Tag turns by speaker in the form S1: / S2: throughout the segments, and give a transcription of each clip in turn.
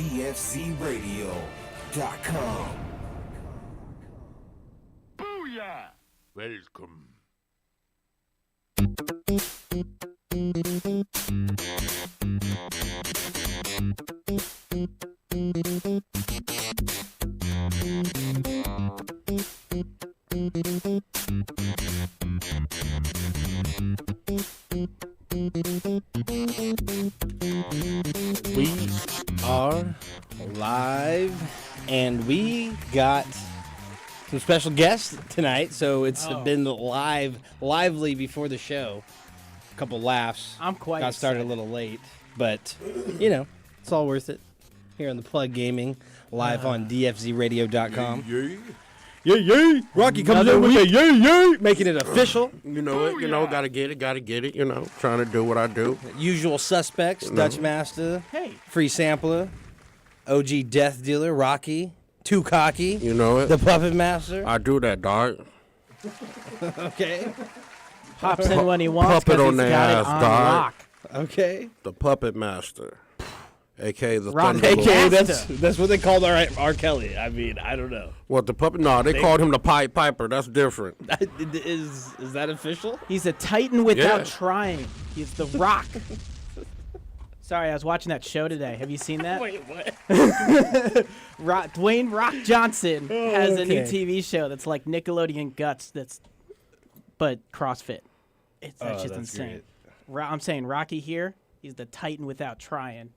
S1: DFZRadio.com.
S2: Booyah! Welcome.
S3: We are live, and we got some special guests tonight, so it's been lively before the show. A couple laughs.
S4: I'm quite
S3: got started
S4: excited.
S3: a little late, but you know, it's all worth it. Here on the Plug Gaming, live on DFZRadio.com. Yay! Rocky comes in with a yay! Making it official.
S5: You know it, gotta get it, trying to do what I do.
S3: Usual suspects, Dutch Master,
S4: Hey.
S3: Free Sampler, OG Death Dealer, Rocky, Too Cocky,
S5: You know it.
S3: the Puppet Master.
S5: I do that, dog.
S3: Okay.
S4: Pops in when he wants
S5: Puppet
S4: because
S5: on
S4: he's
S5: their
S4: got
S5: ass,
S4: it on
S5: dog.
S4: lock.
S3: Okay.
S5: The Puppet Master. A.K.A. the
S4: Rock
S5: Thunder
S3: AKA,
S5: Lord.
S3: that's what they called R. Kelly. I mean, I don't know.
S5: What, the Puppet? No, they called him the Pied Piper. That's different.
S3: Is that official?
S4: He's a titan without
S5: Yeah.
S4: trying. He's the Rock. Sorry, I was watching that show today. Have you seen that?
S3: Wait, what?
S4: Dwayne Rock Johnson has a new
S3: okay.
S4: TV show that's like Nickelodeon Guts, but CrossFit. That shit's
S3: that's
S4: insane. I'm saying Rocky here. He's the titan without trying.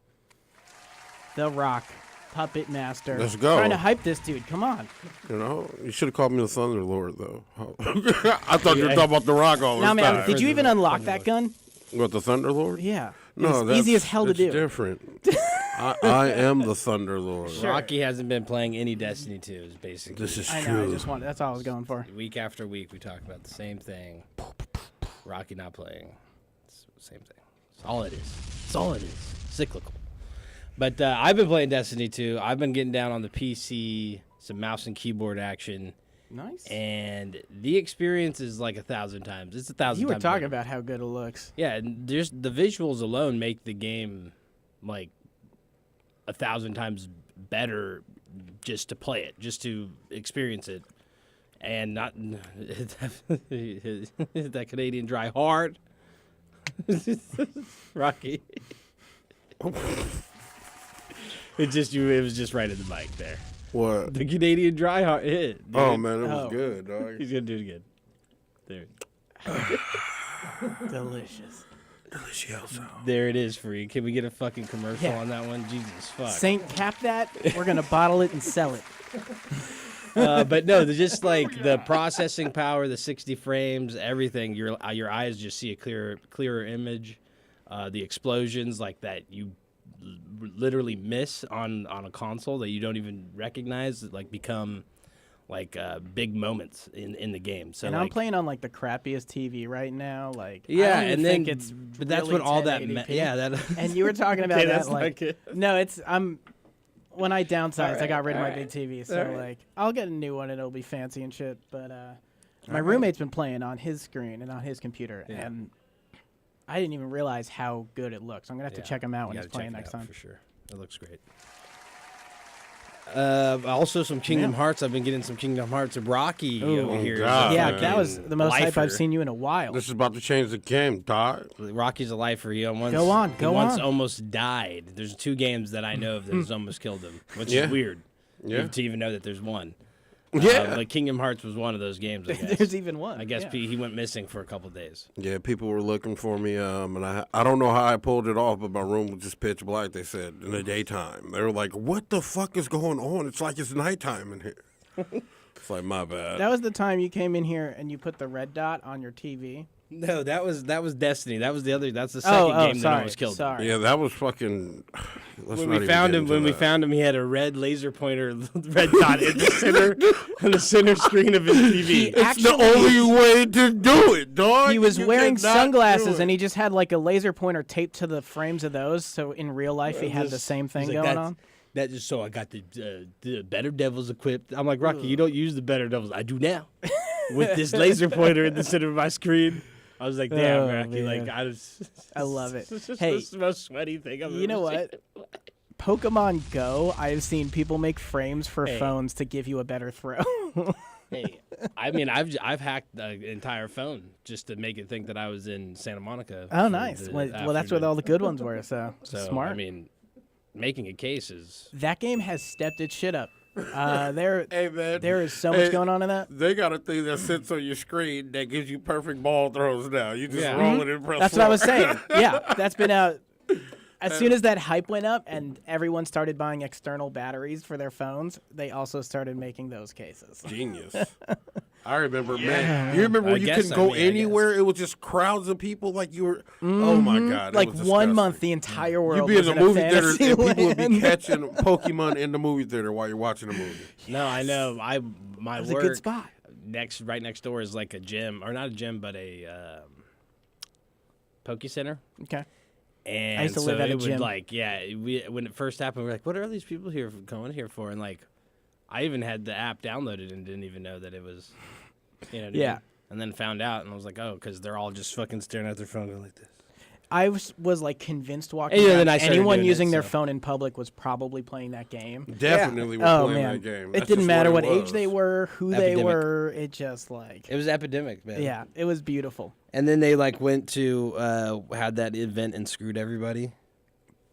S4: The Rock, Puppet Master.
S5: Let's go.
S4: Trying to hype this dude. Come on.
S5: You should have called me the Thunder Lord, though. I thought you were talking about the Rock all this
S4: Now, man,
S5: time.
S4: did you even unlock that gun?
S5: What, the Thunder Lord?
S4: Yeah.
S5: No,
S4: it's
S5: that's
S4: easy as hell to
S5: that's
S4: do.
S5: different. I am the Thunder Lord.
S4: Sure.
S3: Rocky hasn't been playing any Destiny 2s, basically.
S5: This is
S4: I know.
S5: true.
S4: I just wanted. That's all I was going for.
S3: Week after week, we talk about the same thing. Rocky not playing. It's the same thing. It's all it is. It's all it is. Cyclical. But I've been playing Destiny 2. I've been getting down on the PC, some mouse and keyboard action,
S4: Nice.
S3: and the experience is like 1,000 times. It's 1,000
S4: You were
S3: times
S4: talking
S3: better.
S4: about how good it looks.
S3: Yeah, and there's the visuals alone make the game like 1,000 times better just to play it, just to experience it, and not that Canadian dry hard. Rocky. It was just right in the mic there.
S5: What?
S3: The Canadian dry hard hit. Dude.
S5: Oh, man, it was
S4: Oh.
S5: good, dog.
S3: He's gonna do it again. There.
S4: Delicious.
S5: Delicioso.
S3: There it is, free. Can we get a fucking commercial
S4: Yeah.
S3: on that one? Jesus fuck.
S4: Saint, cap that. We're gonna bottle it and sell it.
S3: But no, just like the processing power, the 60 frames, everything. Your eyes just see a clearer image. The explosions like that you literally miss on a console that you don't even recognize, like become like big moments in the game. So
S4: And
S3: like,
S4: I'm playing on like the crappiest TV right now. Like
S3: yeah,
S4: I don't even
S3: and then
S4: think it's
S3: but that's
S4: really
S3: when all that
S4: 1080p.
S3: yeah that
S4: And you were talking about
S3: Hey,
S4: that
S3: that's
S4: like
S3: not good.
S4: no, it's when I downsized, I got rid of my
S3: alright,
S4: big TV, so
S3: alright.
S4: like I'll get a new one and it'll be fancy and shit. But my roommate's been playing on his screen and on his computer,
S3: Yeah.
S4: and I didn't even realize how good it looks. I'm gonna have to check him out when
S3: You
S4: he's
S3: gotta
S4: playing
S3: check it
S4: next
S3: out
S4: time.
S3: for sure. It looks great. Also, some Kingdom Hearts. I've been getting some Kingdom Hearts of Rocky
S4: Ooh.
S3: over here.
S5: God.
S4: Yeah,
S5: man.
S4: that was the most hype
S3: Lifer.
S4: I've seen you in a while.
S5: This is about to change the game, dog.
S3: Rocky's a lifer. He once,
S4: Go on,
S3: he
S4: go
S3: once
S4: on.
S3: almost died. There's 2 games that I know of that has almost killed him, which
S5: Yeah.
S3: is weird.
S5: Yeah.
S3: To even know that there's one.
S5: Yeah.
S3: Like Kingdom Hearts was one of those games. I guess.
S4: There's even one.
S3: I guess
S4: yeah.
S3: he went missing for a couple days.
S5: Yeah, people were looking for me, and I don't know how I pulled it off, but my room was just pitch black, they said, in the daytime. They were like, what the fuck is going on? It's like it's nighttime in here. It's like, my bad.
S4: That was the time you came in here and you put the red dot on your TV.
S3: No, that was Destiny. That was the other. That's the second game that
S4: sorry,
S3: almost killed him.
S4: sorry.
S5: Yeah, that was fucking... Let's
S3: When
S5: not
S3: we
S5: even
S3: found
S5: get
S3: him,
S5: into that.
S3: he had a red laser pointer, red dot in the center screen of his TV.
S5: It's the only way to do it, dog.
S4: He was
S5: You
S4: wearing
S5: cannot
S4: sunglasses
S5: do it.
S4: and he just had like a laser pointer taped to the frames of those. So in real life, he had the same thing
S3: He's like,
S4: going
S3: "That's-
S4: on.
S3: That just so I got the Better Devils equipped. I'm like, Rocky, you don't use the Better Devils. I do now. With this laser pointer in the center of my screen. I was like, damn,
S4: Oh,
S3: Rocky,
S4: man.
S3: like,
S4: I love it.
S3: It's just
S4: Hey,
S3: the most sweaty thing I've ever
S4: You know
S3: seen.
S4: what? Pokemon Go, I've seen people make frames for
S3: Hey.
S4: phones to give you a better throw.
S3: Hey, I mean, I've hacked the entire phone just to make it think that I was in Santa Monica.
S4: Oh,
S3: for
S4: nice.
S3: the
S4: Well, that's
S3: afternoon.
S4: where all the good ones were. So,
S3: So
S4: smart.
S3: I mean, making a case is
S4: That game has stepped its shit up. There
S5: Hey, man.
S4: is so much
S5: Hey,
S4: going on in that.
S5: They got a thing that sits on your screen that gives you perfect ball throws now. You just
S3: Yeah.
S5: roll it and press
S4: That's what I was
S5: forward.
S4: saying. Yeah, that's been out. As soon as that hype went up and everyone started buying external batteries for their phones, they also started making those cases.
S5: Genius. I remember, man. You remember
S3: I
S5: when you
S3: guess,
S5: couldn't
S3: I
S5: go
S3: mean, I
S5: anywhere? It was just crowds of people like you were. Oh, my God. it
S4: Like
S5: was
S4: 1
S5: disgusting.
S4: month, the entire world
S5: You'd be in
S4: was
S5: the movie
S4: a
S5: theater and
S4: fantasy
S5: people would be
S4: land.
S5: catching Pokemon in the movie theater while you're watching the movie.
S3: no. I know. My
S4: It was a
S3: work
S4: good spot.
S3: right next door is like a gym, or not a gym, but a Poke Center.
S4: Okay.
S3: And
S4: used to
S3: so
S4: live at a
S3: it would
S4: gym.
S3: like, yeah, when it first happened, we were like, what are all these people here going here for? And like, I even had the app downloaded and didn't even know that it was, you know. What I
S4: Yeah.
S3: mean? And then found out, and I was like, oh, because they're all just fucking staring at their phone going like this.
S4: I was like convinced walking
S3: And, yeah,
S4: around,
S3: then I started
S4: anyone
S3: doing it,
S4: using their
S3: so.
S4: phone in public was probably playing that game.
S5: Definitely were
S4: Oh
S5: playing
S4: man,
S5: that game.
S4: it
S5: That's
S4: didn't
S5: just
S4: matter
S5: what
S4: what
S5: it
S4: age
S5: was.
S4: they were, who
S3: Epidemic.
S4: they were. It just like
S3: It was epidemic, man.
S4: yeah, it was beautiful.
S3: And then they like went to had that event and screwed everybody.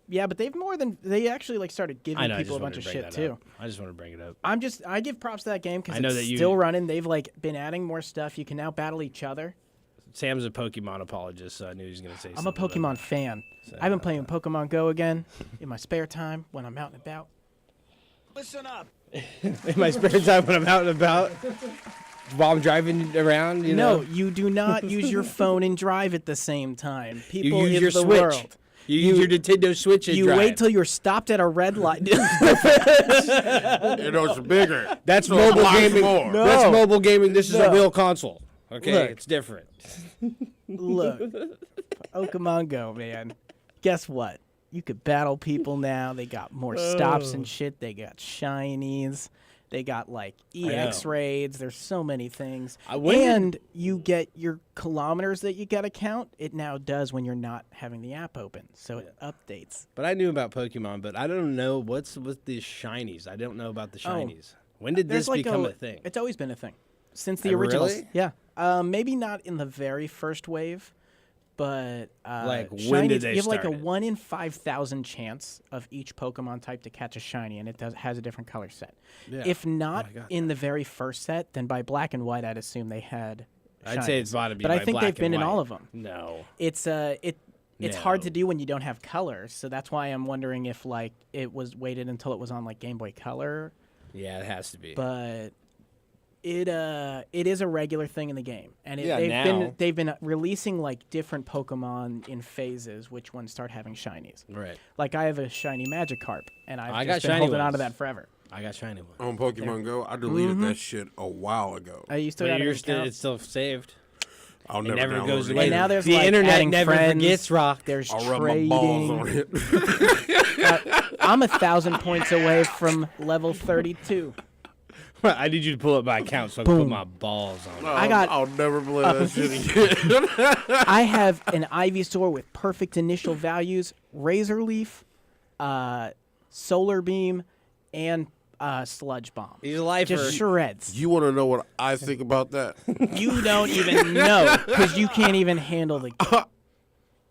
S4: Yeah, but they actually like started giving
S3: I know. I
S4: people
S3: just
S4: a bunch
S3: wanted
S4: of
S3: to bring
S4: shit
S3: that
S4: too.
S3: up. I just want to bring it up.
S4: I give props to that game because
S3: I know
S4: it's
S3: that you-
S4: still running. They've like been adding more stuff. You can now battle each other.
S3: Sam's a Pokemon apologist, so I knew he was gonna say.
S4: I'm a
S3: something about
S4: Pokemon fan. I've been playing Pokemon Go again in my spare time when I'm out and about.
S3: that. In my spare time when I'm out and about, while I'm driving around, you
S4: No,
S3: know.
S4: you do not use your phone and drive at the same time.
S3: You
S4: People
S3: use
S4: in
S3: your
S4: the
S3: Switch.
S4: world.
S3: You use your Nintendo Switch and
S4: You
S3: drive.
S4: wait till you're stopped at a red light.
S5: You know, it's bigger.
S3: That's
S5: So
S3: mobile
S5: lots
S3: gaming.
S5: more.
S4: No.
S3: That's mobile gaming. This is a
S4: No.
S3: real console. Okay,
S4: Look.
S3: it's different.
S4: Look, Pokemon Go, man. Guess what? You could battle people now. They got more stops and shit. They got shinies. They got like EX
S3: know.
S4: raids. There's so many things.
S3: when did-
S4: And you get your kilometers that you got to count. It now does when you're not having the app open. So it updates.
S3: But I knew about Pokemon, but I don't know what's with these shinies. I don't know about the shinies. When did this
S4: There's like
S3: become a thing?
S4: It's always been a thing since the
S3: Oh,
S4: originals.
S3: really?
S4: Yeah. Maybe not in the very first wave, but
S3: Like, when
S4: shinies,
S3: did they
S4: you have like a
S3: start it?
S4: 1 in 5,000 chance of each Pokemon type to catch a shiny, and it has a different color set.
S3: Yeah.
S4: If not
S3: I got
S4: in the very first set, then by Black and White, I'd assume they had.
S3: I'd say it's
S4: shinies.
S3: got to be.
S4: But I
S3: by
S4: think
S3: Black
S4: they've been
S3: and
S4: in all
S3: White.
S4: of them.
S3: No.
S4: It's hard to
S3: No.
S4: do when you don't have colors, so that's why I'm wondering if like it was waited until it was on like Game Boy Color,
S3: Yeah, it has to be.
S4: but it is a regular thing in the game, and
S3: Yeah,
S4: they've
S3: now.
S4: been releasing like different Pokemon in phases, which ones start having shinies.
S3: right.
S4: Like I have a shiny Magikarp, and I've
S3: I
S4: just
S3: got
S4: been
S3: shiny
S4: holding on to
S3: ones.
S4: that forever.
S3: I got shiny one.
S5: On Pokemon Go, I deleted that shit a while ago.
S4: You still
S3: But
S4: got
S3: you're
S4: an
S3: still,
S4: account?
S3: it's still saved.
S5: I'll
S3: It
S5: never
S3: never
S5: download
S3: goes
S5: it
S3: away.
S4: And now there's
S3: the
S4: like
S3: internet
S4: adding
S3: never
S4: friends.
S3: forgets, Rock.
S4: There's
S5: I'll rub my
S4: trading.
S5: balls on it.
S4: I'm 1,000 points away from level 32.
S3: I need you to pull up my account so I can put my balls on it.
S5: I'll never play that shit again.
S4: I have an Ivysaur with perfect initial values, Razor Leaf, Solar Beam, and Sludge Bomb.
S3: He's a lifer.
S4: Just shreds.
S5: You want to know what I think about that?
S4: You don't even know because you can't even handle the.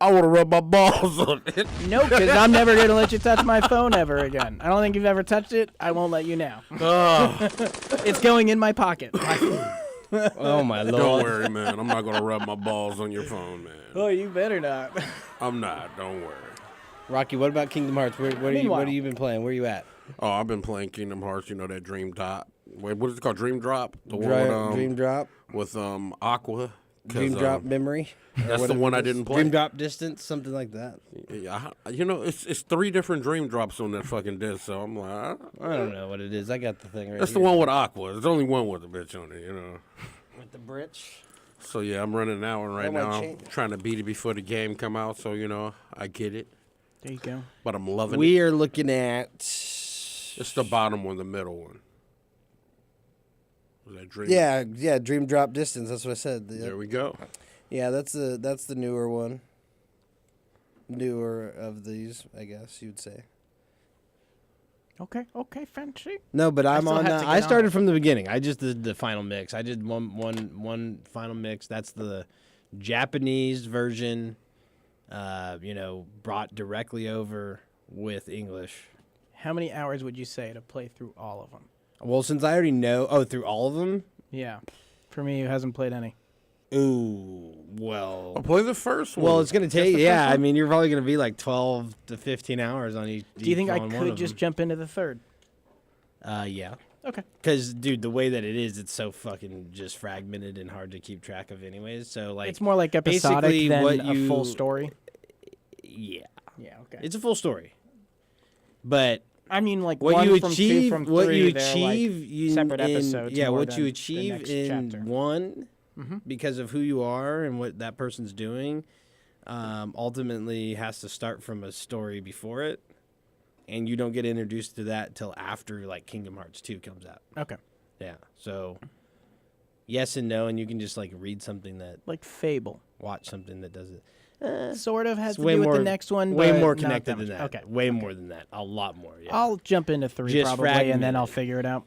S5: I want to rub my balls on it.
S4: No, because I'm never going to let you touch my phone ever again. I don't think you've ever touched it. I won't let you now. It's going in my pocket.
S3: Oh my lord.
S5: Don't worry, man. I'm not going to rub my balls on your phone, man.
S4: Oh, you better not.
S5: I'm not. Don't worry.
S3: Rocky, what about Kingdom Hearts? What have
S4: Meanwhile.
S3: you been playing? Where you at?
S5: Oh, I've been playing Kingdom Hearts. You know that Dream Drop. Wait, what is it called? Dream Drop. The one
S3: Dream Drop.
S5: with Aqua. 'Cause,
S3: Dream Drop Memory. Or
S5: that's the
S3: whatever
S5: one
S3: it
S5: I
S3: is.
S5: didn't play.
S3: Dream Drop Distance, something like that.
S5: Yeah, you know, it's 3 different Dream Drops on that fucking disc. So I'm like,
S3: I don't know what it is. I got the thing right
S5: that's
S3: here.
S5: the one with Aqua. There's only one with a bitch on it, you know.
S3: with the britch.
S5: So yeah, I'm running that one right
S3: Oh, my
S5: now. I'm
S3: chain.
S5: trying to beat it before the game come out. So you know, I get it,
S4: There you go.
S5: but I'm loving it.
S3: We are looking at.
S5: It's the bottom one, the middle one. Was that Dream?
S3: Yeah, Dream Drop Distance. That's what I said.
S5: There we go.
S3: Yeah, that's the newer one. Newer of these, I guess you'd say.
S4: Okay, fancy.
S3: No, but I'm
S4: still
S3: on.
S4: have to
S3: I
S4: get on
S3: started
S4: it.
S3: from the beginning. I just did the final mix. I did one final mix. That's the Japanese version. Brought directly over with English.
S4: How many hours would you say to play through all of them?
S3: Well, since I already know, through all of them.
S4: Yeah. For me, who hasn't played any.
S3: Ooh, well.
S5: I'll play the first one.
S3: Well, it's gonna take.
S4: the
S3: Yeah,
S4: first
S3: I
S4: one?
S3: mean, you're probably gonna be like 12 to 15 hours on each.
S4: Do you think I
S3: on one
S4: could
S3: of
S4: just
S3: them.
S4: jump into the third?
S3: Yeah.
S4: Okay.
S3: Because, dude, the way that it is, it's so fucking just fragmented and hard to keep track of, anyways. So, like,
S4: It's more like episodic
S3: basically
S4: than
S3: what
S4: a full story.
S3: yeah,
S4: Yeah, okay.
S3: it's a full story. But
S4: I mean, like
S3: what
S4: one
S3: you
S4: from
S3: achieve,
S4: two from
S3: what
S4: three,
S3: you
S4: they're like
S3: achieve,
S4: separate episodes.
S3: yeah,
S4: more
S3: what you
S4: than the
S3: achieve
S4: next
S3: in
S4: chapter.
S3: one,
S4: Mhm.
S3: because of who you are and what that person's doing, ultimately has to start from a story before it, and you don't get introduced to that till after like Kingdom Hearts 2 comes out.
S4: Okay.
S3: Yeah, so yes and no, and you can just like read something that,
S4: Like Fable.
S3: watch something that does it.
S4: Sort of has
S3: It's
S4: to
S3: way
S4: do with
S3: more,
S4: the next one,
S3: way
S4: but
S3: more
S4: not
S3: connected
S4: that
S3: than
S4: much.
S3: that.
S4: Okay.
S3: Way more than that. A lot more. Yeah.
S4: I'll jump into three
S3: Just
S4: probably, and then I'll
S3: fragmented.
S4: figure it out.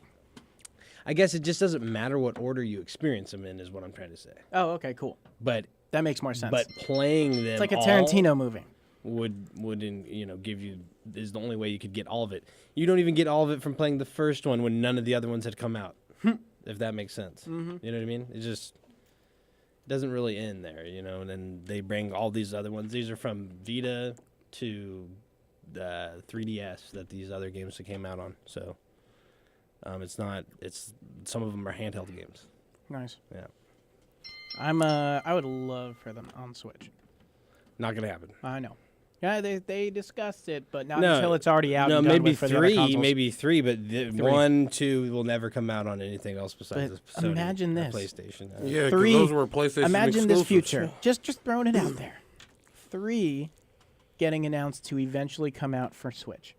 S3: I guess it just doesn't matter what order you experience them in, is what I'm trying to say.
S4: Oh, okay, cool.
S3: But
S4: That makes more sense.
S3: but playing them,
S4: it's like a
S3: all
S4: Tarantino movie.
S3: would give you, is the only way you could get all of it. You don't even get all of it from playing the first one when none of the other ones had come out. If that makes sense.
S4: Mm-hmm.
S3: You know what I mean? It just doesn't really end there, and then they bring all these other ones. These are from Vita to the 3DS that these other games that came out on. So it's some of them are handheld games.
S4: Nice.
S3: Yeah.
S4: I would love for them on Switch.
S3: Not gonna happen.
S4: I know. Yeah, they discussed it, but not
S3: No,
S4: until it's already out.
S3: No,
S4: and done
S3: maybe
S4: with for the other
S3: three,
S4: consoles.
S3: but the
S4: Three.
S3: 1, 2 will never come out on anything else besides
S4: But
S3: the Sony
S4: imagine
S3: or
S4: this.
S3: PlayStation.
S5: Yeah, 'cause
S4: Three-
S5: those were PlayStation
S4: Imagine this
S5: exclusives.
S4: future. Just throwing it out there. 3 getting announced to eventually come out for Switch.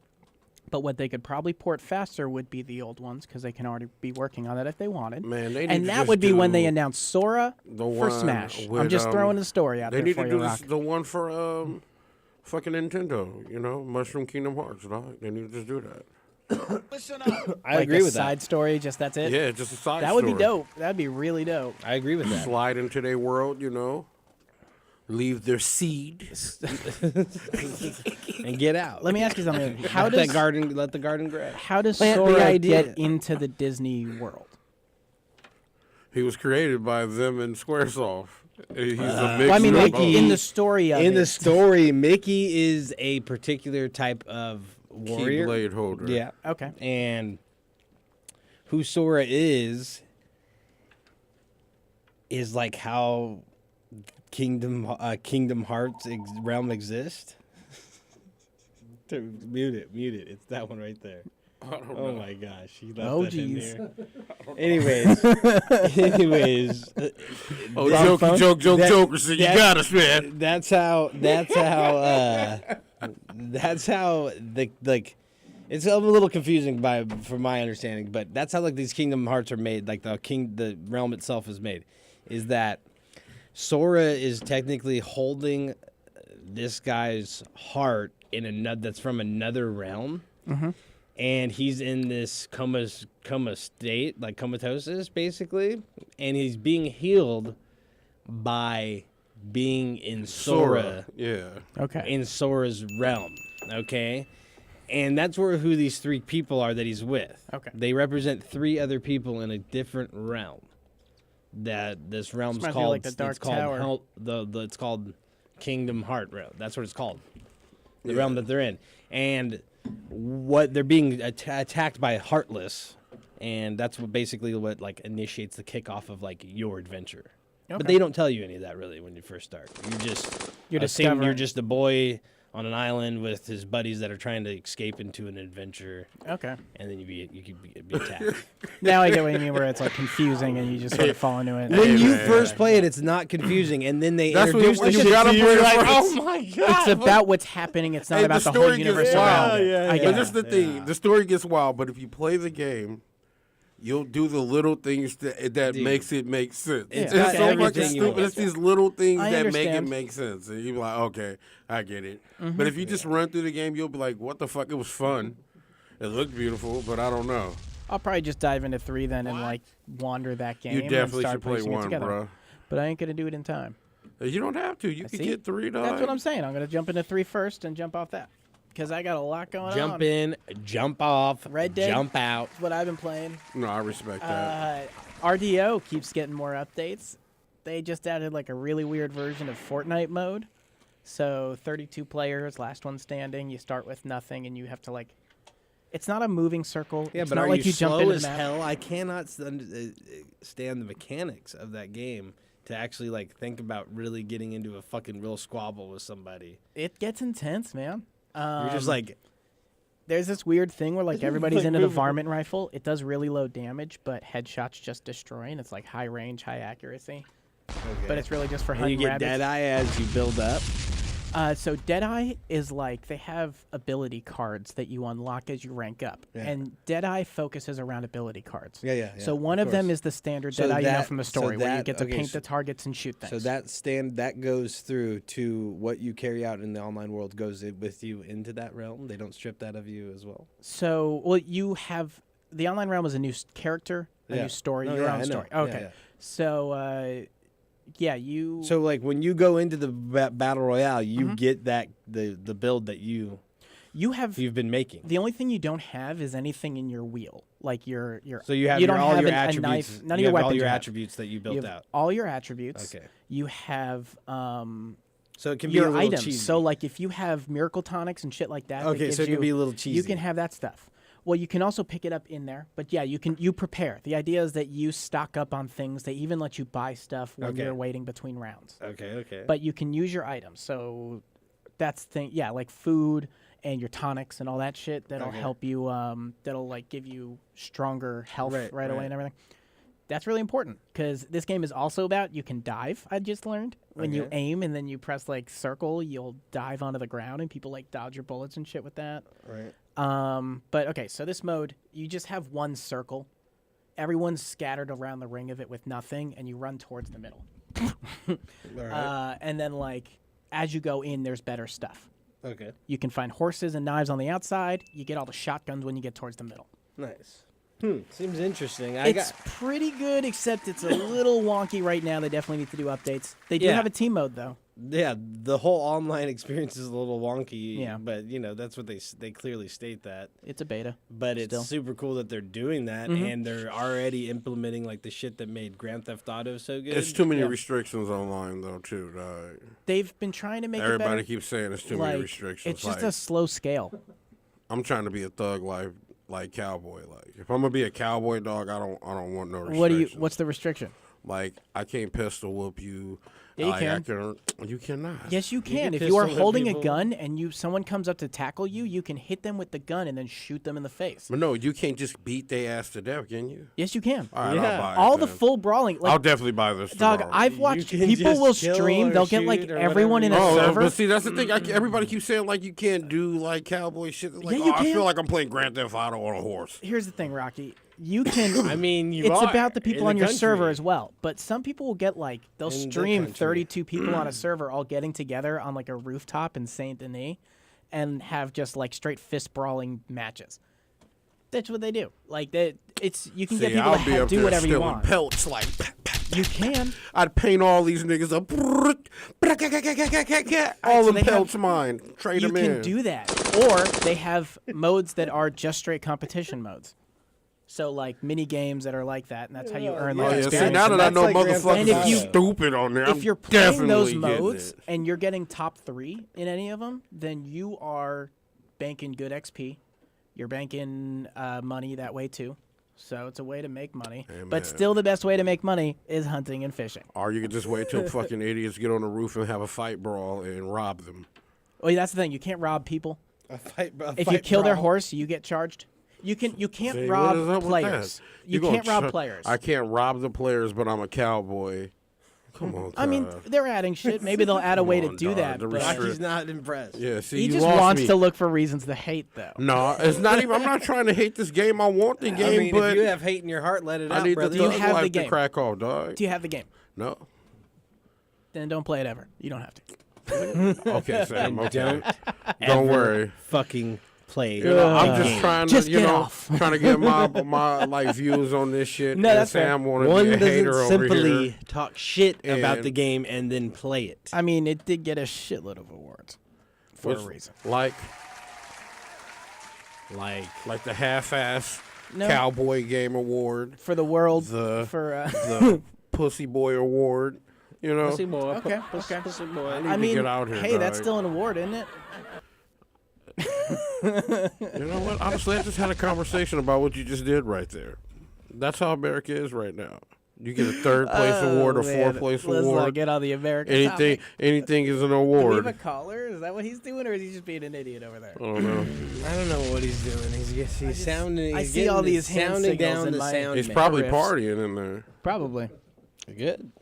S4: But what they could probably port faster would be the old ones because they can already be working on that if they wanted.
S5: Man, they need
S4: And
S5: to
S4: that
S5: just
S4: would be when they
S5: do
S4: announce Sora
S5: the
S4: for
S5: one
S4: Smash. I'm
S5: with,
S4: just throwing the story out
S5: They
S4: there
S5: need
S4: for
S5: to
S4: you,
S5: do
S4: Rock.
S5: the one for fucking Nintendo. Mushroom Kingdom Hearts. Dog. They need to just do that.
S3: I
S4: Like
S3: agree
S4: a
S3: with
S4: side story, just that's it.
S5: Yeah, just a side
S4: That would be
S5: story.
S4: dope. That'd be really dope.
S3: that. I agree with that.
S5: Slide into their world, leave their seed.
S3: And get out.
S4: Let me ask you something. How
S3: let
S4: does
S3: let the garden grow.
S4: how does
S3: Plant the
S4: Sora
S3: idea.
S4: get into the Disney world?
S5: He was created by them and SquareSoft. He's a mix
S4: Well, I mean,
S5: of
S4: like
S5: both.
S4: in the story of
S3: In
S4: it.
S3: the story, Mickey is a particular type of warrior.
S5: Keyblade holder.
S3: Yeah.
S4: Okay.
S3: And who Sora is like how Kingdom Hearts realm exists. Mute it. It's that one right there. Oh my gosh, he left
S4: Oh,
S3: that in
S4: jeez.
S3: here. Anyways,
S5: Oh,
S3: that- that-
S5: joker. So you
S3: that-
S5: got us, man.
S3: that's how that's how the like it's a little confusing from my understanding, but that's how like these Kingdom Hearts are made, like the realm itself is made, is that Sora is technically holding this guy's heart in another that's from another realm. And he's in this coma state, like comatosis, basically, and he's being healed by being in Sora,
S5: Yeah.
S4: Okay.
S3: in Sora's realm, okay? And that's who these 3 people are that he's with.
S4: Okay.
S3: They represent 3 other people in a different realm. That this realm's
S4: Reminds me of,
S3: called
S4: like, the Dark
S3: it's called
S4: Tower.
S3: it's called Kingdom Heart realm. That's what it's called. The realm that they're in. And what they're being attacked by Heartless, and that's what like initiates the kickoff of like your adventure. But
S4: Okay.
S3: they don't tell you any of that really when you first start. You're
S4: discovering.
S3: just a boy on an island with his buddies that are trying to escape into an adventure,
S4: Okay.
S3: and then you could be attacked.
S4: Now I get what you mean, where it's like confusing and you just sort of fall into it.
S3: When you
S5: man.
S3: first play it, it's not confusing, and then they
S5: That's when
S3: introduce
S5: you
S3: the shit
S5: gotta
S3: to you,
S5: play
S3: you're
S5: it
S3: like,
S5: first.
S3: oh my god!
S4: It's about what's happening. It's not
S5: Hey,
S4: about
S5: the
S4: the whole
S5: story gets
S4: universe
S5: wild.
S4: around it.
S3: Yeah,
S4: I
S3: yeah.
S4: get
S5: But this is the thing. The story gets wild, but if you play the game, you'll do the little things that
S3: Dude.
S5: makes it make sense.
S3: It's
S5: It's
S3: got
S5: so fucking
S3: everything you
S5: stupid.
S3: want.
S5: It's these little things
S4: I
S5: that make it
S4: understand.
S5: make sense. And you're like, okay, I get it. But if you just run through the game, you'll be like, what the fuck? It was fun. It looked beautiful, but I don't know.
S4: I'll probably just dive into 3 then and like wander that game.
S5: You
S4: and
S5: definitely
S4: start
S5: should play
S4: piecing it
S5: 1,
S4: together.
S5: bro.
S4: But I ain't gonna do it in time.
S5: You don't have to. You can
S4: See?
S5: get 3, dog.
S4: That's what I'm saying. I'm gonna jump into 3 first and jump off that because I got a lot going on.
S3: Jump in, jump off,
S4: Red Dead.
S3: jump out.
S4: That's what I've been playing.
S5: No, I respect that.
S4: RDO keeps getting more updates. They just added like a really weird version of Fortnite mode. So 32 players, last one standing. You start with nothing, and you have to like. It's not a moving circle.
S3: Yeah,
S4: it's
S3: but
S4: not
S3: are
S4: like
S3: you
S4: jump
S3: slow
S4: into
S3: as
S4: the map.
S3: hell? I cannot stand the mechanics of that game to actually like think about really getting into a fucking real squabble with somebody.
S4: It gets intense, man.
S3: You're just like,
S4: There's this weird thing where like everybody's into the varmint rifle. It does really low damage, but headshots just destroy, and it's like high range, high accuracy. But it's really just for
S3: and
S4: hunting
S3: you get
S4: rabbits.
S3: Deadeye as you build up.
S4: So Deadeye is like they have ability cards that you unlock as you rank up,
S3: Yeah.
S4: and Deadeye focuses around ability cards.
S3: Yeah.
S4: So one of them is the standard
S3: So
S4: Deadeye you know
S3: that-
S4: from the
S3: so
S4: story, where you
S3: that-
S4: get to
S3: okay,
S4: paint
S3: so-
S4: the targets and shoot things.
S3: So that goes through to what you carry out in the online world goes with you into that realm. They don't strip that of you as well.
S4: So well, you have the online realm is a new character, a
S3: Yeah.
S4: new story,
S3: No,
S4: your
S3: yeah,
S4: own
S3: I know.
S4: story.
S3: Yeah,
S4: Okay.
S3: yeah.
S4: So yeah, you.
S3: So like when you go into the battle royale, you get that the build that
S4: you have
S3: you've been making.
S4: the only thing you don't have is anything in your wheel, like your.
S3: So you have
S4: don't
S3: all
S4: have
S3: your
S4: a
S3: attributes.
S4: knife. None
S3: you
S4: of your
S3: have
S4: weapons.
S3: all your
S4: you have.
S3: attributes that you
S4: You
S3: built
S4: have
S3: out.
S4: all your attributes.
S3: Okay.
S4: You have
S3: So it can be a
S4: your
S3: little
S4: items.
S3: cheesy.
S4: So like if you have miracle tonics and shit like that. that
S3: Okay,
S4: gives
S3: so it can
S4: you-
S3: be a little cheesy.
S4: You can have that stuff. Well, you can also pick it up in there, but yeah, you prepare. The idea is that you stock up on things. They even let you buy stuff when
S3: Okay.
S4: you're waiting between rounds.
S3: Okay.
S4: But you can use your items. So that's thing. Yeah, like food and your tonics and all that shit that'll
S3: Okay.
S4: help you. That'll like give you stronger health right, away
S3: right.
S4: and everything. That's really important because this game is also about you can dive. I just learned when you
S3: Okay.
S4: aim and then you press like circle, you'll dive onto the ground and people like dodge your bullets and shit with that.
S3: Right.
S4: But okay, so this mode, you just have one circle. Everyone's scattered around the ring of it with nothing, and you run towards the middle.
S3: All right.
S4: And then like as you go in, there's better stuff.
S3: Okay.
S4: You can find horses and knives on the outside. You get all the shotguns when you get towards the middle.
S3: Nice. Seems interesting.
S4: It's pretty good, except it's a little wonky right now. They definitely need to do updates. They do
S3: Yeah.
S4: have a team mode though.
S3: Yeah, the whole online experience is a little wonky.
S4: Yeah.
S3: But that's what they clearly state that.
S4: It's a beta.
S3: But it's
S4: Still.
S3: super cool that they're doing that, and they're already implementing like the shit that made Grand Theft Auto so good.
S5: It's too many
S4: Yeah.
S5: restrictions online, though, too, dog.
S4: They've been trying to make it
S5: Everybody
S4: better.
S5: keeps saying it's too
S4: like,
S5: many restrictions.
S4: it's just
S5: like,
S4: a slow scale.
S5: I'm trying to be a thug life like cowboy. Like if I'm gonna be a cowboy dog, I don't want no restrictions.
S4: What do you? What's the restriction?
S5: Like I can't pistol whoop you.
S4: Yeah, you
S5: like,
S4: can.
S5: You cannot.
S4: Yes, you can.
S3: can
S4: If you are
S3: pistol whip
S4: holding a
S3: people.
S4: gun and someone comes up to tackle you, you can hit them with the gun and then shoot them in the face.
S5: But no, you can't just beat their ass to death, can you?
S4: Yes, you can.
S5: All right,
S3: Yeah.
S5: I'll buy it.
S4: All the
S5: then.
S4: full brawling,
S5: I'll
S4: like
S5: definitely buy this.
S4: dog.
S5: tomorrow.
S4: I've watched
S3: can
S4: people
S3: just
S4: will
S3: kill
S4: stream.
S3: or
S4: They'll get like
S3: shoot or
S4: everyone in a
S3: whatever.
S4: server.
S5: But see, that's the thing. Everybody keeps saying like you can't do like cowboy shit. Like,
S4: Yeah, you
S5: I
S4: can.
S5: feel like I'm playing Grand Theft Auto on a horse.
S4: Here's the thing, Rocky. You can.
S3: I mean, you
S4: it's
S3: are
S4: about the people
S3: in
S4: on your
S3: country.
S4: server as well. But some people will get like they'll
S3: In the
S4: stream
S3: country.
S4: 32 people on a server all getting together on like a rooftop in Saint Denis, and have just like straight fist brawling matches. That's what they do. Like that, it's you can get
S5: See,
S4: people
S5: I'll be
S4: to
S5: up
S4: do
S5: there
S4: whatever you
S5: stealing
S4: want.
S5: pelts like.
S4: You can.
S5: I'd paint all these niggas up. All
S4: so
S5: them
S4: they have-
S5: pelts mine. Trade
S4: You
S5: them
S4: can
S5: in.
S4: do that, or they have modes that are just straight competition modes. So like mini games that are like that, and that's how you earn
S5: Oh,
S4: like
S5: yeah. See,
S4: experience.
S5: now that I
S3: That's
S5: know
S3: like Grand
S5: motherfuckers
S4: Theft
S5: are
S4: Auto.
S5: stupid on there, I'm
S4: if you're playing
S5: definitely
S4: those
S5: getting
S4: modes
S5: it.
S4: and you're getting top 3 in any of them, then you are banking good XP. You're banking money that way too. So it's a way to make money.
S5: Amen.
S4: But still, the best way to make money is hunting and fishing.
S5: Or you could just wait till fucking idiots get on the roof and have a fight brawl and rob them.
S4: Oh, yeah, that's the thing. You can't rob people.
S3: A fight,
S4: If you kill their horse, you get charged. You can't
S5: See,
S4: rob
S5: what is up with
S4: players.
S5: that?
S4: You
S5: gonna
S4: can't rob
S5: tr-
S4: players.
S5: I can't rob the players, but I'm a cowboy. Come on,
S4: I mean,
S5: cuz.
S4: they're adding shit. Maybe they'll add a way to
S5: on,
S4: do
S5: dog.
S4: that.
S5: The
S4: But
S5: restrict-
S3: Rocky's not impressed.
S5: yeah, see,
S4: he
S5: you
S4: just
S5: lost
S4: wants
S5: me.
S4: to look for reasons to hate, though.
S5: No, it's not even. I'm not trying to hate this game. I want the game,
S3: I mean,
S5: but
S3: if you have hate in your heart, let it
S5: I
S3: out,
S5: need
S3: brother.
S5: the
S4: Do you
S5: thug
S4: have the
S5: life to
S4: game?
S5: crack off, dog.
S4: Do you have the game?
S5: No.
S4: Then don't play it ever. You don't have to.
S5: Okay, Sam. Okay.
S3: Don't
S5: Don't
S3: ever
S5: worry.
S3: fucking play.
S5: You know, I'm
S3: the
S5: just
S3: game.
S5: trying to,
S4: Just
S5: you
S4: get
S5: know,
S4: off.
S5: trying to get my like views on this shit.
S4: No,
S5: and
S4: that's fair.
S5: Sam wanted
S3: One
S5: to be a
S3: doesn't
S5: hater over
S3: simply
S5: here.
S3: talk shit about
S5: And-
S3: the game and then play it.
S4: I mean, it did get a shitload of awards for
S5: What's-
S4: a reason.
S5: Like
S3: Like,
S5: the half-ass
S4: No.
S5: Cowboy Game Award,
S4: For the world,
S5: the
S4: for
S5: the Pussy Boy Award. You know,
S3: pussy boy,
S4: Okay,
S3: pussy,
S4: okay.
S3: pussy boy.
S5: need
S4: I
S5: to
S4: mean,
S5: get out here,
S4: hey, that's
S5: dog.
S4: still an award, isn't it?
S5: You know what? Honestly, I just had a conversation about what you just did right there. That's how America is right now. You get a third place award, a fourth place
S4: Let's not
S5: award.
S4: get on the American
S5: Anything,
S4: topic.
S5: anything is an
S4: Do we have
S5: award.
S4: a caller? Is that what he's doing, or is he just being an idiot over there?
S5: I don't know.
S3: I don't know what he's doing. He's sounding.
S4: I
S3: He's
S4: see all
S3: getting-
S4: these hand
S3: sounding
S4: signals
S3: down
S4: in
S3: the
S4: my-
S3: sound.
S5: He's
S3: man.
S5: probably
S4: riffs.
S5: partying in there.
S4: Probably.
S3: Good.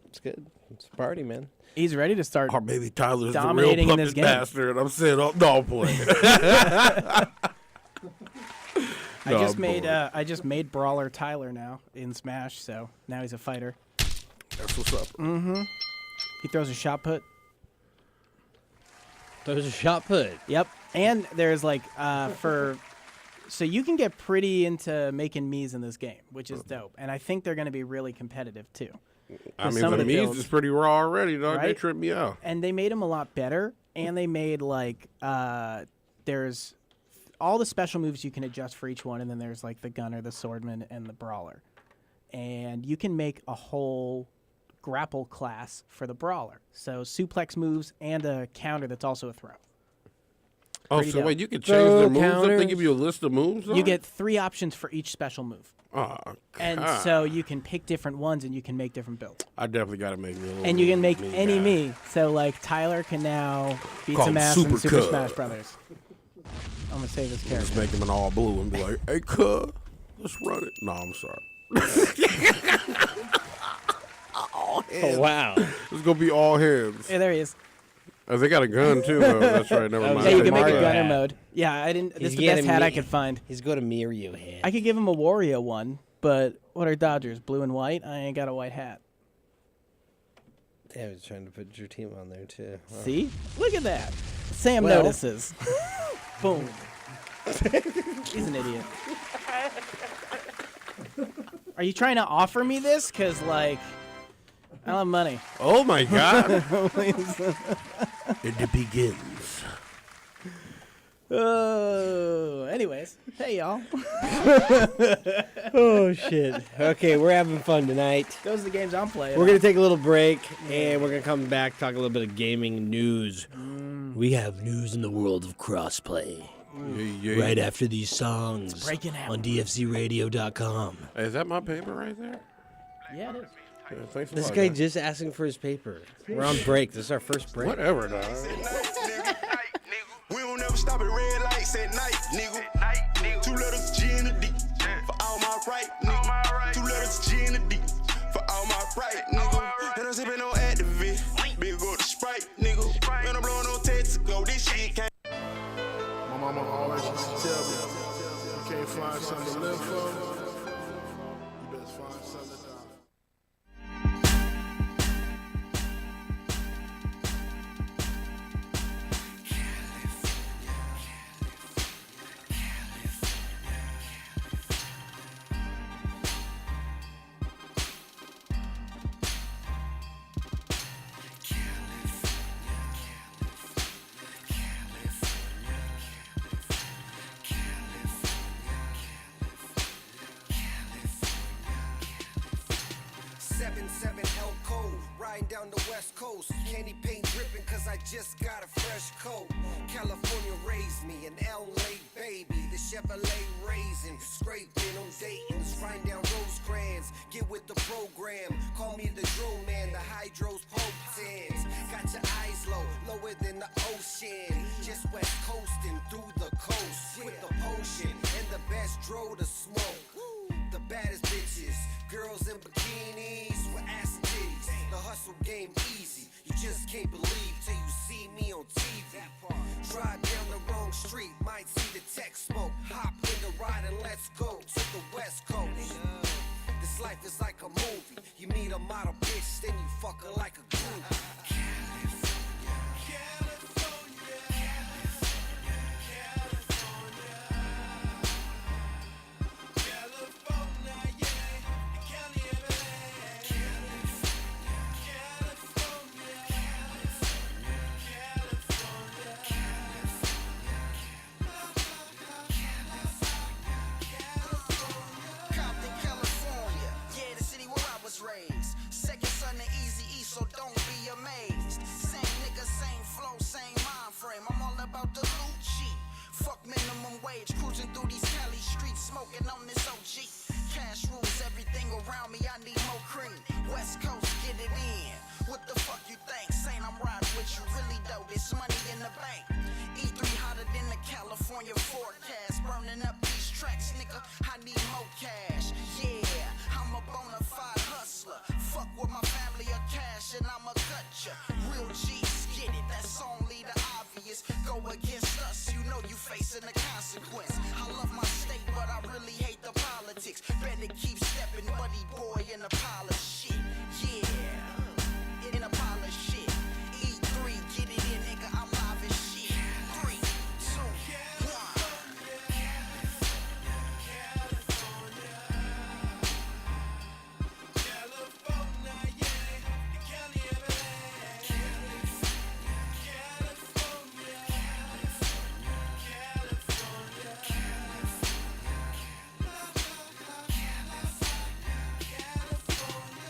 S3: It's good. It's a party, man.
S4: He's ready to start.
S5: Or maybe Tyler's the real
S4: Dominating in this
S5: puppet
S4: game.
S5: bastard. I'm saying, oh, no, I'm playing.
S4: I just made Brawler Tyler now in Smash, so now he's a fighter.
S5: That's what's up.
S4: He throws a shot put.
S3: There's a shot put.
S4: Yep. And there's like so you can get pretty into making Miis in this game, which is dope. And I think they're going to be really competitive too.
S5: I mean,
S4: some
S5: the
S4: of the
S5: memes
S4: builds-
S5: is pretty raw already, dog. They
S4: Right?
S5: trip me out.
S4: And they made them a lot better. And they made like there's all the special moves you can adjust for each one, and then there's like the gunner, the swordman, and the brawler. And you can make a whole grapple class for the brawler. So suplex moves and a counter that's also a throw.
S5: Oh,
S4: Pretty
S5: so
S4: dope.
S5: wait, you can change
S3: Throw
S5: their moves up? They
S3: counters.
S5: give you a list of moves?
S4: You get 3 options for each special move.
S5: Oh,
S4: And
S5: God.
S4: so you can pick different ones and you can make different builds.
S5: I definitely got to make me a little
S4: And you can make
S5: me
S4: any
S5: guy.
S4: me. So like Tyler can now beat
S5: Call
S4: some
S5: him
S4: ass in
S5: Super
S4: Super
S5: Cub.
S4: Smash Brothers. I'm gonna save this
S5: Just
S4: character.
S5: make him in all blue and be like, hey, cuz, let's run it. No, I'm sorry.
S3: Oh wow.
S5: It's going to be all hands.
S4: Yeah, there he is.
S5: Oh, they got a gun, too, though. That's right. Never mind.
S4: Yeah, you can make a
S3: Mario
S4: gunner
S3: hat.
S4: mode. Yeah, I didn't. This
S3: He's
S4: is the best
S3: getting
S4: hat I
S3: me-
S4: could find.
S3: He's got a Mario hat.
S4: I could give him a Wario one, but what are Dodgers? Blue and white? I ain't got a white hat.
S3: I was trying to put your team on there too. Wow.
S4: See? Look at that. Sam
S3: Well-
S4: notices. Boom. He's an idiot. Are you trying to offer me this? Because, like, I don't have money.
S5: Oh, my God. It begins.
S4: Oh, anyways. Hey, y'all.
S3: Oh shit. Okay, we're having fun tonight.
S4: Those are the games I'm playing.
S3: We're gonna take a little break and we're gonna come back, talk a little bit of gaming news. We have news in the world of crossplay.
S5: Yeah.
S3: Right after these songs
S4: breaking out.
S3: on DFCRadio.com.
S5: Hey, is that my paper right there?
S4: Yeah, it is.
S5: Yeah, thanks a
S3: This
S5: lot,
S3: guy
S5: guys.
S3: just asking for his paper. We're on break. This is our first break.
S5: Whatever, dog.
S6: We don't never stop at red lights at night, nigga. 2 letters G and a D. For all my right, nigga. 2 letters G and a D. For all my right, nigga. And I'm sipping on Activist. Big go to Sprite, nigga. And I'm blowing on Texaco. This shit can't.
S7: My mama always used to tell me, you can't find something to live for, you best find something to die.
S8: L Code, riding down the west coast. Candy paint dripping cause I just got a fresh coat. California raised me, an LA baby. The Chevrolet raisin, scraping on Dayton's, riding down Rosecrans. Get with the program, call me the drill man, the hydros potens. Got your eyes low, lower than the ocean. Just west coasting through the coast with the potion and the best dro to smoke. The baddest bitches, girls in bikinis with ass and titties. The hustle game easy, you just can't believe till you see me on TV. Drive down the wrong street, might see the tech smoke. Hop in the ride and let's go to the west coast. This life is like a movie. You meet a model bitch, then you fuck her like a groupie. amazed. Same nigga, same flow, same mind frame. I'm all about the loot sheet. Fuck minimum wage, cruising through these Cali streets, smoking on this OG. Cash rules everything around me, I need more cream. West Coast, get it in. What the fuck you think? Saying I'm riding with you, really though, this money in the bank. E3 hotter than the California forecast. Burning up these tracks, nigga, I need more cash. Yeah, I'm a bona fide hustler. Fuck with my family or cash and I'ma cut ya. Real G's get it, that's only the obvious. Go against us, you know you facing the consequence. I love my state, but I really hate the politics. Better keep stepping, buddy boy, in a pile of shit. Yeah, in a pile of shit. E3, get it in, nigga, I'm live as shit. 3, 2, 1.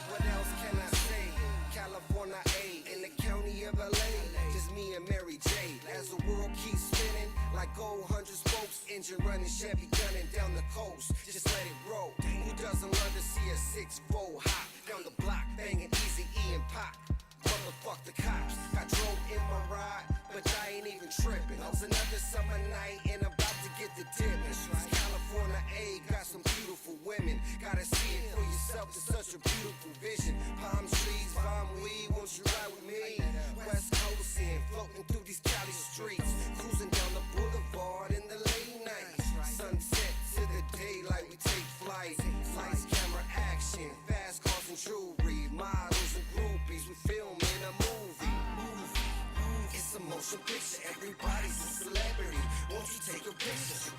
S8: What else can I say? California A, in the county of LA. Just me and Mary J. As the world keeps spinning, like gold 100 spokes, engine running, Chevy gunning down the coast. Just let it roll. Who doesn't love to see a 6-4 hop down the block, banging Easy E and Pop? Motherfuck the cops. I drove in my ride, but I ain't even tripping. It was another summer night and about to get the dipping. California A got some beautiful women. Gotta see it for yourself, it's such a beautiful vision. Palm trees, palm weed, won't you ride with me? West Coast in, floating through these Cali streets, cruising down the boulevard in the late night. Sunset to the daylight, we take flight. Lights, camera, action, fast cars and jewelry, models and groupies, we filming a movie. It's a motion picture, everybody's a celebrity. Won't you take a picture?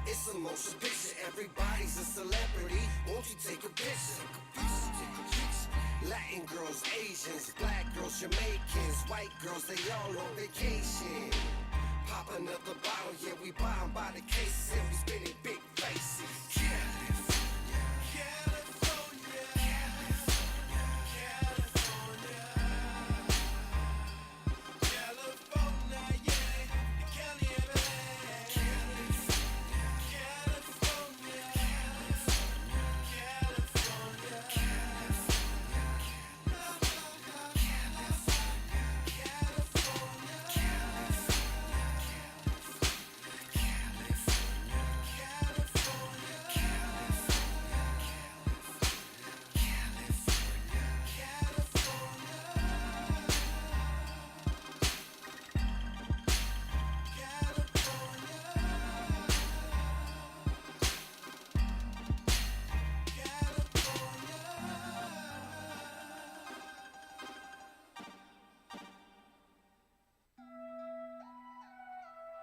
S8: It's a motion picture, everybody's a celebrity. Won't you take a picture? Latin girls, Asians, black girls, Jamaicans, white girls, they all on vacation. Pop another bottle, yeah, we buy 'em by the case and we spinning big faces.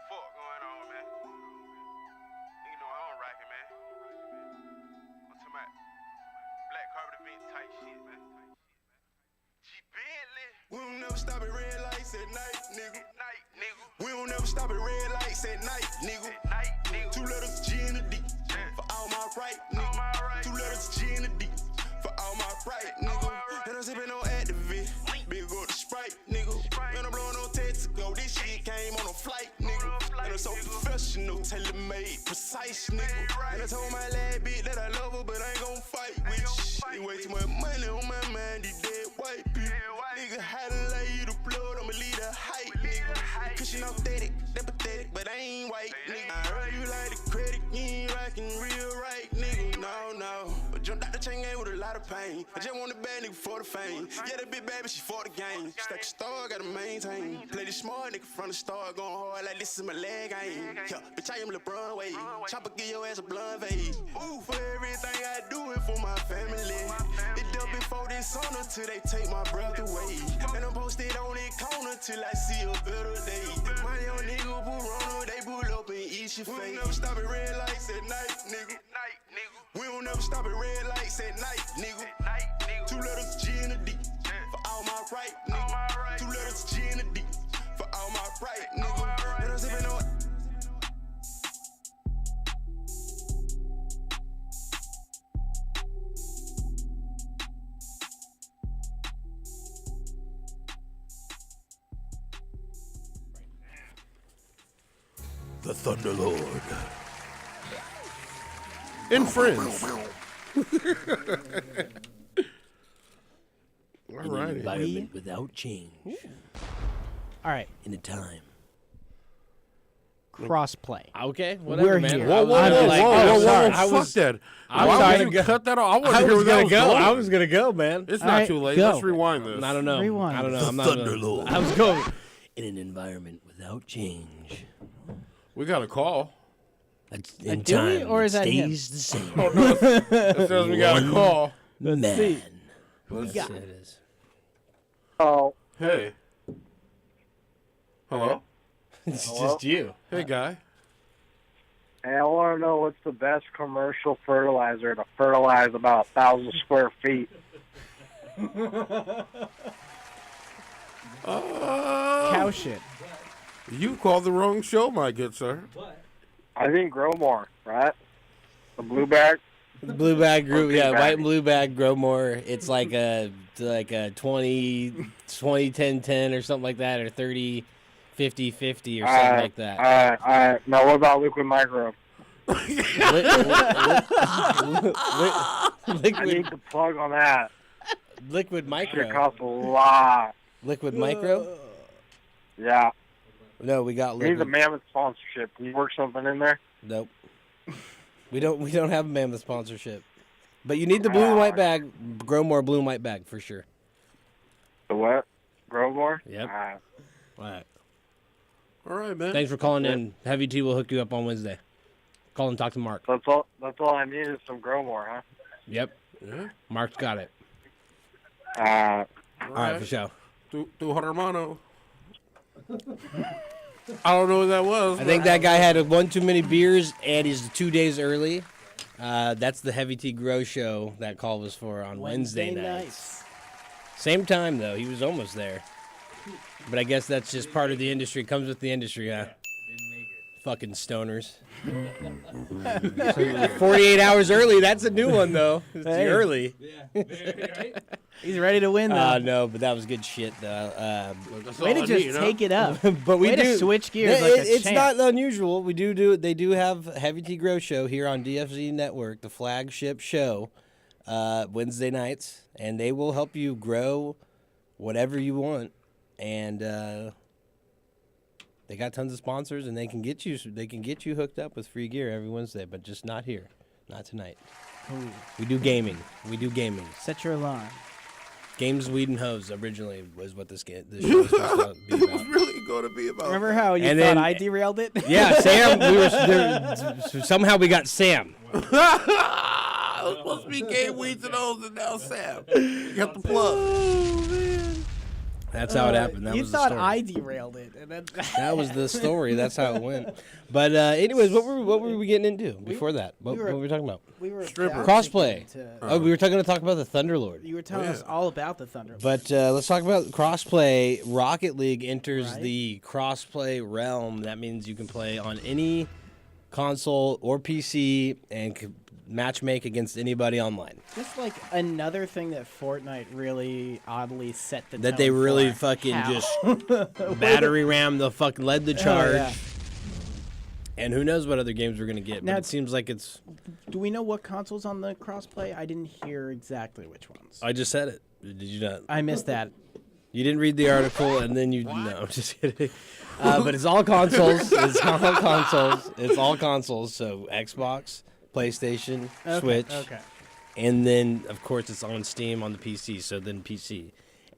S6: Fuck going on, man? Nigga know I don't rock it, man. I'm talking about black carpet event type shit, man. G Bentley. We don't never stop at red lights at night, nigga. We don't never stop at red lights at night, nigga. 2 letters G and a D for all my right, nigga. 2 letters G and a D for all my right, nigga. And I'm sipping on Activist, big go to Sprite, nigga. And I'm blowing on Texaco, this shit came on a flight, nigga. And I'm so professional, tailor-made, precise, nigga. And I told my lad bitch that I love her, but I ain't gon' fight with you. Way too much money on my mind, these dead white people. Nigga, how to lay you the blood, I'ma lead a height, nigga. Cushion authentic, that pathetic, but I ain't white, nigga. I heard you like the credit, you ain't rockin' real right, nigga. No. But jumped out the chain game with a lot of pain. I just want a bad nigga for the fame. Yeah, that big baby, she for the game. Stack a star, gotta maintain. Play this smart nigga from the start, going hard like this is my leg game. Yeah, bitch, I am LeBron Wade. Chopper give your ass a blunt fade. Ooh, for everything I do it for my family. It done before this honor till they take my breath away. And I'm posted on that corner till I see a better day. My young nigga pull runner, they pull up and eat your face. We don't never stop at red lights at night, nigga. We don't never stop at red lights at night, nigga. 2 letters G and a D for all my right, nigga. 2 letters G and a D for all my right, nigga. And I'm sipping on.
S5: The Thunderlord. And friends. All righty.
S3: Environment without change
S4: All right,
S3: in a time.
S4: crossplay.
S3: Okay, whatever,
S4: We're
S3: man.
S4: here.
S5: Whoa, whoa,
S3: I was
S5: whoa,
S3: like,
S5: whoa,
S3: oh,
S5: whoa,
S3: sorry.
S5: whoa,
S3: I
S5: fuck
S3: was
S5: that.
S3: I
S5: Why
S3: was
S5: would
S3: gonna
S5: you cut that off? I want
S3: I
S5: to hear
S3: was
S5: where that
S3: gonna
S5: was
S3: go.
S5: going.
S3: I was gonna go, man.
S5: It's
S4: All
S5: not
S4: right,
S5: too late.
S4: go.
S5: Let's rewind this.
S3: I don't know.
S4: Rewind.
S3: I don't know.
S5: The
S3: I'm not
S5: Thunderlord.
S3: I was going in an environment without change.
S5: We got a call.
S3: In
S4: do we,
S3: time,
S4: or is
S3: it
S4: that him?
S3: stays the same.
S5: It says we got a call.
S3: Man.
S4: see.
S3: Let's see. It is.
S9: Oh,
S5: Hey. Hello?
S3: It's just you.
S5: Hey, guy.
S9: hey, I want to know what's the best commercial fertilizer to fertilize about 1,000 square feet.
S4: Cow shit.
S5: You called the wrong show, my good sir.
S9: I think grow more, right? The blue bag.
S3: The blue bag group,
S9: Okay,
S3: yeah,
S9: bag.
S3: white and blue bag grow more. It's like a 20 10 10 or something like that, or 30 50 50 or something like that.
S9: All right. Now, what about liquid micro? I
S3: Liquid
S9: need the plug on that.
S3: liquid
S9: It
S3: micro.
S9: costs a lot.
S3: Liquid micro?
S9: Yeah.
S3: No, we got
S9: We need the
S3: liquid.
S9: Mammoth sponsorship. Can you work something in there?
S3: Nope. We don't have a Mammoth sponsorship. But you need the blue and white bag. Grow more blue and white bag for sure.
S9: The what? Grow more?
S3: Yep. All right.
S5: All right, man.
S3: Thanks for calling in. Heavy T will hook you up on Wednesday. Call and talk to Mark.
S9: That's all I need is some grow more, huh?
S3: Yep.
S5: Yeah.
S3: Mark's got it.
S9: Uh,
S3: All right, for sure.
S5: Tu hermano. I don't know what that was.
S3: I think that guy had one too many beers and he's 2 days early. That's the Heavy T Grow show that call was for on Wednesday nights. Same time, though. He was almost there. But I guess that's just part of the industry. Comes with the industry, huh? Fucking stoners. 48 hours early. That's a new one, though. It's
S4: Hey.
S3: early.
S4: He's ready to win, though.
S3: No, but that was good shit, though.
S5: That's
S4: Way
S5: all
S4: to
S5: I
S4: just
S5: need, huh?
S4: take it up.
S3: But we
S4: Way
S3: do
S4: to switch gears like a
S3: it's
S4: champ.
S3: not unusual. We do they do have Heavy T Grow show here on DFZ Network, the flagship show, Wednesday nights, and they will help you grow whatever you want. And they got tons of sponsors, and they can get you hooked up with free gear every Wednesday, but just not here, not tonight. We do gaming.
S4: Set your alarm.
S3: Games, weed, and hose originally was what this show was supposed to be
S5: It was
S3: about.
S5: really going to be about.
S4: Remember how you
S3: And
S4: thought
S3: then-
S4: I derailed it?
S3: Yeah, Sam. We were somehow we got Sam.
S5: It was supposed to be Game Weeds and O's, and now Sam. You got the plug.
S3: That's how it happened. That
S4: you
S3: was
S4: thought
S3: the story.
S4: I derailed it. And then
S3: That was the story. That's how it went. But anyways, what were we getting into before that? What were we talking about?
S4: we were
S5: Stripper.
S3: Crossplay.
S4: to-
S3: Oh, we were talking to talk about the Thunderlord.
S4: You were telling us all about the Thunder.
S3: But let's talk about crossplay. Rocket League enters
S4: Right.
S3: the crossplay realm. That means you can play on any console or PC and match make against anybody online.
S4: Just like another thing that Fortnite really oddly set the
S3: That
S4: tone
S3: they really
S4: for.
S3: fucking
S4: How?
S3: just battery ram the fucking led the charge.
S4: yeah.
S3: And who knows what other games we're gonna get?
S4: Now
S3: But it seems like it's.
S4: Do we know what consoles on the crossplay? I didn't hear exactly which ones.
S3: I just said it. Did you not?
S4: I missed that.
S3: You didn't read the article, and then you. No, I'm just kidding. But it's all consoles. It's all consoles. It's all consoles. So Xbox, PlayStation, Switch,
S4: Okay.
S3: and then of course it's on Steam on the PC. So then PC.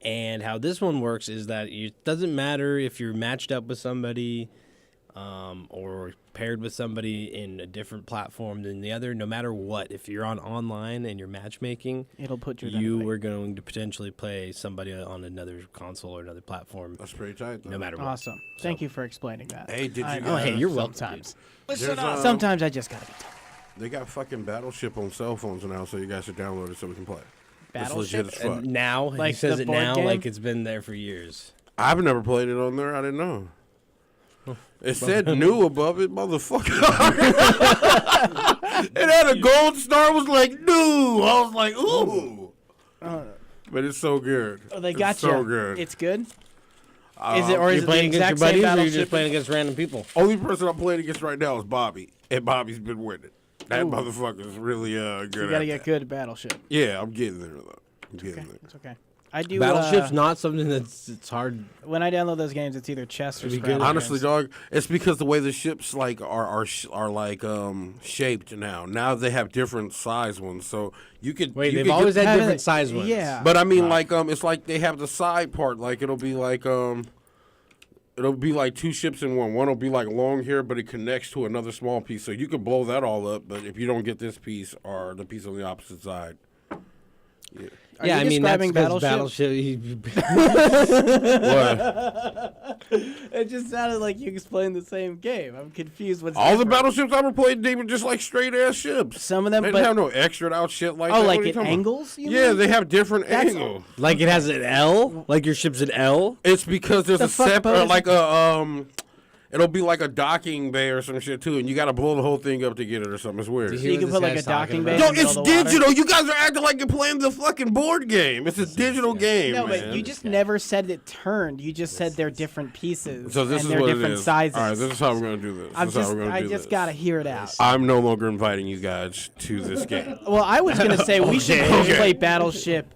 S3: And how this one works is that it doesn't matter if you're matched up with somebody, or paired with somebody in a different platform than the other. No matter what, if you're on online and you're matchmaking,
S4: It'll put you.
S3: you are going to potentially play somebody on another console or another platform,
S5: That's pretty tight, though.
S3: no matter what.
S4: Awesome. Thank you for explaining that.
S5: Hey, did
S4: I
S5: you
S4: know.
S3: Oh, hey, you're welcome.
S4: Sometimes.
S5: There's,
S4: Sometimes I just gotta be told.
S5: They got fucking Battleship on cell phones now, so you guys should download it so we can play. It's legit
S4: Battleship.
S5: as fuck.
S3: And now he
S4: Like
S3: says
S4: the
S3: it
S4: board
S3: now
S4: game?
S3: like it's been there for years.
S5: I've never played it on there. I didn't know. It said new above it, motherfucker. It had a gold star. It was like new. I was like, ooh. But it's so good.
S4: Oh, they got
S5: it's
S4: you.
S5: so good.
S4: It's good. Is it or is
S3: You're
S4: it
S3: playing
S4: the
S3: against your
S4: exact same
S3: buddies, or you're
S4: battleship?
S3: just playing against random people?
S5: Only person I'm playing against right now is Bobby, and Bobby's been winning. That motherfucker's really good.
S4: You gotta
S5: at
S4: get
S5: that.
S4: good at Battleship.
S5: Yeah, I'm getting there though. I'm getting there.
S4: It's okay. I do.
S3: Battleship's not something that's it's hard.
S4: When I download those games, it's either chess or
S3: It'd be good.
S4: scramble
S5: Honestly,
S4: games.
S5: dog, it's because the way the ships like are like shaped now. Now they have different size ones, so you could
S3: Wait,
S5: you
S3: they've
S5: could
S3: always
S5: get,
S3: had
S4: Haven't
S3: different
S4: they?
S3: size ones.
S4: Yeah.
S5: But I mean, like it's like they have the side part. Like it'll be like it'll be like two ships in one. One will be like long here, but it connects to another small piece. So you could blow that all up. But if you don't get this piece or the piece on the opposite side,
S4: Are
S3: yeah,
S4: you
S3: I mean that's
S4: describing
S3: because
S4: Battleship?
S5: what?
S4: It just sounded like you explained the same game. I'm confused. What's
S5: All the
S4: different.
S5: battleships I ever played, they were just like straight ass ships.
S4: Some of them,
S5: They didn't
S4: but
S5: have no extra out shit like that.
S4: oh,
S5: What
S4: like
S5: are you
S4: at
S5: talking about?
S4: angles? You
S5: Yeah,
S4: mean?
S5: they have different
S4: That's-
S5: angles.
S3: like it has an L, like your ship's an L.
S5: It's because there's
S4: The
S5: a
S4: fuck,
S5: separate,
S4: Bo?
S5: like it'll be like a docking bay or some shit too, and you got to blow the whole thing up to get it or something. It's weird.
S3: Do
S4: So you can
S3: what
S4: put
S3: this
S4: like a
S3: guy's talking
S4: docking bay.
S3: about?
S5: Yo,
S4: in the
S5: it's
S4: middle of the water?
S5: digital. You guys are acting like you're playing the fucking board game. It's a digital game,
S4: No,
S5: man.
S4: but you just never said it turned. You just said they're different pieces.
S5: so this
S4: and
S5: is
S4: they're
S5: what
S4: different
S5: it is.
S4: sizes.
S5: All right, this is how we're gonna do this.
S4: I'm
S5: This is how
S4: just,
S5: we're gonna
S4: I
S5: do
S4: just
S5: this.
S4: gotta hear it out.
S5: I'm no longer inviting you guys to this game.
S4: Well, I was gonna say we should
S5: Okay.
S4: play Battleship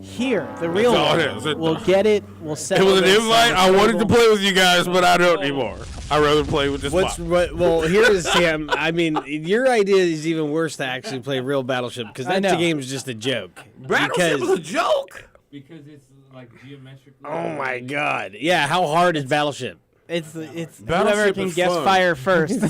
S4: here, the real
S5: all
S4: one.
S5: it is.
S4: We'll get it. We'll
S5: It
S4: settle
S5: was an
S4: this
S5: invite.
S4: on
S5: I
S4: the
S5: wanted to
S4: table.
S5: play with you guys, but I don't anymore. I'd rather play with this bot.
S3: Well, here's Sam. I mean, your idea is even worse to actually play real Battleship because
S4: I
S3: that
S4: know.
S3: game's just a joke.
S5: Battleship was a joke.
S10: Because it's like geometrically.
S3: Oh my God! Yeah, how hard is Battleship?
S4: It's
S5: Battleship
S4: whoever can
S5: is
S4: guess
S5: fun.
S4: fire first.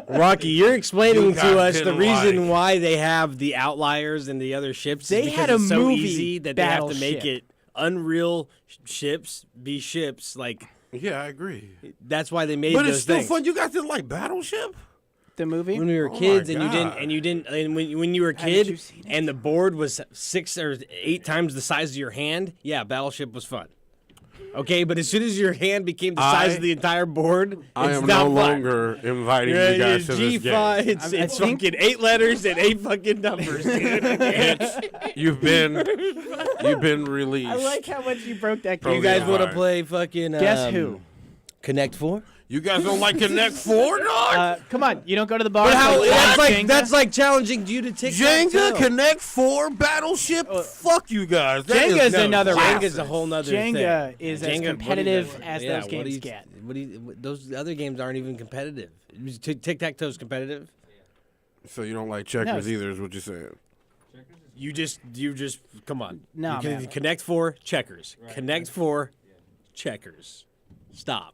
S3: Rocky, you're explaining
S5: You
S3: to
S5: guys
S3: us the
S5: didn't
S3: reason
S5: like.
S3: why they have the outliers and the other ships.
S4: They
S3: is because
S4: had a
S3: it's so
S4: movie,
S3: easy that they have to make
S4: Battleship.
S3: it unreal ships be ships. Like
S5: Yeah, I agree.
S3: that's why they made
S5: But
S3: those
S5: it's still
S3: things.
S5: fun. You guys didn't like Battleship?
S4: The movie.
S3: When we were
S5: Oh
S3: kids,
S5: my
S3: and
S5: God.
S3: you didn't, and when you were a
S4: Haven't you
S3: kid,
S4: seen it?
S3: and the board was 6 or 8 times the size of your hand, yeah, Battleship was fun. Okay, but as soon as your hand became the size of the entire board,
S5: I
S3: it's
S5: am
S3: not
S5: no
S3: fun.
S5: longer inviting
S3: Yeah,
S5: you guys to this
S3: G5,
S5: game.
S3: it's,
S4: I
S3: it's
S4: think-
S3: fucking 8 letters and 8 fucking numbers, dude.
S5: You've been released.
S4: I like how much you broke that
S5: Bro,
S3: You
S4: game.
S3: guys
S5: yeah.
S3: want to
S5: Alright.
S3: play fucking
S4: Guess who?
S3: Connect 4?
S5: You guys don't like Connect Four, dog?
S4: Come on, you don't go to the bar.
S3: But
S4: and
S3: how?
S4: play Jenga?
S3: That's like challenging you to take
S5: Jenga, Connect Four, Battleship. Fuck you guys. That
S4: Jenga's
S5: is
S4: another
S3: Jenga's
S4: round.
S3: a whole nother
S4: Jenga
S3: thing.
S4: is as
S3: Jenga, what do you-
S4: competitive as
S3: yeah,
S4: those
S3: what do
S4: games
S3: you-
S4: get.
S3: Those other games aren't even competitive. Tic-tac-toe's competitive.
S5: So you don't like checkers
S4: No.
S5: either, is what you're saying.
S3: You just come on.
S4: No,
S3: You can
S4: man.
S3: Connect 4 checkers. Connect 4 checkers. Stop.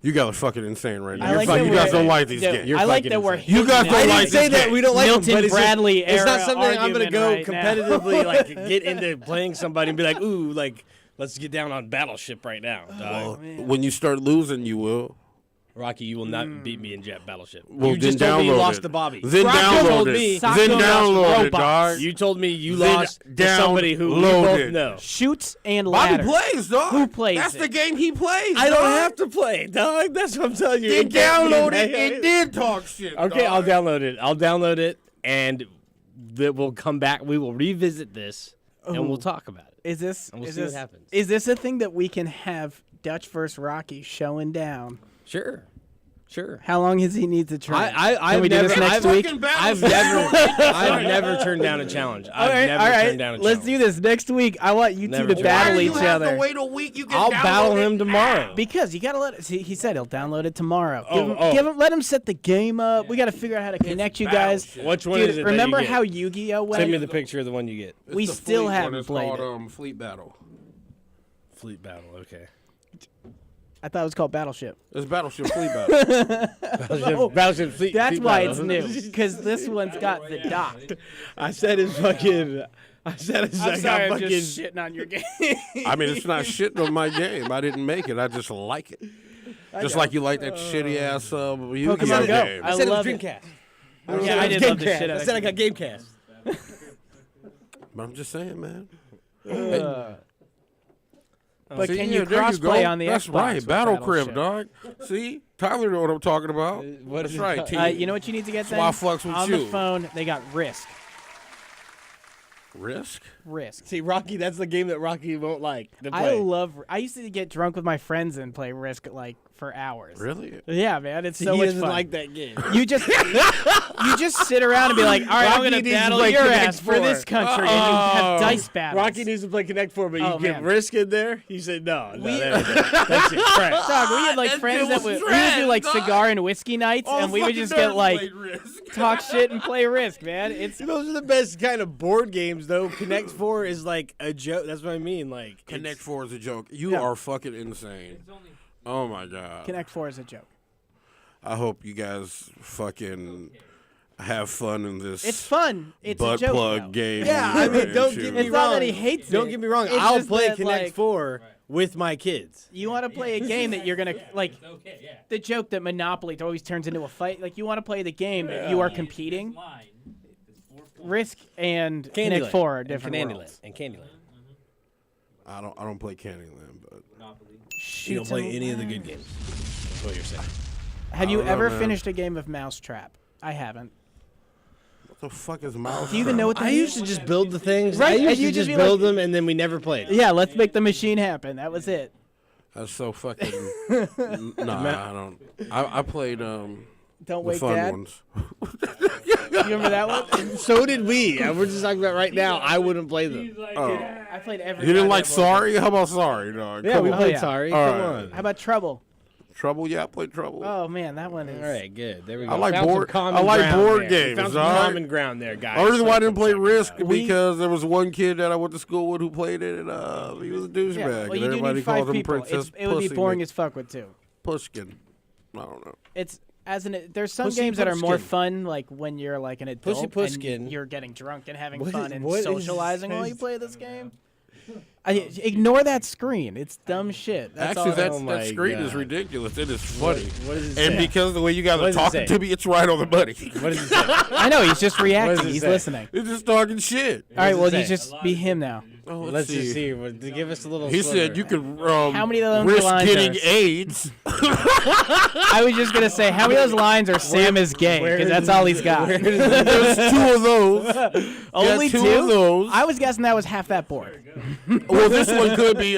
S5: You guys are fucking insane right now.
S4: I
S5: You're
S4: like
S5: fuck-
S4: that
S5: you guys
S4: we're-
S5: don't like these
S4: Dude,
S5: games.
S3: You're
S4: I like
S3: fucking
S4: that we're.
S3: insane.
S5: You guys
S4: hitting
S5: don't
S4: that.
S5: like
S3: I didn't say
S5: this
S3: that
S5: game.
S3: we don't like
S4: Milton
S3: them, but it's
S4: Bradley
S3: just, it's not
S4: era
S3: something I'm gonna
S4: argument
S3: go
S4: right now.
S3: competitively like get into playing somebody and be like, ooh, like let's get down on Battleship right now, dog.
S5: When you start losing, you will.
S3: Rocky, you will not beat me in Battleship.
S5: Well,
S3: you just
S5: then
S3: told me you
S5: download
S3: lost
S5: it.
S3: to Bobby.
S5: Then
S3: Rocco
S5: download
S3: told
S5: it.
S3: me.
S4: Socko
S5: Then
S4: lost
S5: download it,
S4: robots.
S5: dog.
S3: You told me you
S5: Then
S3: lost to somebody who we
S5: download
S3: both
S5: it.
S3: know.
S4: Shoots and
S5: Bobby
S4: ladders.
S5: plays, dog.
S4: Who plays
S5: That's
S4: it?
S5: the game he plays.
S3: I don't
S5: dog.
S3: have to play, dog. That's what I'm telling you.
S5: Then
S3: It can't be-
S5: download it and then talk shit.
S3: Okay,
S5: dog.
S3: I'll download it. I'll download it, and we'll come back. We will revisit this, and we'll talk about it.
S4: Is this?
S3: And we'll
S4: is
S3: see what
S4: this?
S3: happens.
S4: Is this a thing that we can have Dutch versus Rocky showing down?
S3: Sure.
S4: How long does he need to train?
S3: I've
S4: Can we do
S3: never,
S4: this next
S3: I've,
S4: week?
S3: I've never turned down a challenge. I've
S4: All right,
S3: never
S4: all right.
S3: turned down a
S4: Let's
S3: challenge.
S4: do this next week. I want you
S3: Never
S4: two to
S3: turned
S4: battle
S5: Why do
S4: each
S5: you have
S4: other.
S5: to wait a week? You can
S3: I'll
S5: download
S3: battle
S5: it
S3: him tomorrow.
S4: Because you gotta let it. See, he said he'll download it tomorrow.
S3: Oh,
S4: Let him set the game up. We gotta figure out how to connect you guys.
S3: Which one
S4: Dude,
S3: is it? that
S4: remember
S3: you get?
S4: how Yu-Gi-Oh went?
S3: Send me the picture of the one you get.
S4: We
S5: It's the
S4: still
S5: Fleet
S4: haven't
S5: one. It's
S4: played
S5: called,
S4: it.
S5: Fleet Battle.
S3: Fleet Battle. Okay.
S4: I thought it was called Battleship.
S5: It's Battleship Fleet Battle.
S3: Battleship Fleet.
S4: That's
S3: Fleet
S4: why
S3: Battle.
S4: it's new. Because this one's got the dot.
S3: I said it's fucking. I said it's
S4: I'm
S3: like
S4: sorry,
S3: I'm
S4: I'm
S3: fucking.
S4: just shitting on your game.
S5: I mean, it's not shitting on my game. I didn't make it. I just like it. Just like you like that shitty ass Yu-Gi-Oh
S4: Pokemon Go.
S5: game.
S4: I
S3: I said it
S4: love
S3: was
S4: it.
S3: Dreamcast.
S4: Yeah, I did love the shit out
S3: I
S4: of
S3: said I got Gamecast.
S5: But I'm just saying, man.
S4: But
S5: See,
S4: can
S5: yeah,
S4: you
S5: there
S4: cross-play
S5: go.
S4: on the
S5: That's
S4: Xbox
S5: right.
S4: with
S5: Battle Crib,
S4: Battleship?
S5: dog. See? Tyler know what I'm talking about.
S3: What
S5: That's
S3: is it
S5: right,
S3: called?
S5: T.
S4: You know what you need to get
S5: That's
S4: then?
S5: why I fucks with
S4: on
S5: you.
S4: the phone, they got Risk.
S5: Risk?
S4: Risk.
S3: See, Rocky, that's the game that Rocky won't like to play.
S4: I used to get drunk with my friends and play Risk like for hours.
S5: Really?
S4: Yeah, man, it's so
S3: he
S4: much
S3: doesn't
S4: fun.
S3: like that game.
S4: You just sit around and be like, all right, I'm
S3: Rocky
S4: gonna
S3: needs to
S4: battle
S3: play
S4: your
S3: Connect
S4: ass for this
S3: 4.
S4: country, and you have dice battles.
S3: Rocky needs to play Connect 4, but you
S4: Oh,
S3: get
S4: man.
S3: Risk in there? He said, no,
S4: We-
S3: there we go. That's it. Trash.
S4: Dog, we had like friends that would do like cigar and whiskey nights, and we would just get like talk shit and play Risk, man. It's
S3: Those are the best kind of board games, though. Connect 4 is like a joke. That's what I mean. Like
S5: Connect 4 is a joke. You
S4: Yeah.
S5: are fucking insane. Oh my god.
S4: Connect 4 is a joke.
S5: I hope you guys fucking have fun in this.
S4: It's fun. It's
S5: butt
S4: a joke.
S5: plug
S4: though.
S5: game.
S3: Yeah, I mean, don't
S5: Too.
S3: get me
S4: It's
S3: wrong.
S4: not that he hates
S3: Don't
S4: it.
S3: get me wrong.
S4: It's
S3: I'll
S4: just
S3: play
S4: that,
S3: Connect
S4: like,
S3: 4 with my kids.
S4: You want to play a game that you're gonna like.
S10: Okay, yeah.
S4: The joke that Monopoly always turns into a fight. Like you want to play the game that you are competing.
S10: Line. It's 4
S4: Risk and
S3: Candyland.
S4: Connect 4 are
S3: And
S4: different
S3: Candyland.
S4: worlds.
S3: And Candyland.
S5: I don't play Candyland, but
S3: You don't play any of the good games. That's what you're saying.
S4: Have you
S5: I don't know,
S4: ever
S5: man.
S4: finished a game of Mousetrap? I haven't.
S5: what the fuck is mouse?
S4: Do you even know what that
S3: I
S4: is?
S3: used to just build the things.
S4: Right,
S3: I
S4: and
S3: used
S4: you
S3: to
S4: just
S3: just
S4: be
S3: build
S4: like-
S3: them, and then we never played.
S4: Yeah, let's make the machine happen. That was it.
S5: That's so fucking. Nah, I don't. I played
S4: Don't
S5: the
S4: wake
S5: fun
S4: Dad.
S5: ones.
S4: You remember that one?
S3: So did we. And we're just talking about right now. I wouldn't play them.
S4: I played every.
S5: You didn't like
S4: goddamn one.
S5: Sorry? How about Sorry, dog?
S3: Yeah,
S5: Come
S3: we
S5: on.
S3: played
S4: yeah.
S3: Sorry.
S5: All
S3: Come
S5: right.
S3: on.
S4: How about Trouble?
S5: Trouble? Yeah, I played Trouble.
S4: Oh man, that one is.
S3: All right, good. There we go.
S5: I like
S3: Found some
S5: board-
S3: common
S5: I like
S3: ground
S5: board
S3: there.
S5: games,
S3: We found some
S5: all right?
S3: common ground there, guys.
S5: The only reason why I
S3: That's
S5: didn't
S3: what
S5: play
S3: I'm talking
S5: Risk
S3: about.
S5: because there was one kid that I went to school with who played it, and he was a douchebag.
S4: Yeah, well,
S5: and
S4: you do
S5: everybody
S4: need
S5: calls
S4: 5
S5: him
S4: people.
S5: Princess
S4: It would be
S5: Pussy
S4: boring as fuck with 2.
S5: Pushkin. I don't know.
S4: It's there's some
S3: Pussy
S4: games that are more
S3: Pushkin.
S4: fun, like when you're like an adult
S3: Pussy Pushkin.
S4: and you're getting drunk and having
S3: What
S4: fun
S3: is-
S4: and
S3: what is
S4: socializing while
S3: this?
S4: you play this game. Ignore that screen. It's dumb shit. That's
S5: Actually,
S4: all.
S3: Oh my
S5: that screen is
S3: God.
S5: ridiculous. It is funny.
S3: What does it
S5: And
S3: say?
S5: because the way you guys
S3: What
S5: are
S3: does it
S5: talking
S3: say?
S5: to me, it's right on the money.
S3: What does it say?
S4: I know he's just reacting.
S3: it
S4: He's
S3: say?
S4: listening.
S5: It's just talking shit.
S4: All right,
S3: does it
S4: well,
S3: say?
S4: you just be him now.
S5: Oh,
S3: Let's just see. Give us a little.
S5: He
S3: sliver.
S5: said you could
S4: How many of those
S5: risk
S4: lines
S5: getting
S4: are-
S5: AIDS.
S4: I was just gonna say, how many of those lines are Sam is gay? Because that's all he's got.
S5: There's 2 of those.
S4: Only
S5: two
S4: 2
S5: of those.
S4: I was guessing that was half that board.
S5: Well, this one could be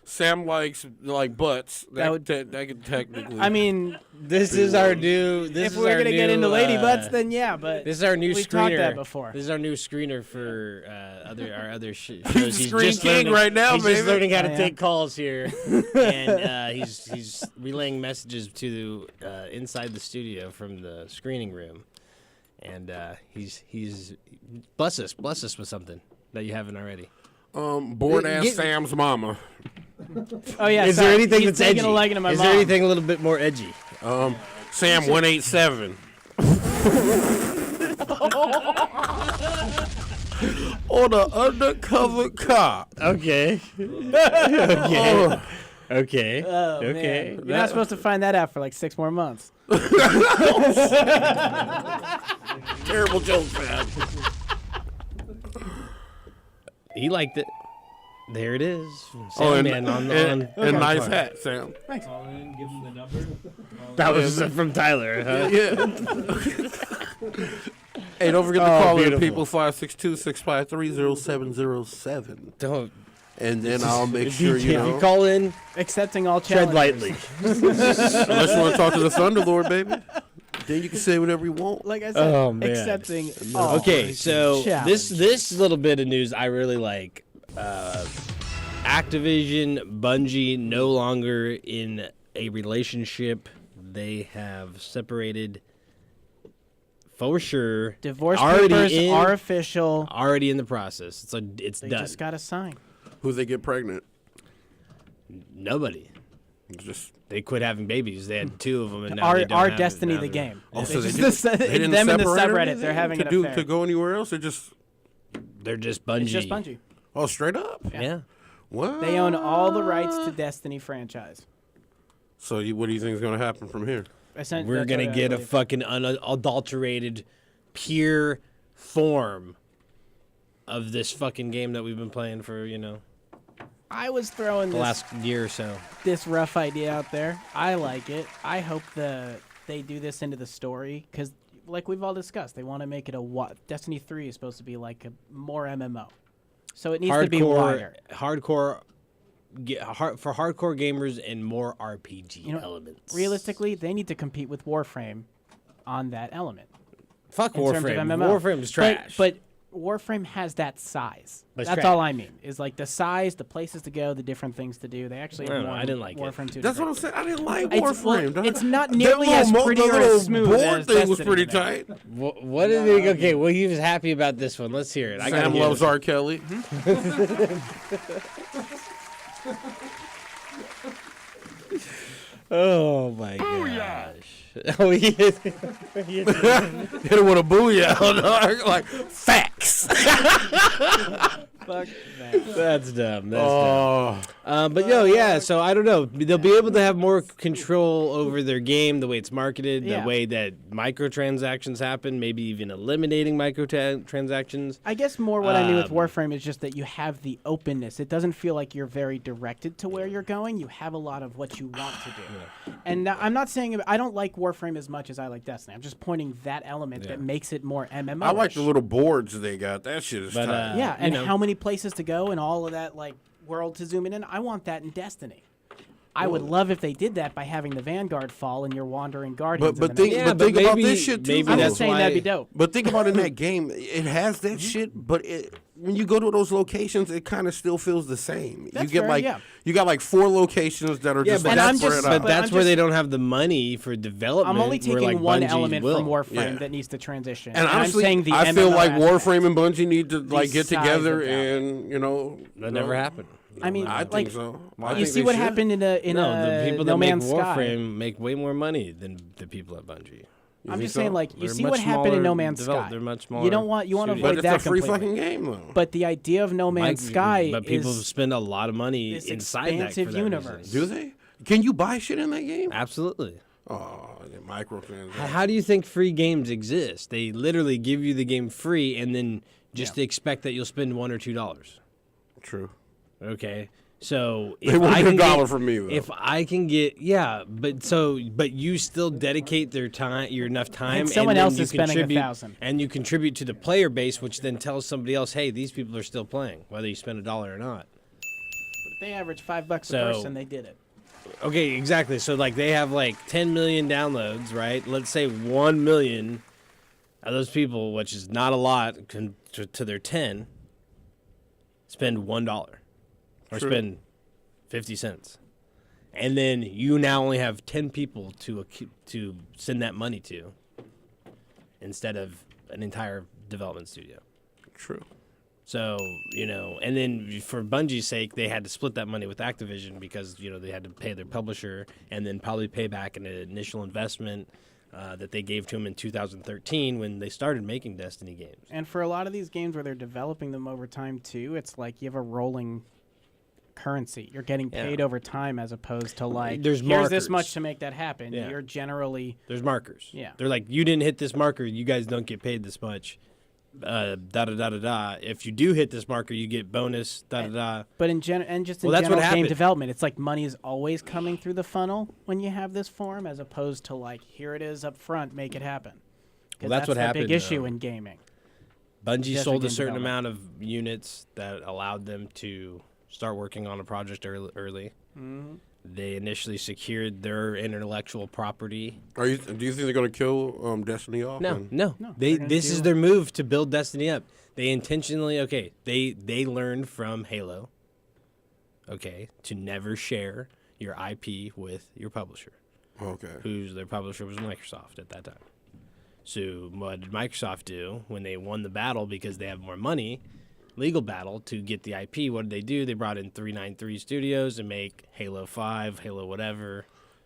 S5: Sam likes like butts.
S4: That
S5: That
S4: would-
S5: that could technically.
S4: I mean,
S3: This is our new. This
S4: if
S3: is
S4: we're
S3: our
S4: gonna get
S3: new,
S4: into lady butts, then yeah. But
S3: this is our new
S4: we've
S3: screener.
S4: talked that before.
S3: This is our new screener for our other shows.
S5: the screen king right now,
S3: He's just
S5: baby.
S3: learning how to
S4: Oh, yeah.
S3: take calls here, and he's relaying messages to inside the studio from the screening room, and he's bless us with something that you haven't already.
S5: bored ass
S3: Get-
S5: Sam's mama.
S4: Oh yeah.
S3: Is
S4: sorry,
S3: there anything
S4: he's
S3: that's
S4: taking
S3: edgy?
S4: a leg into my
S3: Is
S4: mom.
S3: there anything a little bit more edgy?
S5: Sam 187. On an undercover cop.
S3: Okay. okay. Okay.
S4: Oh,
S3: okay.
S4: man. You're not supposed to find that out for like 6 more months.
S5: Terrible joke, man.
S3: He liked it. There it is.
S5: Oh, and,
S3: Sandman on
S5: and,
S3: on.
S5: and nice hat, Sam.
S10: Call in, give him the number.
S3: That was from Tyler. Huh?
S5: Yeah. Hey, don't forget to
S3: Oh,
S5: call in
S3: beautiful.
S5: people 562-653-0707.
S3: Don't.
S5: And then I'll make sure
S3: If
S5: you
S3: you
S5: know.
S3: call in,
S4: Accepting all
S3: tread
S4: challenges.
S3: lightly.
S5: Unless you want to talk to the Thunderlord, baby. Then you can say whatever you want.
S4: Like I said,
S3: Oh, man.
S4: accepting all.
S3: Okay, so
S4: Challenge.
S3: this little bit of news I really like. Activision, Bungie, no longer in a relationship. They have separated for sure.
S4: Divorce
S3: Already
S4: papers
S3: in-
S4: are official.
S3: Already in the process. It's
S4: They
S3: done.
S4: just got to sign.
S5: Who they get pregnant?
S3: Nobody.
S5: Just
S3: They quit having babies. They had 2 of them, and now they don't
S4: Our
S3: have
S4: Destiny
S3: now
S4: the
S3: they're-
S4: game.
S5: also
S4: It's
S5: they
S4: just
S5: didn't,
S4: the-
S5: they didn't
S4: them in the
S5: separate or
S4: subreddit.
S5: anything
S4: They're having
S5: to
S4: an
S5: do
S4: affair.
S5: to go anywhere else. They're just
S3: They're just Bungie.
S4: It's just Bungie.
S5: oh straight up.
S3: Yeah.
S5: What?
S4: They own all the rights to Destiny franchise.
S5: So what do you think is going to happen from here?
S3: We're gonna get a fucking unadulterated, pure form of this fucking game that we've been playing for
S4: I was throwing
S3: the
S4: this,
S3: last year or so.
S4: this rough idea out there. I like it. I hope they do this into the story because like we've all discussed, they want to make it a what? Destiny 3 is supposed to be like a more MMO, so it needs to be wider.
S3: for hardcore gamers and more RPG elements.
S4: Realistically, they need to compete with Warframe on that element.
S3: Fuck
S4: in terms of
S3: Warframe.
S4: MMO.
S3: Warframe's trash.
S4: But Warframe has that size.
S3: But it's
S4: That's
S3: trash.
S4: all I mean. Is like the size, the places to go, the different things to do. They actually
S3: I
S4: have
S3: don't know,
S4: more
S3: I didn't like it.
S4: Warframe 2.
S5: That's what I'm saying. I didn't like
S4: It's- well,
S5: Warframe.
S4: it's not
S5: That
S4: nearly
S5: little
S4: as pretty
S5: the
S4: or
S5: little
S4: as smooth
S5: board
S4: as
S5: thing was
S4: Destiny,
S5: pretty
S4: though.
S5: tight.
S3: What did he? Okay, well, he was happy about this one. Let's hear it. I gotta
S5: Sam
S3: hear
S5: loves
S3: this.
S5: R. Kelly.
S3: Oh my gosh. Oh, he is.
S5: Hit it with a booyah, dog. Like facts.
S4: Fuck that.
S3: That's dumb. That's
S5: Oh,
S3: dumb. But no, yeah. So I don't know. They'll be able to have more control over their game, the way it's marketed,
S4: Yeah.
S3: the way that microtransactions happen, maybe even eliminating microtransactions.
S4: I guess more what I mean with
S3: Um,
S4: Warframe is just that you have the openness. It doesn't feel like you're very directed to where you're going. You have a lot of what you want to do. And I'm not saying I don't like Warframe as much as I like Destiny. I'm just pointing that element that makes it more MMO.
S5: I like the little boards they got. That shit is
S3: But,
S5: tight.
S4: Yeah, and
S3: know.
S4: how many places to go and all of that like world to zoom in. I want that in Destiny. I would love if they did that by having the Vanguard fall and you're wandering guardians.
S5: But
S4: in the
S5: think,
S4: night.
S3: Yeah,
S5: but think about
S3: maybe-
S5: this shit too.
S3: maybe
S5: though.
S4: I'm
S3: that's
S4: just saying
S3: why-
S4: that'd be dope.
S5: But think about in that game, it has that shit. But when you go to those locations, it kind of still feels the same.
S4: That's
S5: you get
S4: fair,
S5: like
S4: yeah.
S5: you got like 4 locations that are
S3: Yeah,
S5: just
S3: but
S5: like
S4: And I'm
S5: spread
S4: just-
S5: out.
S3: But
S4: but
S3: that's
S4: I'm
S3: where they
S4: just-
S3: don't have the money for development.
S4: I'm only
S3: where,
S4: taking
S3: like,
S4: one
S3: Bungie
S4: element
S3: will.
S4: from Warframe
S5: Yeah.
S4: that needs to transition.
S5: And honestly,
S4: I'm saying the
S5: I feel
S4: MMO
S5: like
S4: aspect.
S5: Warframe and Bungie need to like get
S4: size
S5: together
S4: of that.
S5: and
S3: That never happened.
S4: I mean,
S5: I
S4: like,
S5: think so. I
S4: you
S5: think
S4: see
S5: they
S4: what
S5: should.
S4: happened in
S3: No, the people that
S4: No
S3: make
S4: Man's Sky.
S3: Warframe make way more money than the people at Bungie.
S5: You
S4: I'm
S5: think
S4: just
S5: so?
S4: saying, like, you
S3: They're
S4: see
S3: much
S4: what happened in
S3: smaller
S4: No Man's
S3: developed-
S4: Sky.
S3: they're much smaller
S4: You don't want
S3: studios.
S4: avoid
S5: But it's
S4: that
S5: a free
S4: completely.
S5: fucking game though.
S4: But the idea of No Man's Sky
S3: but people
S4: is
S3: spend a lot of money
S4: this
S3: inside that for
S4: expansive
S3: that
S4: universe.
S3: reason.
S5: Do they? Can you buy shit in that game?
S3: Absolutely.
S5: Oh, the microtransactions.
S3: How do you think free games exist? They literally give you the game free and then just expect that you'll spend $1 or $2.
S5: True.
S3: Okay. So
S5: They
S3: if
S5: want
S3: I
S5: a
S3: can
S5: dollar
S3: get,
S5: from me though.
S3: if I can get but you still dedicate your enough time,
S4: And someone
S3: then
S4: else
S3: you
S4: is spending
S3: contribute-
S4: $1,000.
S3: and you contribute to the player base, which then tells somebody else, hey, these people are still playing, whether you spend $1 or not.
S4: If they average $5
S3: So-
S4: a person, they did it.
S3: Okay, exactly. So like they have like 10 million downloads, right? Let's say 1 million of those people, which is not a lot to their 10, spend $1 or
S5: True.
S3: spend 50 cents. And then you now only have 10 people to send that money to instead of an entire development studio.
S5: True.
S3: So, and then for Bungie's sake, they had to split that money with Activision because, they had to pay their publisher and then probably pay back an initial investment that they gave to them in 2013 when they started making Destiny games.
S4: And for a lot of these games where they're developing them over time too, it's like you have a rolling currency. You're getting paid over time as opposed to like
S3: There's
S4: here's this
S3: markers.
S4: much to make that happen.
S3: Yeah.
S4: You're generally
S3: There's markers.
S4: Yeah.
S3: They're like, you didn't hit this marker, you guys don't get paid this much. If you do hit this marker, you get bonus.
S4: But in and just in
S3: Well, that's what
S4: general game
S3: happened.
S4: development, it's like money is always coming through the funnel when you have this form, as opposed to like here it is up front, make it happen. 'Cause
S3: Well, that's what
S4: the
S3: happened,
S4: big issue
S3: though.
S4: in gaming.
S3: Bungie
S4: Just
S3: sold a
S4: game
S3: certain
S4: development.
S3: amount of units that allowed them to start working on a project early.
S4: Mm-hmm.
S3: They initially secured their intellectual property.
S5: Do you think they're gonna kill Destiny off?
S3: No.
S4: they're gonna
S3: This is
S4: do-
S3: their move to build Destiny up. They intentionally, they learned from Halo, to never share your IP with your publisher,
S5: Okay.
S3: their publisher was Microsoft at that time. So what did Microsoft do when they won the battle because they have more money, legal battle to get the IP? What did they do? They brought in 393 Studios and make Halo 5, Halo whatever.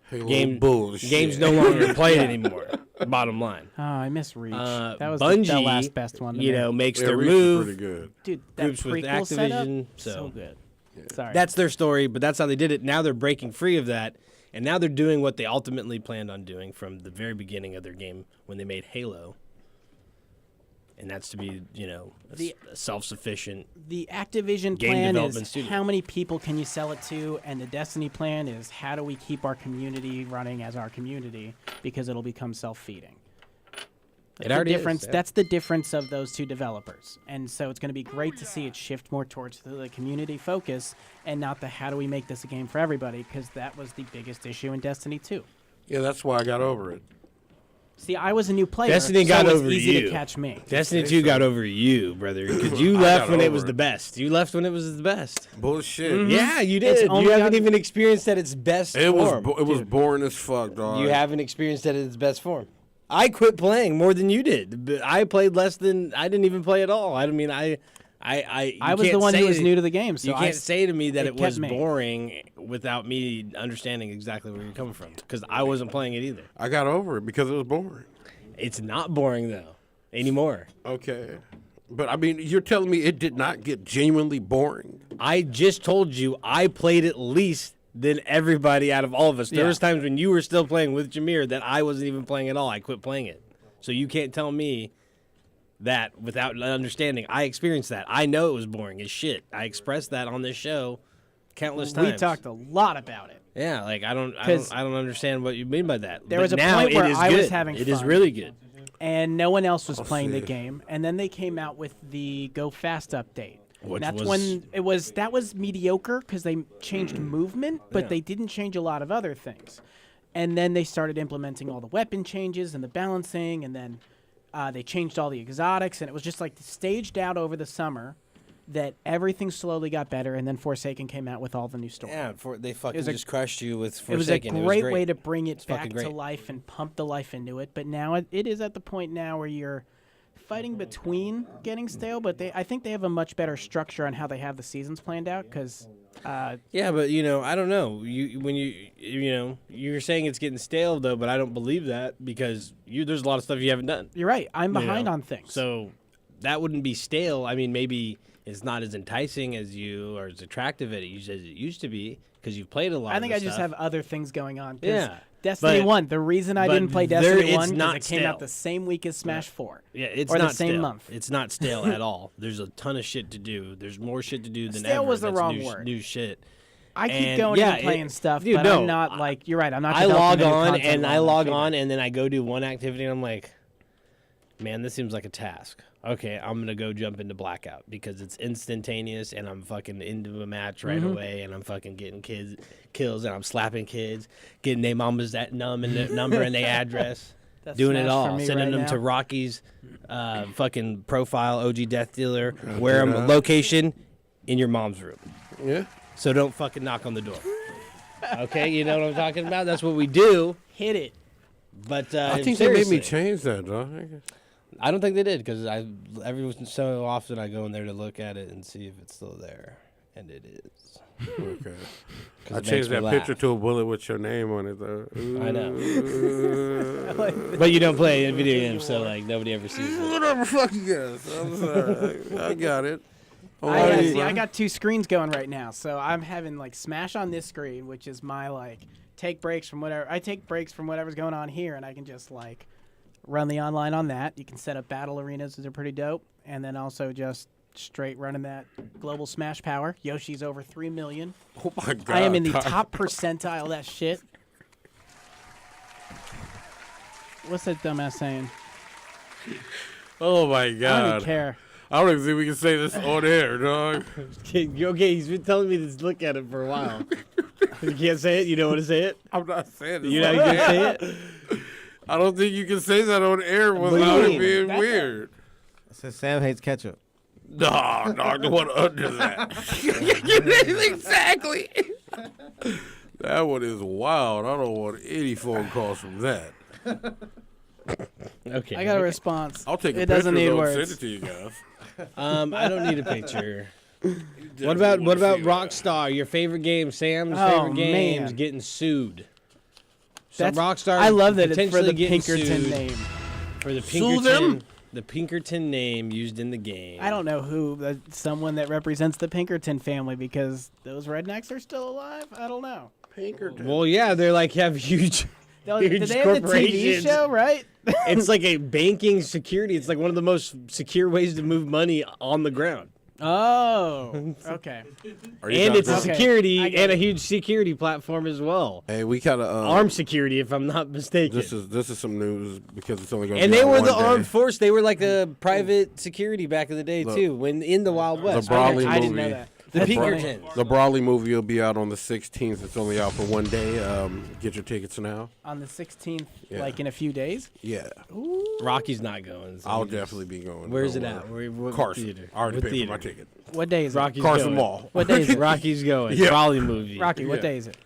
S5: Halo bullshit.
S3: Games no longer played anymore. Bottom line.
S4: Oh, I miss Reach. That was
S3: Bungie,
S4: the last best one. to me.
S3: makes
S5: Yeah,
S3: their
S5: Reach is
S3: move.
S5: pretty good.
S4: Dude, that
S3: groups with
S4: prequel setup,
S3: Activision,
S4: so
S3: so-
S4: good. Sorry.
S3: That's their story, but that's how they did it. Now they're breaking free of that, and now they're doing what they ultimately planned on doing from the very beginning of their game when they made Halo. And that's to be, a self-sufficient.
S4: The Activision
S3: Game
S4: plan
S3: development
S4: is
S3: studio.
S4: how many people can you sell it to, and the Destiny plan is how do we keep our community running as our community because it'll become self-feeding.
S3: It
S4: the
S3: already is,
S4: difference.
S3: yeah.
S4: That's the difference of those two developers, and so it's going to be great to see it shift more towards the community focus and not the how do we make this a game for everybody, because that was the biggest issue in Destiny 2.
S5: Yeah, that's why I got over it.
S4: See, I was a new player.
S3: Destiny
S4: so
S3: got
S4: it was
S3: over
S4: easy
S3: you.
S4: to catch me.
S3: Destiny 2 got over you, brother, because you
S5: I
S3: left
S5: got
S3: when it
S5: over
S3: was
S5: it.
S3: the best. You left when it was the best.
S5: Bullshit.
S3: Yeah, you
S4: It's
S3: did.
S4: only
S3: You haven't
S4: got-
S3: even experienced at its best
S5: It was
S3: form.
S5: it was boring as fuck, dog.
S3: You haven't experienced it at its best form. I quit playing more than you did. But I played less than I didn't even play at all. I mean, I
S4: I was the one who was new to the game, so
S3: you can't say to me that
S4: it
S3: it was
S4: kept me.
S3: boring without me understanding exactly where you're coming from, because I wasn't playing it either.
S5: I got over it because it was boring.
S3: It's not boring though anymore.
S5: Okay. But I mean, you're telling me it did not get genuinely boring?
S3: I just told you I played at least than everybody out of all of us. There
S4: Yeah.
S3: was times when you were still playing with Jameer that I wasn't even playing at all. I quit playing it. So you can't tell me that without understanding. I experienced that. I know it was boring as shit. I expressed that on this show countless times.
S4: We talked a lot about it.
S3: Yeah, like I don't
S4: 'Cause
S3: understand what you mean by that.
S4: there
S3: But
S4: was a
S3: now
S4: point
S3: it
S4: where
S3: is
S4: I was
S3: good.
S4: having
S3: It is
S4: fun.
S3: really good.
S4: And no one else was playing the
S5: see.
S4: game. And then they came out with the Go Fast update.
S3: Which
S4: That's
S3: was-
S4: when that was mediocre because they changed movement, but
S3: Yeah.
S4: they didn't change a lot of other things. And then they started implementing all the weapon changes and the balancing, and then they changed all the exotics, and it was just like staged out over the summer that everything slowly got better, and then Forsaken came out with all the new story.
S3: Yeah, they fucking
S4: was a-
S3: just crushed you with
S4: It was a
S3: Forsaken.
S4: great way to bring it
S3: fucking
S4: back to
S3: great.
S4: life and pump the life into it. But now it is at the point now where you're fighting between getting stale. But I think they have a much better structure on how they have the seasons planned out. Because
S3: Yeah, but I don't know. You're saying it's getting stale though, but I don't believe that because there's a lot of stuff you haven't done.
S4: you're right, I'm behind
S3: know,
S4: on things.
S3: So that wouldn't be stale. I mean, maybe it's not as enticing as you or as attractive as it used to be because you've played a lot.
S4: I think
S3: of
S4: I
S3: the
S4: just
S3: stuff.
S4: have other things going on. 'Cause
S3: Yeah,
S4: Destiny
S3: but-
S4: 1. The reason I
S3: but
S4: didn't play
S3: there-
S4: Destiny
S3: it's
S4: 1 is
S3: not
S4: it came out
S3: stale.
S4: the same week as Smash 4.
S3: Yeah, it's
S4: or
S3: not
S4: the same
S3: stale.
S4: month.
S3: It's not stale at all. There's a ton of shit to do. There's more shit to do than
S4: Stale
S3: ever.
S4: was the
S3: That's
S4: wrong
S3: new,
S4: word.
S3: New shit.
S4: I keep
S3: And,
S4: going
S3: yeah,
S4: and playing stuff,
S3: dude,
S4: but
S3: no,
S4: I'm not like you're right. I'm not.
S3: I log
S4: developing new
S3: on
S4: content
S3: and
S4: while
S3: I
S4: I'm
S3: log
S4: feeding.
S3: on and then I go do one activity and I'm like, man, this seems like a task. Okay, I'm gonna go jump into Blackout because it's instantaneous and I'm fucking into a match right
S4: Mm-hmm.
S3: away and I'm fucking getting kills and I'm slapping kids, getting their mama's that number and their address,
S4: That's
S3: doing it
S4: Smash for
S3: all,
S4: me
S3: sending
S4: right
S3: them
S4: now.
S3: to Rocky's fucking profile, OG Death Dealer, where I'm location in your mom's room.
S5: Yeah.
S3: So don't fucking knock on the door. Okay, you know what I'm talking about? That's what we do.
S4: Hit it.
S3: But
S5: I think they made
S3: seriously,
S5: me change that, dog.
S3: I don't think they did because every so often I go in there to look at it and see if it's still there, and it is.
S5: Okay.
S3: 'Cause
S5: I
S3: it makes
S5: changed
S3: me
S5: that
S3: laugh.
S5: picture to a bullet with your name on it, though.
S3: I know.
S5: know.
S3: But you don't play video games, so like nobody ever sees it.
S5: Whatever fuck you guys. I'm sorry. I got it.
S4: I got two screens going right now, so I'm having like Smash on this screen, which is my like take breaks from whatever. I take breaks from whatever's going on here, and I can just like run the online on that. You can set up battle arenas, which are pretty dope, and then also just straight running that global Smash power. Yoshi's over 3 million.
S5: Oh my god.
S4: I am in the
S5: dog.
S4: top percentile of that shit. What's that dumbass saying?
S5: Oh my
S4: I don't
S5: god.
S4: even care.
S5: I don't even think we can say this on air, dog.
S3: Okay, he's been telling me to look at it for a while. You can't say it. You don't want to say it.
S5: I'm not saying it.
S3: You know you can say it.
S5: I don't think you can say that on air without it being weird.
S1: Says Sam hates ketchup.
S5: No, dog, the one under that. Exactly. That one is wild. I don't want any phone calls from that.
S3: Okay.
S4: I got a response.
S5: I'll take a
S4: It
S5: picture
S4: doesn't need
S5: though and
S4: words.
S5: send it to you guys.
S3: I don't need a picture. What about Rockstar? Your favorite game, Sam's
S4: Oh,
S3: favorite games,
S4: man.
S3: getting sued. So
S4: That's
S3: Rockstar.
S4: I love that it's for
S3: potentially
S4: the
S3: getting
S4: Pinkerton
S3: sued
S4: name.
S3: For the
S5: Sue them?
S3: Pinkerton, the Pinkerton name used in the game.
S4: I don't know who, someone that represents the Pinkerton family because those rednecks are still alive. I don't know.
S5: Pinkerton.
S3: Well, yeah, they're like have huge.
S4: Did
S3: Huge
S4: they have the TV
S3: corporations.
S4: show, right?
S3: It's like a banking security. It's like one of the most secure ways to move money on the ground.
S4: Oh, okay.
S5: Are you
S3: And
S5: guys
S3: it's a
S5: going-
S4: Okay.
S3: security
S4: I get
S3: and a
S4: it.
S3: huge security platform as well.
S5: Hey, we kind of
S3: Armed security, if I'm not mistaken.
S5: This is some news because it's only going to
S3: And
S5: be
S3: they
S5: on
S3: were
S5: one
S3: the
S5: day.
S3: armed force. They were like a private security back in the day too, when in the Wild West.
S5: Brawley
S4: I didn't know
S5: movie.
S4: that.
S3: The
S4: That's funny.
S3: Pinkertons.
S5: The Brawley movie will be out on the 16th. It's only out for one day. Get your tickets now.
S4: On the 16th,
S5: Yeah.
S4: like in a few days.
S5: Yeah,
S3: Rocky's not going. So
S5: I'll
S3: he just-
S5: definitely be going.
S3: Where's
S5: Don't
S3: it at?
S5: worry.
S3: What
S5: Carson.
S3: theater?
S5: I already
S3: What
S5: paid for my
S3: theater?
S5: ticket.
S4: What day is it?
S3: Rocky's
S5: Carson
S3: going.
S5: Mall.
S4: What day is it?
S3: Rocky's going.
S5: Yeah.
S3: Brawley movie.
S4: Rocky, what
S5: Yeah.
S4: day is it?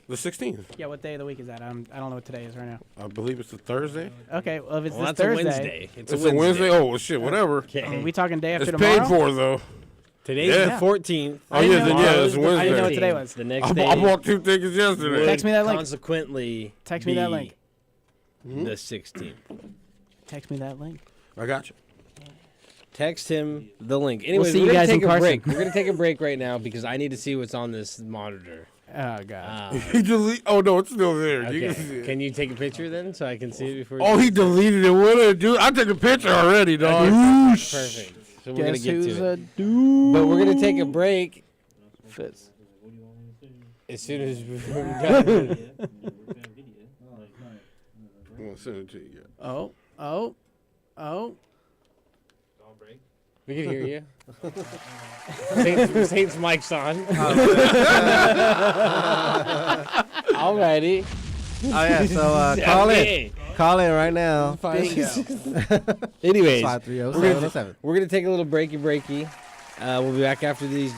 S5: The 16th.
S4: Yeah, what day of the week is that? I don't know what today is right now.
S5: I believe it's a Thursday.
S4: Okay, well if it's
S3: Well,
S4: this
S3: that's
S4: Thursday,
S3: a Wednesday.
S5: It's a Wednesday. Oh well, shit, whatever.
S3: Okay.
S4: are we talking day after
S5: It's
S4: tomorrow?
S5: paid for though.
S3: Today's
S5: Yeah.
S3: the 14th.
S5: Oh yeah, then, yeah, it's
S3: Tomorrow's the
S5: Wednesday.
S4: I didn't know what today was.
S3: The next
S5: I
S3: day.
S5: bought 2 tickets yesterday.
S4: Text me that link.
S3: Consequently,
S4: Text me that
S3: be
S4: link.
S3: The 16th.
S4: Text me that link.
S5: I got you.
S3: Text him the link. Anyways,
S4: see
S3: we're
S4: you
S3: gonna
S4: guys in
S3: take a
S4: Carson.
S3: break. We're gonna take a break right now because I need to see what's on this monitor.
S4: Oh god.
S5: He delete. Oh no, it's still there. You can see
S3: Okay.
S5: it.
S3: Can you take a picture then so I can see it before?
S5: Oh, he deleted it. What did I do? I took a picture already, dog.
S3: Perfect. So we're gonna
S4: Guess
S3: get
S4: who's
S3: to
S4: a
S3: it.
S4: dude?
S3: But we're gonna take a break
S4: Fizz.
S3: as soon as we're done.
S5: I'm gonna send it to you.
S4: Oh.
S3: We can hear you. Saints mic's on. Alrighty.
S1: Oh yeah, so call in. Call in right now.
S3: Anyways,
S1: 530-707.
S3: we're gonna take a little breaky. We'll be back after these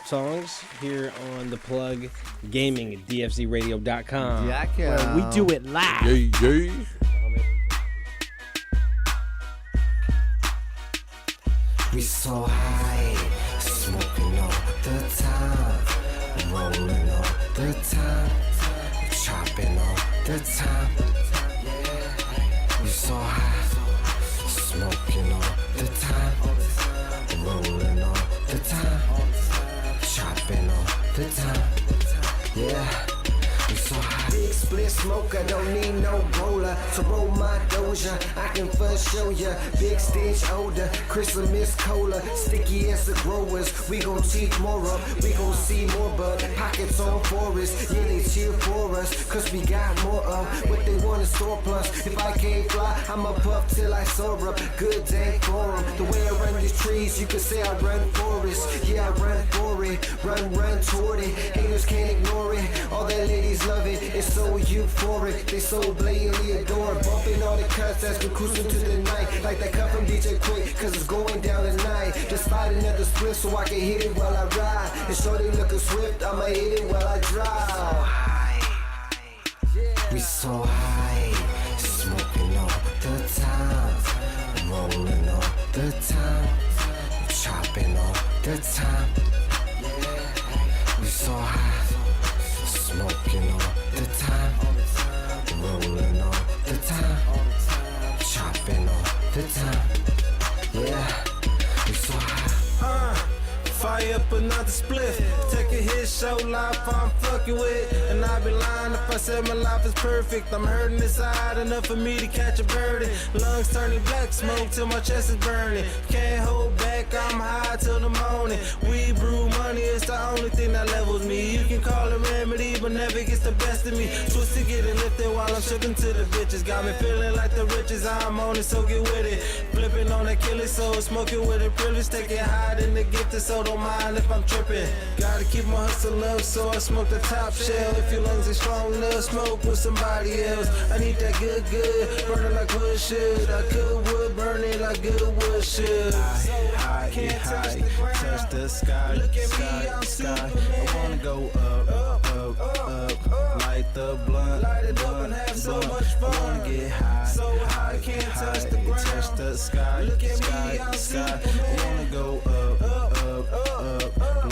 S3: songs here on the Plug Gaming at dfzradio.com.
S1: Yeah,
S4: We do it live.
S5: Yay, yay.
S8: We so high, smoking all the time, rolling all the time, chopping all the time. We so high, smoking all the time, rolling all the time, chopping all the time. Yeah. We so high. Big split smoker, don't need no roller. So roll my doja, I can first show ya. Big stench odor, Christmas cola. Sticky as the growers, we gon' teach more up. We gon' see more bud, pockets on forest. Yeah, they cheer for us, cause we got more of what they want to store plus. If I can't fly, I'ma puff till I soar up. Good day for 'em. The way I run these trees, you can say I run forest. Yeah, I run for it, run toward it. Haters can't ignore it, all the ladies love it. It's so euphoric, they so blatantly adore. Bumping all the cuts as we cruising to the night. Like that cut from DJ Quick, cause it's going down tonight. Just sliding at the split so I can hit it while I ride. And shorty looking swift, I'ma hit it while I drive. We so high, smoking all the time, rolling all the time, chopping all the time. We so high, smoking all the time, rolling all the time, chopping all the time. Yeah, we so high. Fire up another spliff. Take a hit, show life I'm fucking with. And I'd be lying if I said my life is perfect. I'm hurting inside enough for me to catch a birdie. Lungs turning black, smoke till my chest is burning. Can't hold back, I'm high till the morning. We brew money, it's the only thing that levels me. You can call it remedy, but never gets the best of me. Twisted, getting lifted while I'm shipping to the bitches. Got me feeling like the richest, I'm on it, so get with it. Flipping on that killing soul, smoking with a privilege. Taking high in the gifted, so don't mind if I'm tripping. Gotta keep my hustle up, so I smoke the top shell. If your lungs are strong enough, smoke with somebody else. I need that good, burning like wood should. I could wood, burning like good wood should. High, touch the sky, sky. I wanna go up, light the blunt, I wanna get high, touch the sky, sky. I wanna go up,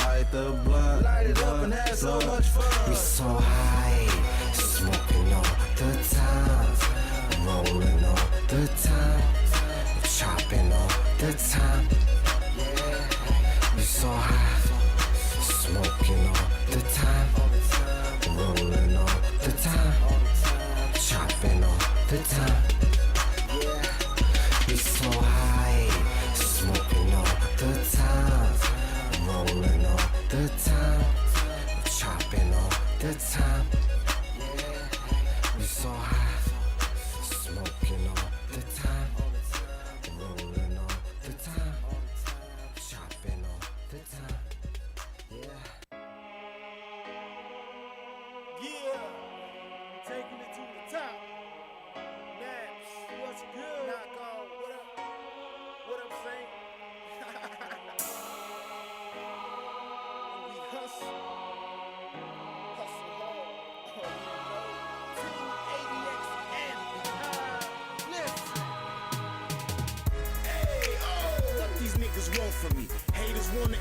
S8: light the blunt, We so high, smoking all the time, rolling all the time, chopping all the time. We so high, smoking all the time, rolling all the time, chopping all the time. We so high, smoking all the time,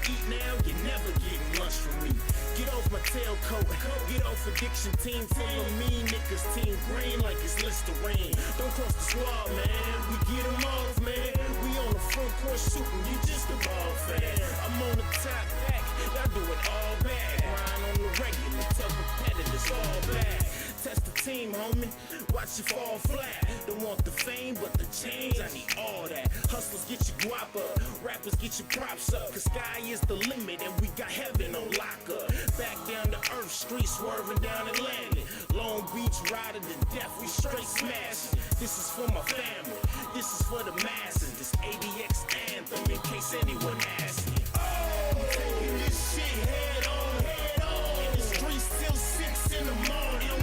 S11: eat now, you never get lunch from me. Get off my tailcoat, get off addiction. Team full of mean niggas, team green like it's Listerine. Don't cross the squad, man, we get them off, man. We on the front court shooting, you just a ball fan. I'm on the top back, y'all do it all bad. Grind on the regular, tell competitors all bad. Test the team, homie, watch you fall flat. Don't want the fame, but the change, I need all that. Hustlers get your guap up, rappers get your props up. Cause sky is the limit and we got heaven on lockup. Back down to earth, street swerving down Atlantic. Long Beach rider to death, we straight smashing. This is for my family, this is for the masses. This ADX anthem in case anyone asks me. Oh, I'm taking this shit head on, head on. And the streets till 6 in the morning.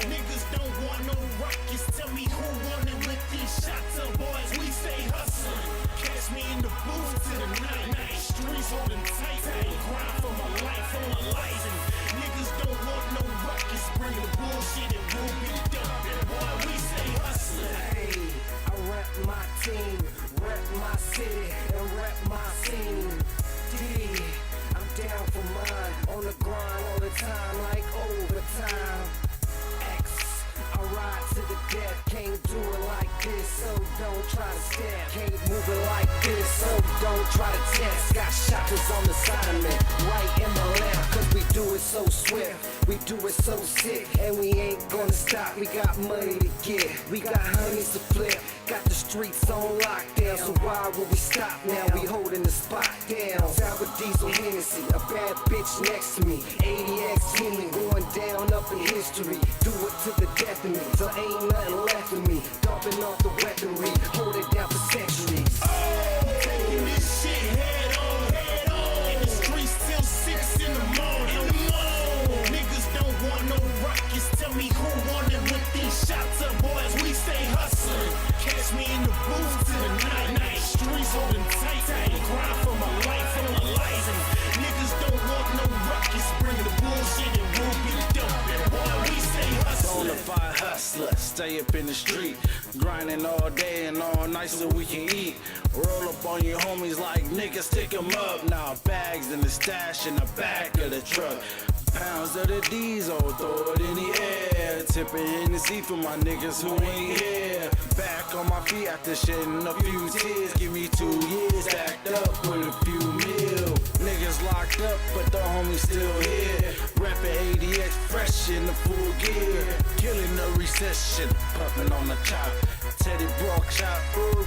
S11: Niggas don't want no rockets. Tell me who won it with these shots up, boys. We stay hustling. Catch me in the booth to the night. Streets holding tight. Grind for my life, for my life. And niggas don't want no rockets. Bring the bullshit and we'll be dumping. Boy, we stay hustling.
S8: Hey, I rep my team, rep my city, and rep my scene. D, I'm down for mine. On the grind all the time, like overtime. I ride to the death, can't do it like this, so don't try to step. Can't move it like this, so don't try to test. Got shoppers on the side of me, right in my left, cause we do it so swift, we do it so sick, and we ain't gonna stop. We got money to get, we got honeys to flip, got the streets on lockdown, so why would we stop now? We holding the spot down. Sour diesel Hennessy, a bad bitch next to me, ADX teaming, going down up in history. Do it to the death of me, so ain't nothing left of me. Dumping off the weaponry, hold it down for centuries.
S11: Oh, taking this shit head on, head on. In the streets till 6 in the morning. Niggas don't want no rockets. Tell me who won it with these shots up, boys. We stay hustling. Catch me in the booth to the night. Streets holding tight. Grind for my life, for my life. And niggas don't want no rockets. Bring the bullshit and we'll be dumping. Boy, we stay hustling.
S12: Bonafide hustler, stay up in the street, grinding all day and all night so we can eat. Roll up on your homies like niggas, stick them up. Now bags in the stash in the back of the truck. Pounds of the diesel, throw it in the air. Tipping Hennessy for my niggas who ain't here. Back on my feet after shedding a few tears. Give me 2 years, stacked up with a few mil. Niggas locked up, but the homies still here. Rapping ADX fresh in the full gear. Killing the recession, puffing on the chop. Teddy Brock shot,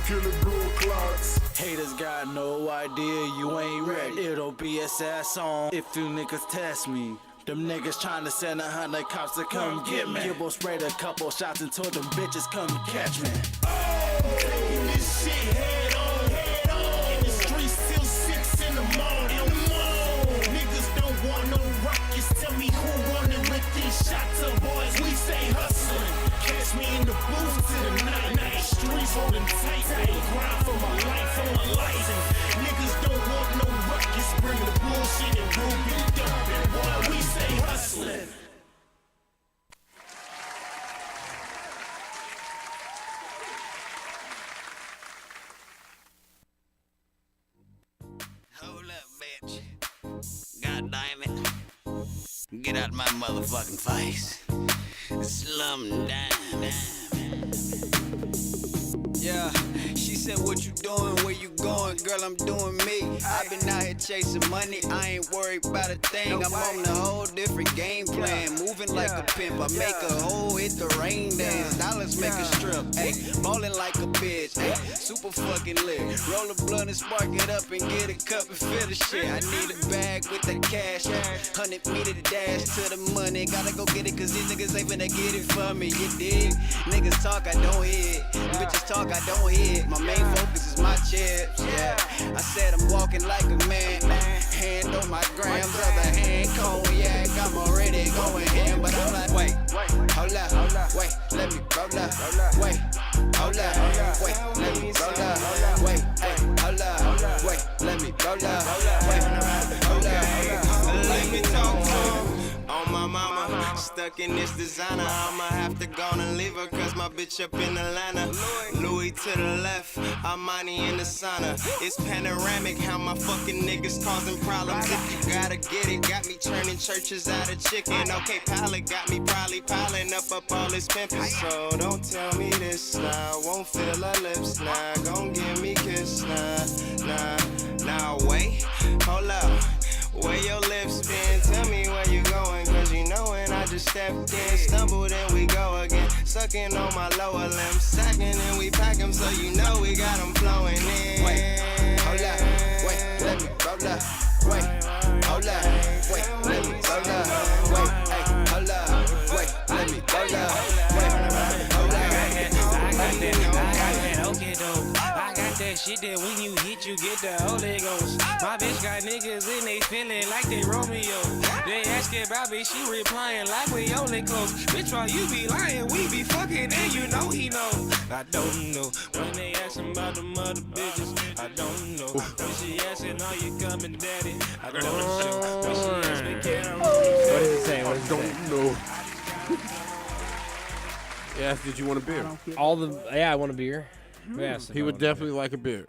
S12: killing blue clocks. Haters got no idea you ain't ready. It'll be a sad song if you niggas test me. Them niggas tryna send 100 cops to come get me. Gibbo sprayed a couple shots and told them bitches come catch me.
S11: Oh, taking this shit head on, head on. In the streets till 6 in the morning. Niggas don't want no rockets. Tell me who won it with these shots up, boys. We stay hustling. Catch me in the booth to the night. Streets holding tight. Grind for my life, for my life. And niggas don't want no rockets. Bring the bullshit and we'll be dumping. Boy, we stay hustling.
S13: Hold up, bitch. God damn it. Get out my motherfucking face. Slum down. Yeah, she said, what you doing, where you going? Girl, I'm doing me. I've been out here chasing money, I ain't worried about a thing. I'm on a whole different game plan, moving like a pimp. I make a hole, hit the rain dance, dollars make a strip. Hey, ballin' like a bitch, hey, super fucking lit. Roll a blunt and spark it up and get a cup and fill the shit. I need a bag with the cash, 100 meter to dash to the money. Gotta go get it, cause these niggas ain't finna get it for me, you dig? Niggas talk, I don't hear it. Bitches talk, I don't hear it. My main focus is my chips, yeah. I said I'm walking like a man. Hand on my grams, other hand cognac. I'm already going in, but I'm like, wait, hold up, wait, let me roll up, wait, hold up, wait, let me roll up, wait, hold up, wait, let me roll up, wait, hold up, let me talk to him. On my mama, stuck in this designer. I'ma have to go and leave her, cause my bitch up in Atlanta. Louis to the left, Armani in the sauna. It's panoramic, how my fucking niggas causing problems. If you gotta get it, got me turning churches out of chicken. Okay, pilot got me probably piling up all this pimpin'. So don't tell me this now, won't feel her lips now. Gon' give me kiss now, wait, hold up. Where your lips been? Tell me where you going, cause you know when I just stepped in, stumbled and we go again. Sucking on my lower limb, sacking and we pack 'em, so you know we got 'em flowing in. Wait, hold up, wait, let me roll up. Wait, hold up, wait, let me roll up. Wait, hey, hold up, wait, let me roll up. Wait, hold up.
S14: I got that shit that when you hit, you get the Holy Ghost. My bitch got niggas and they feeling like they Romeo. They asking about me, she replying like we only close. Bitch, while you be lying, we be fucking and you know he know. I don't know. When they asking about the mother bitches, I don't know. When she asking, are you coming, daddy? I don't know. When she asking, can I
S3: What did it say? What did it say?
S5: Don't know. Yes, did you want a beer?
S3: I want a beer. Who asked?
S5: He would definitely like a beer.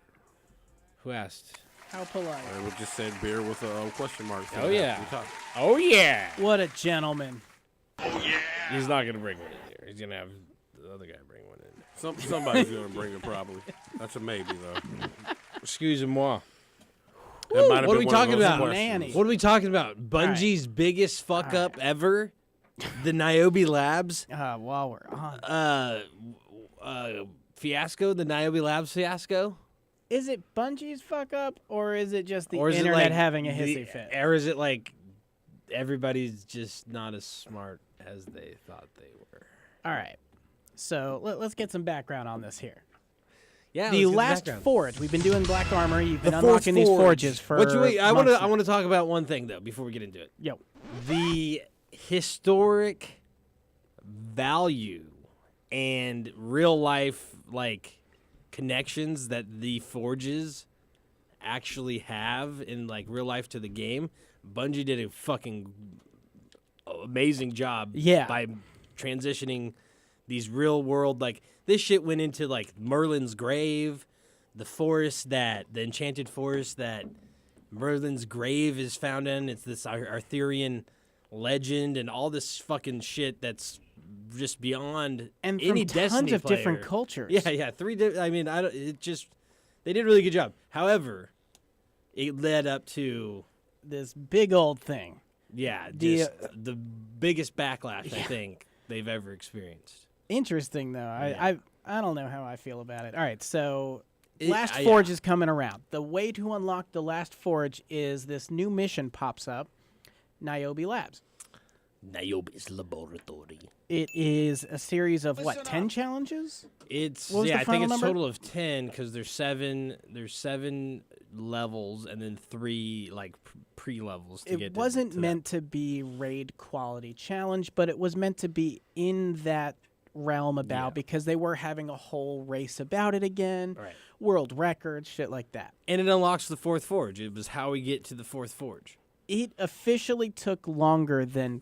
S3: Who asked?
S4: How polite.
S5: I would just said beer with a question mark.
S3: Oh yeah. Oh yeah.
S4: What a gentleman.
S3: He's not gonna bring one in here. He's gonna have the other guy bring one in.
S5: Somebody's gonna bring it probably. That's a maybe though.
S3: Excusez-moi.
S5: What
S3: What are we talking about?
S4: Nanny.
S3: What are we talking about? Bungie's biggest fuck up ever? The Niobe Labs
S4: While we're on.
S3: fiasco? The Niobe Labs fiasco?
S4: Is it Bungie's fuck up, or is it just the
S3: Or is it
S4: internet
S3: like
S4: having a hissy fit?
S3: Or is it like everybody's just not as smart as they thought they were?
S4: All right. So let's get some background on this here.
S3: Yeah.
S4: The last forge. We've been doing Black Armor. You've been unlocking these forges for
S3: I want
S4: months
S3: to talk about one thing though before we get into it.
S4: Yo.
S3: The historic value and real life like connections that the forges actually have in like real life to the game. Bungie did a fucking amazing job by transitioning these real world, like this shit went into like Merlin's grave, the enchanted forest that Merlin's grave is found in. It's this Arthurian legend and all this fucking shit that's just beyond
S4: and
S3: any
S4: from
S3: Destiny
S4: tons of
S3: player.
S4: different cultures.
S3: Yeah. They did a really good job. However, it led up to
S4: this big old thing.
S3: Yeah, just the biggest backlash I think they've ever experienced.
S4: Interesting though. I don't know how I feel about it. All right, so Last
S3: yeah.
S4: Forge is coming around. The way to unlock the Last Forge is this new mission pops up, Niobe Labs.
S3: Niobe's Laboratory.
S4: It is a series of 10 challenges?
S3: It's
S4: I think
S3: it's
S4: number?
S3: total of 10 because there's seven levels and then 3 like pre-levels to get.
S4: It wasn't meant to be raid quality challenge, but it was meant to be in that realm about because they were having a whole race about it again.
S3: Right.
S4: World records, shit like that.
S3: And it unlocks the 4th Forge. It was how we get to the 4th Forge.
S4: It officially took longer than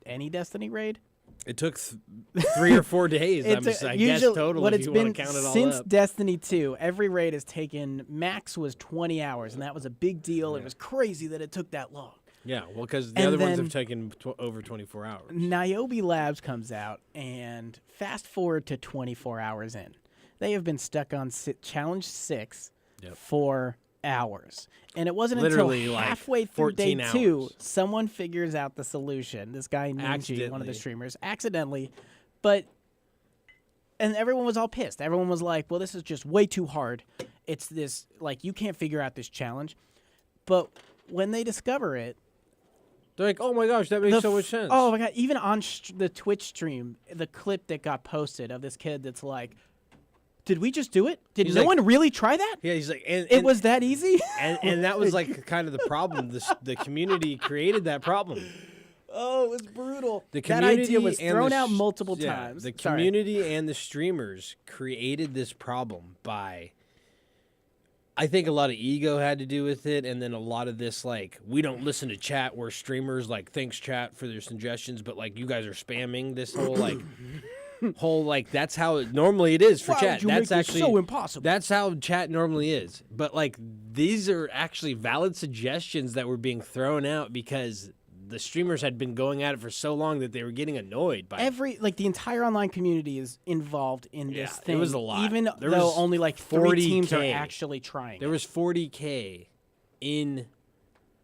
S4: any Destiny raid?
S3: It took 3 or 4 days. I guess total.
S4: What
S3: if
S4: it's
S3: you
S4: been
S3: want to count it all
S4: since
S3: up.
S4: Destiny 2, every raid has taken max was 20 hours, and that was a big deal. It was crazy that it took that long.
S3: Yeah, well, because the other ones have taken over 24 hours.
S4: Niobe Labs comes out, and fast forward to 24 hours in, they have been stuck on Challenge 6 for hours. And it wasn't
S3: Literally,
S4: until
S3: like,
S4: halfway through day
S3: 14
S4: 2,
S3: hours.
S4: someone figures out the solution. This guy, Ninja, one of the streamers, accidentally. And everyone was all pissed. Everyone was like, well, this is just way too hard. It's this, you can't figure out this challenge. But when they discover it,
S3: they're like, oh my gosh, that makes so much sense.
S4: Oh my God, even on the Twitch stream, the clip that got posted of this kid that's like, did we just do it? Did no one really try that?
S3: Yeah, he's like,
S4: it was that easy?
S3: and that was like kind of the problem. The community created that problem.
S4: Oh, it was brutal.
S3: The community
S4: that idea was
S3: and
S4: thrown out multiple times.
S3: The community and the streamers created this problem by I think a lot of ego had to do with it, and then a lot of this, like, we don't listen to chat. We're streamers, like, thanks chat for their suggestions, but, like, you guys are spamming this whole, like, that's how it normally it is for
S4: Why
S3: chat.
S4: would you
S3: That's
S4: make this
S3: actually
S4: so impossible?
S3: That's how chat normally is. But, like, these are actually valid suggestions that were being thrown out because the streamers had been going at it for so long that they were getting annoyed by it.
S4: The entire online community is involved in this thing.
S3: It was a lot.
S4: Even
S3: There
S4: though
S3: was
S4: only like 3 teams are
S3: 40K.
S4: actually trying.
S3: There was 40K in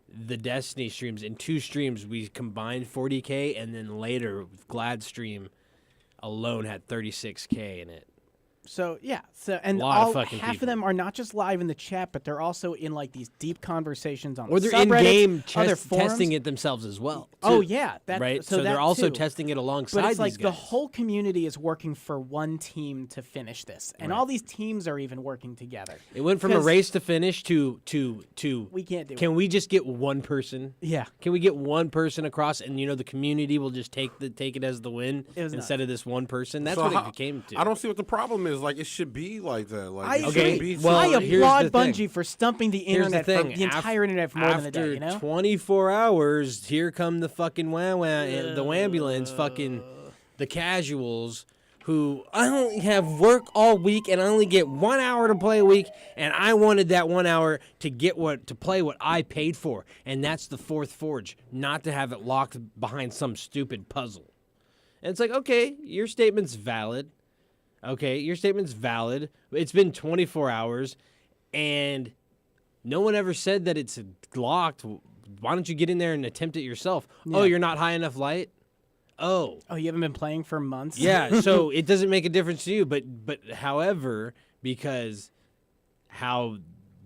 S3: the Destiny streams. In 2 streams, we combined 40K, and then later, Gladstream alone had 36K in it.
S4: So yeah, and
S3: Lot of fucking
S4: half
S3: people.
S4: of them are not just live in the chat, but they're also in like these deep conversations on
S3: Or
S4: the
S3: they're in-game
S4: subreddits, other forums.
S3: testing it themselves as well.
S4: Oh
S3: too,
S4: yeah,
S3: right.
S4: So
S3: they're
S4: that
S3: also
S4: too.
S3: testing it alongside
S4: But it's like
S3: these
S4: the
S3: guys.
S4: whole community is working for one team to finish this, and
S3: Right.
S4: all these teams are even working together.
S3: It went from a
S4: 'Cause
S3: race to finish to
S4: we can't do
S3: Can
S4: it.
S3: we just get one person?
S4: Yeah.
S3: Can we get one person across, and the community will just take it as the win
S4: It was
S3: instead of this one person? That's
S5: So
S3: what
S5: how-
S3: it came to.
S5: I don't see what the problem is. Like, it should be like that. Like,
S4: I
S5: it
S3: Okay,
S5: shouldn't
S4: agree.
S5: be
S3: well,
S4: I
S3: here's
S4: applaud
S3: the thing.
S4: Bungie for stumping the
S3: Here's
S4: internet,
S3: the
S4: for
S3: thing.
S4: the entire internet for more than a day. You know,
S3: After 24 hours, here come the fucking the ambulance, fucking the casuals who I only have work all week and I only get 1 hour to play a week, and I wanted that 1 hour to play what I paid for, and that's the Fourth Forge, not to have it locked behind some stupid puzzle. And it's like, okay, your statement's valid. Okay, your statement's valid. It's been 24 hours, and no one ever said that it's locked. Why don't you get in there and attempt it yourself?
S4: Yeah.
S3: Oh, you're not high enough light? Oh.
S4: Oh, you haven't been playing for months?
S3: Yeah, so it doesn't make a difference to you. But however, because how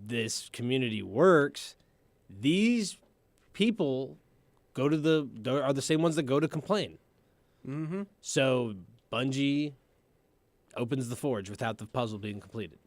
S3: this community works, these people are the same ones that go to complain.
S4: Mm-hmm.
S3: So Bungie opens the forge without the puzzle being completed.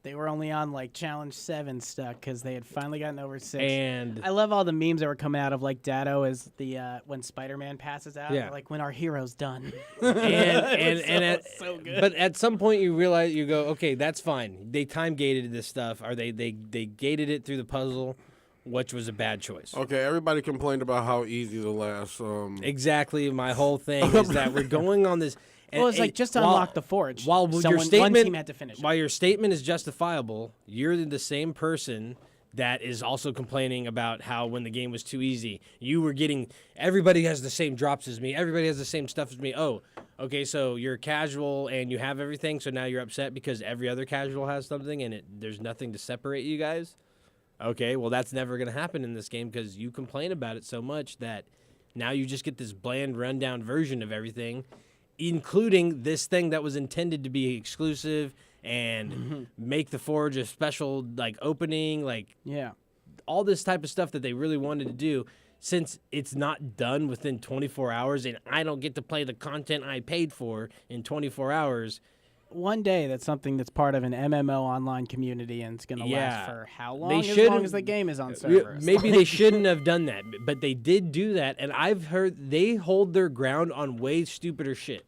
S4: They were only on like Challenge 7 stuck because they had finally gotten over 6.
S3: And
S4: I love all the memes that were coming out of like Dado as the when Spider-Man passes out.
S3: Yeah.
S4: Like when our hero's done.
S3: so good. But at some point you realize, you go, okay, that's fine. They time gated this stuff, or they gated it through the puzzle, which was a bad choice.
S5: Okay, everybody complained about how easy the last.
S3: Exactly, my whole thing is that we're going on this.
S4: Well, it's like just to unlock the forge.
S3: While your
S4: one
S3: statement,
S4: team had to finish it.
S3: while your statement is justifiable, you're the same person that is also complaining about how when the game was too easy, you were getting everybody has the same drops as me, everybody has the same stuff as me. Oh, okay, so you're casual and you have everything, so now you're upset because every other casual has something and there's nothing to separate you guys. Okay, well that's never gonna happen in this game because you complain about it so much that now you just get this bland rundown version of everything, including this thing that was intended to be exclusive and make the forge a special like opening, like all this type of stuff that they really wanted to do. Since it's not done within 24 hours and I don't get to play the content I paid for in 24 hours.
S4: One day that's something that's part of an MMO online community and it's going to last for how long? As long as the game is on servers.
S3: Maybe they shouldn't have done that, but they did do that, and I've heard they hold their ground on way stupider shit.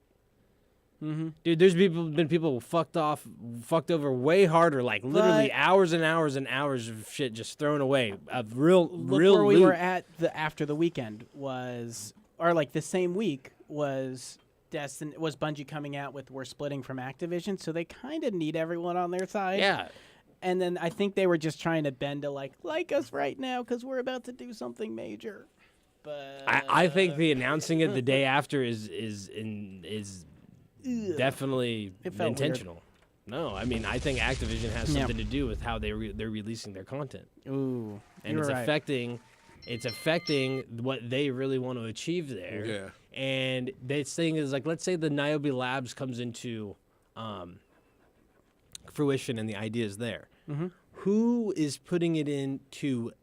S4: Mm-hmm.
S3: Dude, there's been people fucked over way harder, like literally hours and hours and hours of shit just thrown away. Of real
S4: where we
S3: loot.
S4: were at after the weekend was, or like the same week was Bungie coming out with we're splitting from Activision, so they kind of need everyone on their side.
S3: Yeah.
S4: And then I think they were just trying to bend to like us right now because we're about to do something major. But
S3: I think the announcing it the day after is definitely
S4: It felt
S3: intentional. No, I mean I think Activision has something to do with how they're releasing their content.
S4: Ooh,
S3: and it's affecting what they really want to achieve there.
S5: Yeah.
S3: And this thing is like, let's say the Niobe Labs comes into fruition and the idea is there.
S4: Mm-hmm.
S3: Who is putting it in to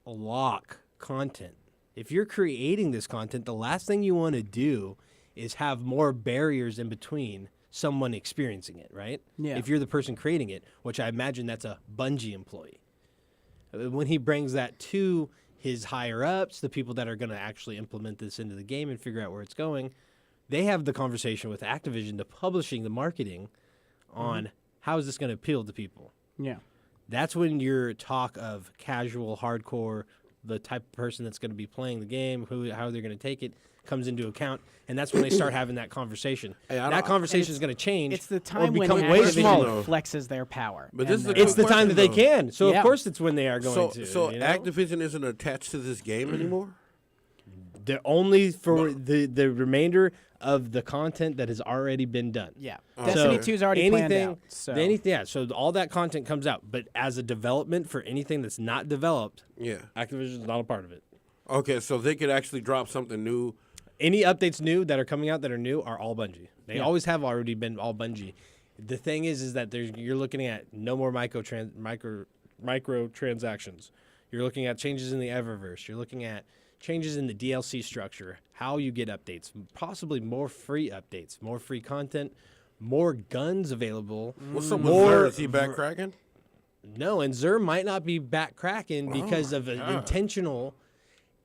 S3: lock content? If you're creating this content, the last thing you want to do is have more barriers in between someone experiencing it, right?
S4: Yeah.
S3: If you're the person creating it, which I imagine that's a Bungie employee. When he brings that to his higher ups, the people that are going to actually implement this into the game and figure out where it's going, they have the conversation with Activision, the publishing, the marketing on how is this going to appeal to people.
S4: Yeah.
S3: That's when your talk of casual, hardcore, the type of person that's going to be playing the game, how they're going to take it, comes into account, and that's when they start having that conversation. That conversation is going to change.
S4: It's the time when
S3: become way smaller.
S4: Activision flexes their power.
S5: But this is the
S3: It's the time that they
S5: though.
S3: can. So
S4: Yeah.
S3: of course it's when they are going to.
S5: So
S3: you know?
S5: Activision isn't attached to this game anymore.
S3: They're only for the remainder of the content that has already been done.
S4: Yeah.
S5: Oh,
S4: Destiny
S5: okay.
S4: 2 is already planned out. So.
S3: So all that content comes out, but as a development for anything that's not developed,
S5: Yeah.
S3: Activision's not a part of it.
S5: Okay, so they could actually drop something new.
S3: Any updates new that are coming out that are new are all Bungie. They
S4: Yeah.
S3: always have already been all Bungie. The thing is that you're looking at no more microtransactions. You're looking at changes in the Eververse. You're looking at changes in the DLC structure, how you get updates, possibly more free updates, more free content, more guns available.
S5: What's up with Xur? Is he back cracking?
S3: No, and Xur might not be back cracking because of an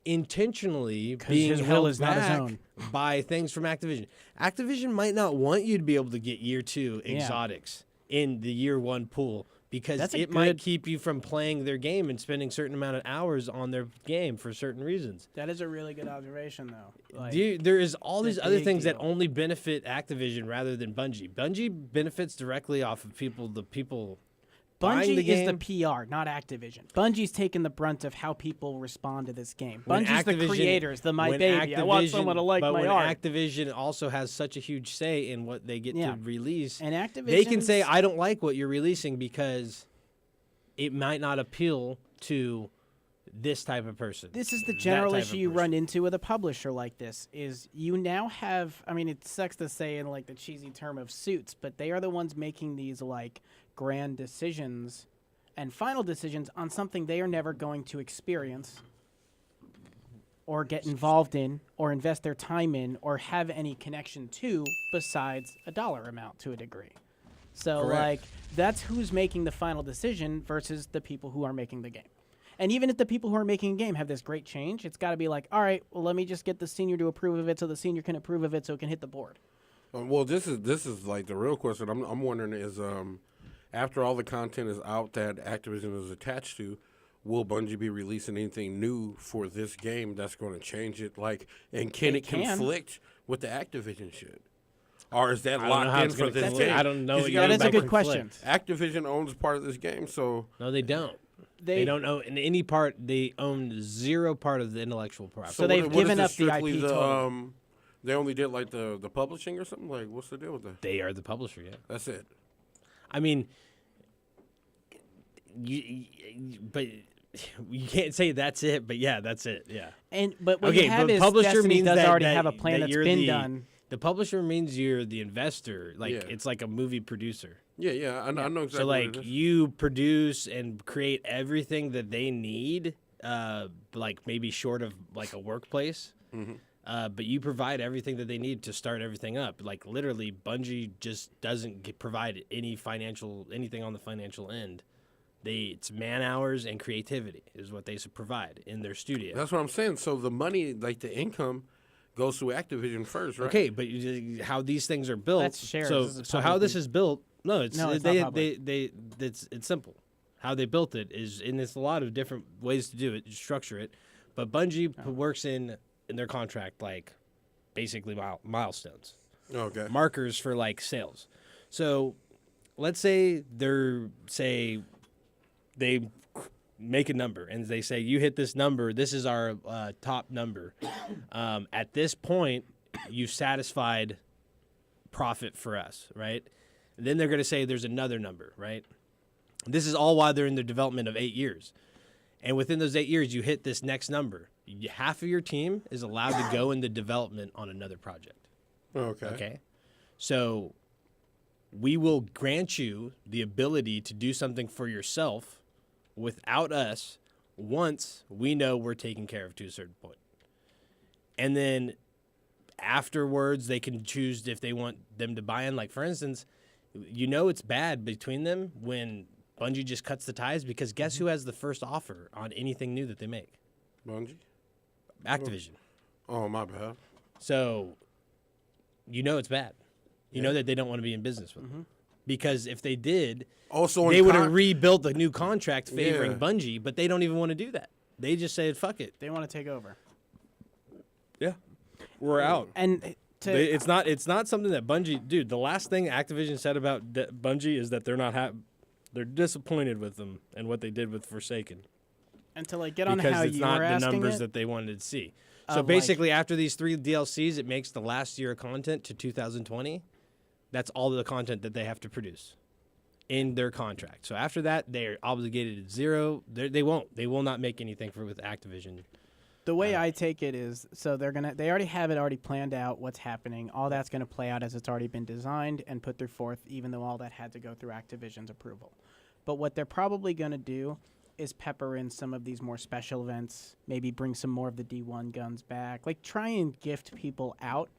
S3: intentionally being
S4: his will
S3: held
S4: is not his
S3: back
S4: own.
S3: by things from Activision. Activision might not want you to be able to get year 2
S4: Yeah.
S3: exotics in the year 1 pool because
S4: That's a
S3: it might
S4: good-
S3: keep you from playing their game and spending certain amount of hours on their game for certain reasons.
S4: That is a really good observation, though. Like,
S3: There is all
S4: it's
S3: these
S4: a
S3: other
S4: big
S3: things that
S4: deal.
S3: only benefit Activision rather than Bungie. Bungie benefits directly off of the people buying the
S4: Bungie is the
S3: game.
S4: PR, not Activision. Bungie's taking the brunt of how people respond to this game.
S3: When
S4: Bungie's the
S3: Activision-
S4: creators, the my
S3: when
S4: baby. I want someone to like
S3: but
S4: my
S3: when
S4: art.
S3: Activision also has such a huge say in what they get
S4: Yeah.
S3: to release,
S4: And
S3: they can say,
S4: Activision's-
S3: "I don't like what you're releasing because it might not appeal to this type of person."
S4: This is the
S3: that
S4: general
S3: type of
S4: issue you
S3: person.
S4: run into with a publisher like this is you now have, I mean, it sucks to say in like the cheesy term of suits, but they are the ones making these like grand decisions and final decisions on something they are never going to experience or get involved in or invest their time in or have any connection to besides a dollar amount to a degree. So
S3: Correct.
S4: like that's who's making the final decision versus the people who are making the game. And even if the people who are making a game have this great change, it's got to be like, all right, well, let me just get the senior to approve of it so the senior can approve of it so it can hit the board.
S5: Well, this is like the real question. I'm wondering is after all the content is out that Activision is attached to, will Bungie be releasing anything new for this game that's going to change it? Like, and can
S4: They
S5: it
S4: can.
S5: conflict with the Activision shit? Or is that
S3: I don't know how
S5: locked in
S3: it's
S5: for
S3: gonna
S5: this
S3: conflict.
S5: game?
S3: I don't know
S5: 'Cause
S3: what
S5: you
S3: you
S5: gotta
S3: mean
S4: That is a
S5: think
S4: good question.
S5: Activision owns part of this game, so
S3: No, they don't.
S4: They
S3: They don't own in any part. They own zero part of the intellectual property.
S4: So they've
S5: what
S4: given
S5: is it,
S4: up the
S5: strictly
S4: IP totally.
S5: They only did like the publishing or something. Like, what's the deal with that?
S3: They are the publisher. Yeah.
S5: That's it.
S3: I mean, but you can't say that's it. But yeah, that's it. Yeah.
S4: And but what
S3: Okay,
S4: you have
S3: but
S4: is
S3: publisher
S4: Destiny
S3: means
S4: does
S3: that-
S4: already
S3: that-
S4: have a plan
S3: that
S4: that's
S3: you're
S4: been
S3: the-
S4: done.
S3: The publisher means you're the investor. Like
S5: Yeah.
S3: it's like a movie producer.
S5: Yeah, I know exactly.
S3: So
S5: what
S3: like
S5: it is.
S3: you produce and create everything that they need, like maybe short of like a workplace. But you provide everything that they need to start everything up. Like literally, Bungie just doesn't provide anything on the financial end. It's man hours and creativity is what they provide in their studio.
S5: That's what I'm saying. So the money, like the income, goes through Activision first, right?
S3: Okay, but how these things are built.
S4: That's shared.
S3: So,
S4: This is
S3: so how this
S4: publicly-
S3: is built? No, it's
S4: No, it's
S3: they,
S4: not public.
S3: it's simple. How they built it is, and it's a lot of different ways to do it, structure it. But Bungie works in their contract like basically milestones,
S5: Okay.
S3: markers for like sales. So let's say they make a number and they say you hit this number, this is our top number. At this point, you've satisfied profit for us, right? Then they're going to say there's another number, right? This is all while they're in their development of 8 years. And within those 8 years, you hit this next number. Half of your team is allowed to go into development on another project.
S5: Okay.
S3: Okay. So we will grant you the ability to do something for yourself without us once we know we're taken care of to a certain point. And then afterwards, they can choose if they want them to buy in. Like, for instance, it's bad between them when Bungie just cuts the ties because guess who has the first offer on anything new that they make?
S5: Bungie?
S3: Activision.
S5: Oh, my bad.
S3: So, it's bad. You know that they don't want to be in business with them. because if they did,
S5: Also,
S3: they would have rebuilt the new contract favoring
S5: Yeah.
S3: Bungie, but they don't even want to do that. They just said, fuck it.
S4: They want to take over.
S3: Yeah. We're out.
S4: And
S3: It's not something that Bungie, dude. The last thing Activision said about Bungie is that they're not they're disappointed with them and what they did with Forsaken.
S4: and to like get on
S3: because
S4: how
S3: it's
S4: you
S3: not
S4: were
S3: the
S4: asking
S3: numbers
S4: it,
S3: that they wanted to see.
S4: of,
S3: So
S4: like-
S3: basically, after these 3 DLCs, it makes the last year of content to 2020. That's all the content that they have to produce in their contract. So after that, they're obligated to 0. They will not make anything with Activision.
S4: the way I take it is, so they already have it already planned out what's happening. All that's going to play out as it's already been designed and put through forth, even though all that had to go through Activision's approval. But what they're probably going to do is pepper in some of these more special events, maybe bring some more of the D1 guns back, like try and gift people out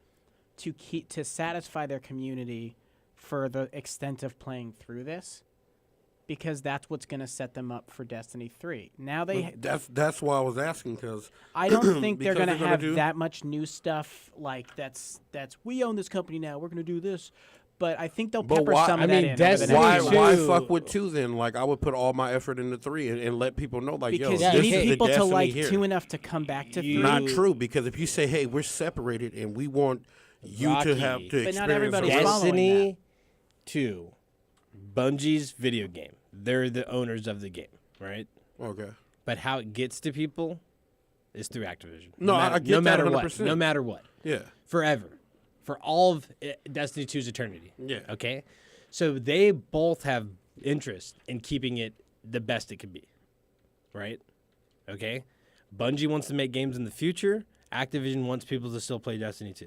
S4: to satisfy their community for the extent of playing through this, because that's what's going to set them up for Destiny 3. Now
S5: That's why I was asking, because
S4: I don't think they're going to have
S5: do
S4: that much new stuff like that's we own this company now, we're going to do this. But I think they'll pepper some of that in. over the next
S5: Why
S4: few months.
S5: fuck with 2 then? Like, I would put all my effort into 3 and let people know, like,
S4: Because
S5: yo,
S4: you
S5: this
S4: need
S5: is the
S4: people to
S5: Destiny
S4: like
S5: here.
S4: 2 enough to come back to 3.
S5: Not true, because if you say, hey, we're separated and we want you to have to
S4: But
S5: experience
S4: not everybody's
S5: a real-
S4: following
S3: Destiny 2, Bungie's video game. They're the owners of the game, right?
S5: Okay.
S3: But how it gets to people is through Activision.
S5: No, I get
S3: no
S5: that
S3: matter
S5: 100%.
S3: what. No matter what.
S5: Yeah.
S3: Forever. For all of Destiny 2's eternity.
S5: Yeah.
S3: Okay? So they both have interest in keeping it the best it could be. Right? Okay? Bungie wants to make games in the future. Activision wants people to still play Destiny 2.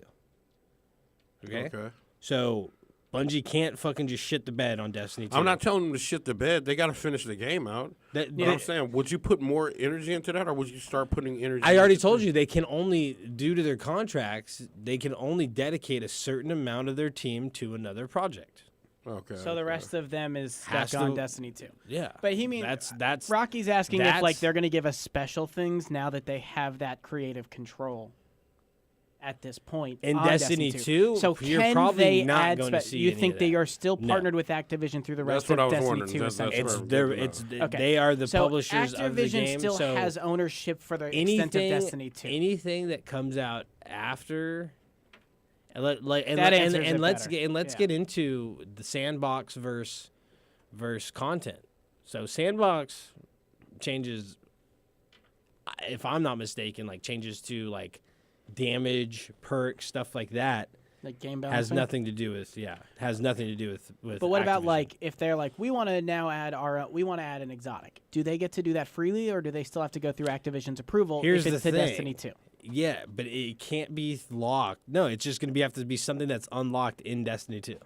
S3: Okay?
S5: Okay.
S3: So Bungie can't fucking just shit the bed on Destiny 2.
S5: I'm not telling them to shit the bed. They got to finish the game out. But I'm saying, would you put more energy into that, or would you start putting energy?
S3: I already told you they can only, due to their contracts, they can only dedicate a certain amount of their team to another project.
S5: Okay.
S4: So the rest of them is stuck
S3: Has
S4: on
S3: to-
S4: Destiny 2.
S3: Yeah.
S4: But he means
S3: that's
S4: Rocky's asking if like
S3: that's-
S4: they're going to give us special things now that they have that creative control at this point
S3: In
S4: on
S3: Destiny 2,
S4: So
S3: you're
S4: can
S3: probably
S4: they
S3: not
S4: add
S3: going to see
S4: you
S3: any
S4: think
S3: of
S4: they
S3: that.
S4: are still
S3: No.
S4: partnered with Activision through the rest
S5: what I
S4: of
S5: was
S4: Destiny
S5: wondering.
S4: 2
S5: That's
S4: essentially?
S5: where I'm
S3: It's
S5: getting
S3: it's they are the
S4: so
S3: publishers of the
S4: Activision
S3: game.
S4: still
S3: so
S4: has ownership for the extent
S3: anything,
S4: of Destiny 2.
S3: anything that comes out after, and
S4: That answers it
S3: let's
S4: better.
S3: get into the sandbox versus content. So sandbox changes, if I'm not mistaken, like changes to like damage, perks, stuff like that.
S4: Like game
S3: has
S4: balancing?
S3: nothing to do with has nothing to do with.
S4: But what about
S3: Activision.
S4: like if they're like we want to now add we want to add an exotic? Do they get to do that freely, or do they still have to go through Activision's approval
S3: Here's
S4: if it's
S3: the
S4: to
S3: thing.
S4: Destiny 2?
S3: Yeah, but it can't be locked. No, it's just going to have to be something that's unlocked in Destiny 2.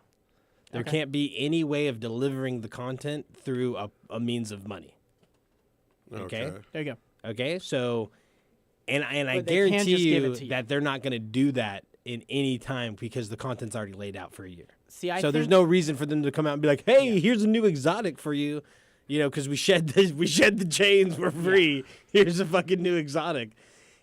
S3: There
S4: Okay.
S3: can't be any way of delivering the content through a means of money. Okay?
S4: There you go.
S3: Okay? So, and I
S4: But they can't
S3: guarantee
S4: just give
S3: you
S4: it to you.
S3: that they're not going to do that in any time because the content's already laid out for a year.
S4: See, I
S3: so there's
S4: think-
S3: no reason for them to come out and be like, "Hey, here's a new exotic for you," you know, because we shed the chains for free. Here's a fucking new exotic.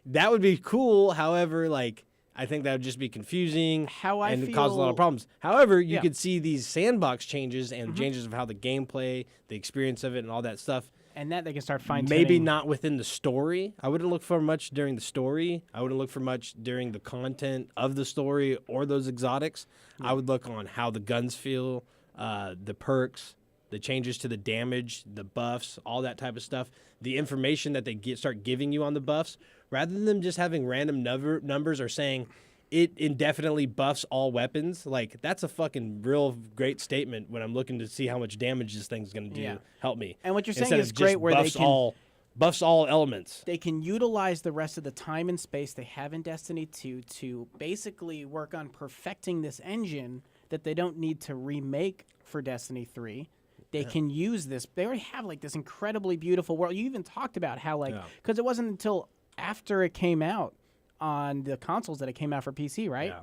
S3: That would be cool. However, like I think that would just be confusing and cause a lot
S4: feel-
S3: of problems. However, you
S4: Yeah.
S3: could see these sandbox changes and changes of how the gameplay, the experience of it, and all that stuff.
S4: And that they can start fine
S3: Maybe not within the story. I wouldn't look for much during the story. I wouldn't look for much during the content of the story or those exotics. I would look on how the guns feel, the perks, the changes to the damage, the buffs, all that type of stuff. The information that they start giving you on the buffs, rather than them just having random numbers or saying it indefinitely buffs all weapons. Like, that's a fucking real great statement when I'm looking to see how much damage this thing's going to do.
S4: Yeah.
S3: Help me.
S4: And what you're saying
S3: Instead
S4: is
S3: of
S4: great
S3: just
S4: where they
S3: buffs all elements.
S4: They can utilize the rest of the time and space they have in Destiny 2 to basically work on perfecting this engine that they don't need to remake for Destiny 3. They can use this. They already have like this incredibly beautiful world. You even talked about how like because it wasn't until after it came out on the consoles that it came out for PC, right?
S3: Yeah.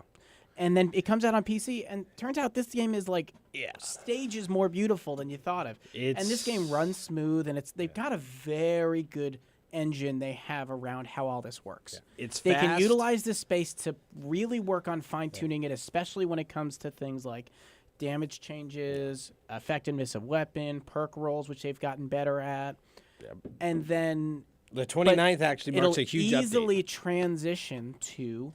S4: And then it comes out on PC, and turns out this game is like stages more beautiful than you thought of. And this game runs smooth, and they've got a very good engine they have around how all this works.
S3: It's
S4: they can
S3: fast.
S4: utilize this space to really work on fine tuning it, especially when it comes to things like damage changes, effectiveness of weapon, perk rolls, which they've gotten better at. And then
S3: The 29th actually marks a huge
S4: it'll
S3: update.
S4: easily transition to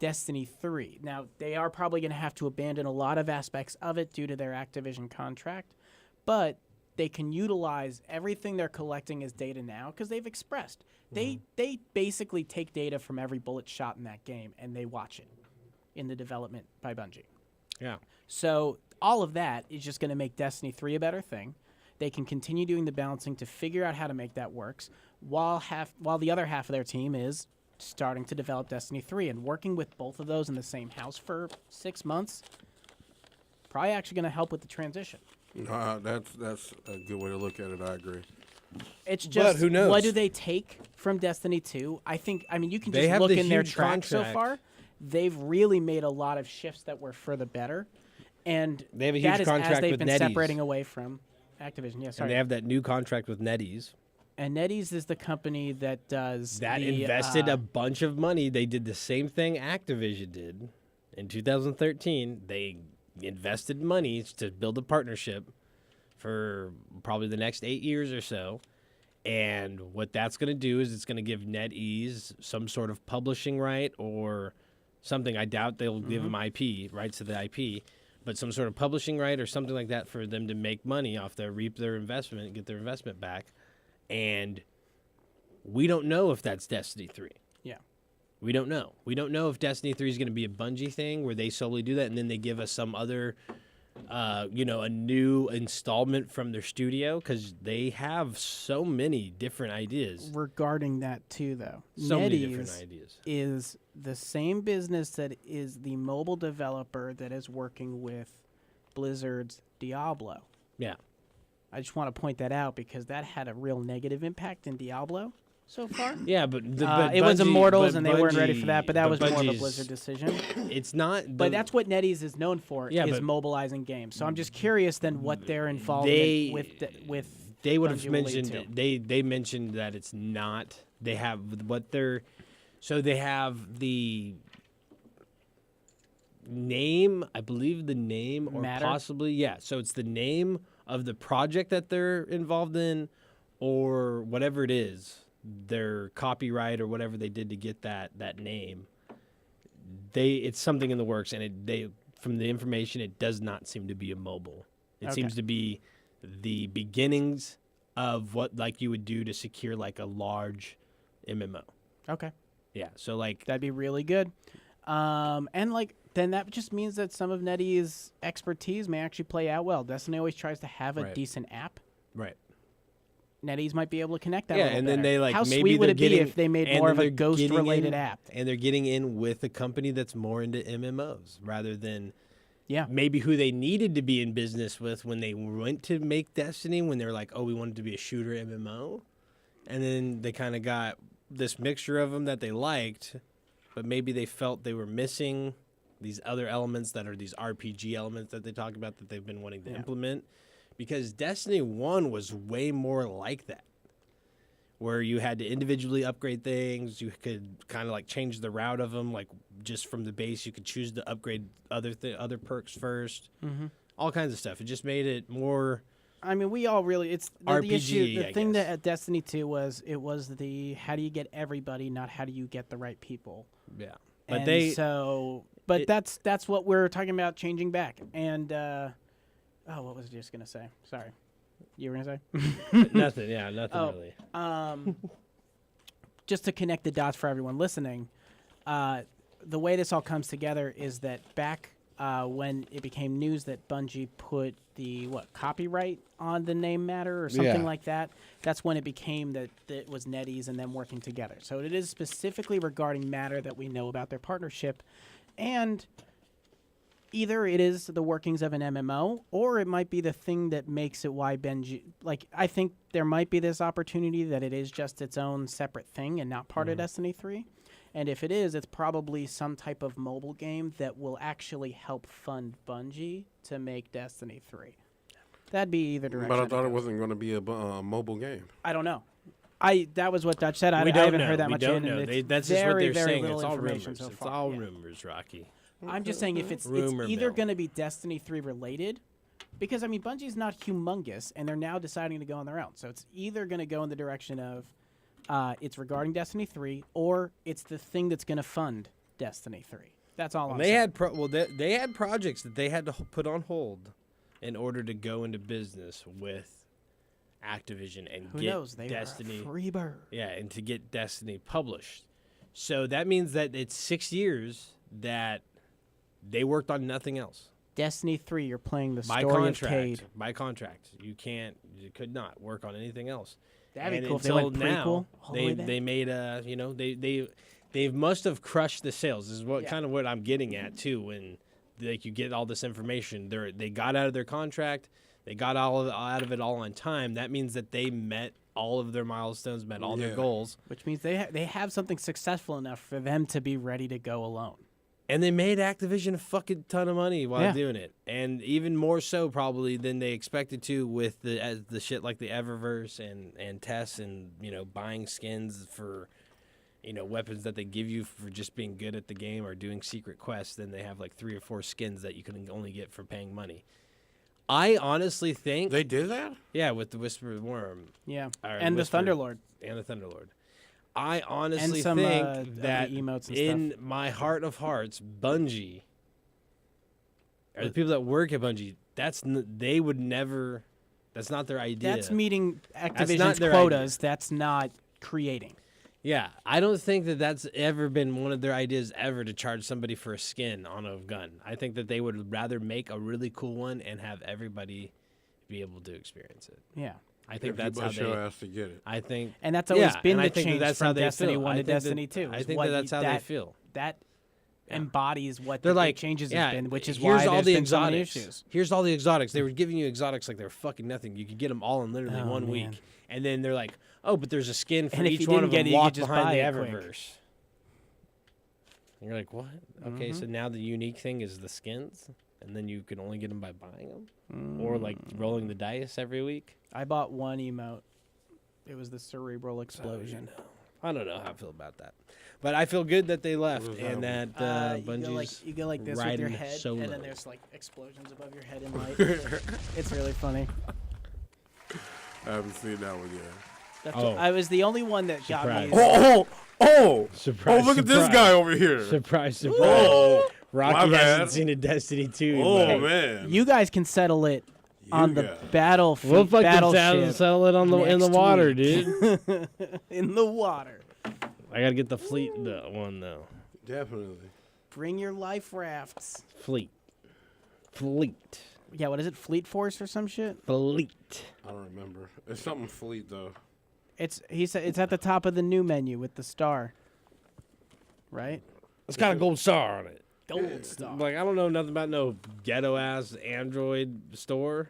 S4: Destiny 3. Now, they are probably going to have to abandon a lot of aspects of it due to their Activision contract, but they can utilize everything they're collecting as data now because they've expressed. They basically take data from every bullet shot in that game and they watch it in the development by Bungie.
S3: Yeah.
S4: So all of that is just going to make Destiny 3 a better thing. They can continue doing the balancing to figure out how to make that works while the other half of their team is starting to develop Destiny 3 and working with both of those in the same house for 6 months. Probably actually going to help with the transition.
S5: That's a good way to look at it. I agree.
S4: It's just,
S3: who knows?
S4: what do they take from Destiny 2? I mean, you can
S3: They
S4: just
S3: have
S4: look
S3: the
S4: in their
S3: huge
S4: track so
S3: contract.
S4: far. They've really made a lot of shifts that were for the better. And
S3: They have a
S4: that
S3: huge
S4: is
S3: contract
S4: as they've
S3: with
S4: been
S3: NetEase.
S4: separating away from Activision. Yeah,
S3: And
S4: sorry.
S3: they have that new contract with NetEase.
S4: And NetEase is the company that does
S3: That
S4: the,
S3: invested a bunch of money. They did the same thing Activision did in 2013. They invested money to build a partnership for probably the next 8 years or so. And what that's going to do is it's going to give NetEase some sort of publishing right or something. I doubt they'll give them IP, rights to the IP, but some sort of publishing right or something like that for them to make money off reap their investment, get their investment back. And we don't know if that's Destiny 3.
S4: Yeah.
S3: We don't know. We don't know if Destiny 3 is going to be a Bungie thing where they solely do that and then they give us some other, a new installment from their studio because they have so many different ideas.
S4: regarding that too, though.
S3: So many
S4: NetEase
S3: different ideas.
S4: is the same business that is the mobile developer that is working with Blizzard's Diablo.
S3: Yeah.
S4: I just want to point that out because that had a real negative impact in Diablo so far.
S3: Yeah, but
S4: it was Immortals,
S3: but
S4: and they weren't ready for
S3: Bungie-
S4: that. But that was more of a
S3: Bungie's-
S4: Blizzard decision.
S3: It's not.
S4: But that's what NetEase is known for:
S3: Yeah,
S4: is
S3: but-
S4: mobilizing games. So I'm just curious then what their involvement
S3: They-
S4: with
S3: They would
S4: Bungie
S3: have
S4: will lead
S3: mentioned
S4: to.
S3: they mentioned that it's not. They have what they're. So they have the name, I believe the name or
S4: Matter?
S3: possibly, yeah. So it's the name of the project that they're involved in or whatever it is, their copyright or whatever they did to get that name. It's something in the works and they from the information it does not seem to be a mobile. It
S4: Okay.
S3: seems to be the beginnings of what like you would do to secure like a large MMO.
S4: Okay.
S3: Yeah, so like
S4: That'd be really good. And like then that just means that some of NetEase's expertise may actually play out well. Destiny always tries to have a
S3: Right.
S4: decent app.
S3: right.
S4: NetEase might be able to connect that. a
S3: Yeah,
S4: little
S3: and then
S4: better.
S3: they like
S4: How
S3: maybe
S4: sweet would
S3: they're
S4: it be
S3: getting,
S4: if they made
S3: and
S4: more
S3: then
S4: of a
S3: they're getting
S4: ghost-related
S3: in-
S4: app?
S3: and they're getting in with a company that's more into MMOs rather than
S4: Yeah.
S3: maybe who they needed to be in business with when they went to make Destiny when they were like, oh, we wanted to be a shooter MMO, and then they kind of got this mixture of them that they liked, but maybe they felt they were missing these other elements that are these RPG elements that they talk about that they've been wanting to implement, because Destiny 1 was way more like that, where you had to individually upgrade things. You could kind of like change the route of them, like just from the base. You could choose to upgrade other perks first, all kinds of stuff. It just made it more.
S4: I mean, we all really it's the
S3: RPG,
S4: issue. The
S3: I
S4: thing
S3: guess.
S4: that at Destiny 2 was the how do you get everybody, not how do you get the right people.
S3: Yeah, but
S4: But that's what we're talking about changing back. And what was I just gonna say? Sorry, you were gonna say
S3: nothing. Yeah, nothing
S4: Oh,
S3: really.
S4: Just to connect the dots for everyone listening, the way this all comes together is that back when it became news that Bungie put the copyright on the name Matter or something
S3: Yeah.
S4: like that, that's when it became that it was NetEase and them working together. So it is specifically regarding Matter that we know about their partnership, and either it is the workings of an MMO or it might be the thing that makes it why Bungie. Like I think there might be this opportunity that it is just its own separate thing and not part of Destiny 3. And if it is, it's probably some type of mobile game that will actually help fund Bungie to make Destiny 3. That'd be either direction.
S5: But I thought it wasn't going to be a mobile game.
S4: I don't know. That was what Dutch said. I
S3: We
S4: haven't
S3: don't know.
S4: heard that
S3: We
S4: much
S3: don't
S4: in.
S3: know.
S4: And it's
S3: That's just what
S4: very,
S3: they're
S4: very
S3: saying.
S4: little
S3: It's all
S4: information
S3: rumors.
S4: so
S3: It's
S4: far.
S3: all
S4: Yeah.
S3: rumors, Rocky.
S4: I'm just saying if it's
S3: Rumor
S4: either
S3: mill.
S4: going to be Destiny 3 related, because I mean Bungie's not humongous, and they're now deciding to go on their own. So it's either going to go in the direction of it's regarding Destiny 3, or it's the thing that's going to fund Destiny 3. That's all I'm
S3: They
S4: saying.
S3: had they had projects that they had to put on hold in order to go into business with Activision and
S4: Who
S3: get
S4: knows? They
S3: Destiny.
S4: are a free bird.
S3: Yeah, and to get Destiny published. So that means that it's 6 years that they worked on nothing else.
S4: Destiny 3, you're playing the
S3: By
S4: story
S3: contract.
S4: of Cade.
S3: By contract. You could not work on anything else.
S4: That'd be
S3: And
S4: cool if they
S3: until
S4: went
S3: now,
S4: prequel all the way back.
S3: they made they must have crushed the sales. This is what
S4: Yeah.
S3: kind of what I'm getting at too. When like you get all this information, they got out of their contract, they got out of it all on time. That means that they met all of their milestones, met all their goals,
S4: Which means they have something successful enough for them to be ready to go alone.
S3: and they made Activision a fucking ton of money while
S4: Yeah.
S3: doing it, and even more so probably than they expected to with the shit like the Eververse and TES and buying skins for weapons that they give you for just being good at the game or doing secret quests. Then they have like 3 or 4 skins that you can only get for paying money. I honestly think
S5: they did that.
S3: Yeah, with the Whispered Worm.
S4: Yeah,
S3: or
S4: and
S3: Whispered-
S4: the Thunderlord.
S3: And the Thunderlord. I honestly
S4: some,
S3: think
S4: of the
S3: that
S4: emotes and
S3: in
S4: stuff.
S3: my heart of hearts, Bungie, or the people that work at Bungie, they would never. That's not their idea.
S4: That's meeting
S3: That's not
S4: Activision's
S3: their
S4: quotas. That's not creating.
S3: Yeah, I don't think that that's ever been one of their ideas ever to charge somebody for a skin on a gun. I think that they would rather make a really cool one and have everybody be able to experience it.
S4: Yeah.
S3: I think
S5: If you
S3: that's how
S5: bust your
S3: they.
S5: ass to get it.
S3: I think,
S4: And that's always
S3: yeah,
S4: been
S3: and
S4: the
S3: I think
S4: change
S3: that's how
S4: from
S3: they
S4: Destiny
S3: feel.
S4: 1
S3: I
S4: to
S3: think that-
S4: Destiny 2.
S3: I
S4: is
S3: think
S4: what
S3: that's how they feel.
S4: That embodies what
S3: They're
S4: the
S3: like
S4: changes
S3: yeah,
S4: have been, which is
S3: here's
S4: why
S3: all
S4: there's
S3: the
S4: been so many
S3: exotics.
S4: issues.
S3: Here's all the exotics. They were giving you exotics like they were fucking nothing. You could get them all in literally
S4: Oh,
S3: one
S4: man.
S3: week, and then they're like, "Oh, but there's a skin for
S4: And if
S3: each
S4: you
S3: one
S4: didn't
S3: of
S4: get
S3: them
S4: it, you could
S3: locked
S4: just
S3: behind
S4: buy
S3: the
S4: it quick.
S3: Eververse." And you're like, "What? Okay,
S4: Mm-hmm.
S3: so now the unique thing is the skins, and then you can only get them by buying them, or like rolling the dice every week."
S4: I bought one emote. It was the cerebral explosion.
S3: I don't know how I feel about that, but I feel good that they left and that
S4: you go like this with
S3: riding
S4: your head,
S3: solo.
S4: and then there's like explosions above your head in light. It's really funny.
S5: I haven't seen that one yet.
S4: That's
S3: Oh.
S4: I was the only one that
S3: Surprise.
S4: got me.
S3: Surprise!
S5: Oh, look at this
S3: surprise.
S5: guy over here.
S3: Surprise! Surprise!
S5: Oh,
S3: Rocky
S5: my
S3: hasn't
S5: bad.
S3: seen a Destiny 2.
S5: Oh,
S3: but-
S5: man.
S4: You guys can settle it on the
S5: guys.
S4: battlefield.
S3: We'll fucking
S4: battleship
S3: settle it on the in the
S4: next
S3: water,
S4: week.
S3: dude.
S4: In the water.
S3: I gotta get the fleet one though.
S5: Definitely.
S4: Bring your life rafts.
S3: Fleet.
S4: Yeah, what is it? Fleet Force or some shit?
S3: Fleet.
S5: I don't remember. It's something fleet though.
S4: He said it's at the top of the new menu with the star. Right?
S3: It's got a gold star on it.
S4: Gold star.
S3: Like I don't know nothing about no ghetto ass Android store.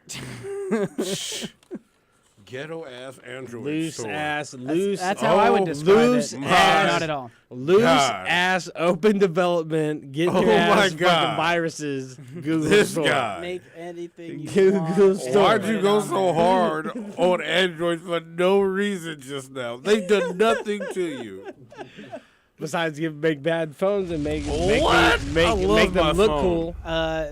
S5: Ghetto ass Android
S3: Loose
S5: store.
S3: ass, loose.
S4: That's how I would describe
S3: loose
S4: it.
S3: Ass,
S4: Not at all.
S3: Loose
S5: God.
S3: ass open development. Get
S5: Oh
S3: your ass
S5: my God.
S3: fucking viruses. Google
S5: This
S3: store.
S5: guy.
S4: Make anything you
S3: Google
S4: want.
S3: store.
S5: Why'd
S4: Put
S5: you
S4: it
S5: go
S4: on
S5: so
S4: there.
S5: hard on Android for no reason just now? They've done nothing to you.
S3: Besides make bad phones and make
S5: What?
S3: make
S5: I love
S3: make them
S5: my
S3: look
S5: phone.
S3: cool.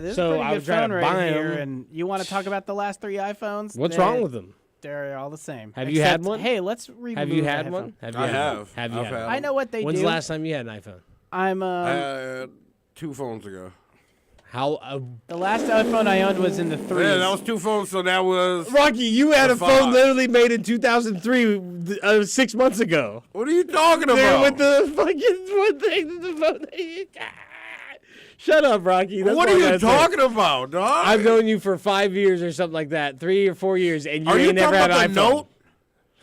S4: This
S3: So
S4: is a pretty
S3: I
S4: good
S3: was trying
S4: phone
S3: to
S4: right
S3: buy
S4: here,
S3: 'em.
S4: and you want to talk about the last 3 iPhones?
S3: What's wrong with them?
S4: They're all the same.
S3: Have you had
S4: Except,
S3: one?
S4: Hey, let's remove
S3: Have you
S4: the
S3: had
S4: headphone.
S3: one? Have you
S5: I
S3: had
S5: have.
S3: one? Have you
S5: I've
S3: had
S5: had
S3: one?
S4: I know what they
S3: When's
S4: do.
S3: the last time you had an iPhone?
S4: I'm
S5: I had 2 phones ago.
S3: How
S4: the last iPhone I owned was in the 3s.
S5: Yeah, that was 2 phones, so that was.
S3: Rocky, you had
S5: The
S3: a phone
S5: 5.
S3: literally made in 2003, 6 months ago.
S5: What are you talking
S3: There
S5: about?
S3: with the fucking one thing, the phone. Shut up, Rocky. That's
S5: What
S3: all
S5: are
S3: I
S5: you
S3: gotta say.
S5: talking about, dog?
S3: I've known you for 5 years or something like that, 3 or 4 years, and you
S5: Are you
S3: ain't never
S5: talking
S3: had an
S5: about the
S3: iPhone.
S5: Note?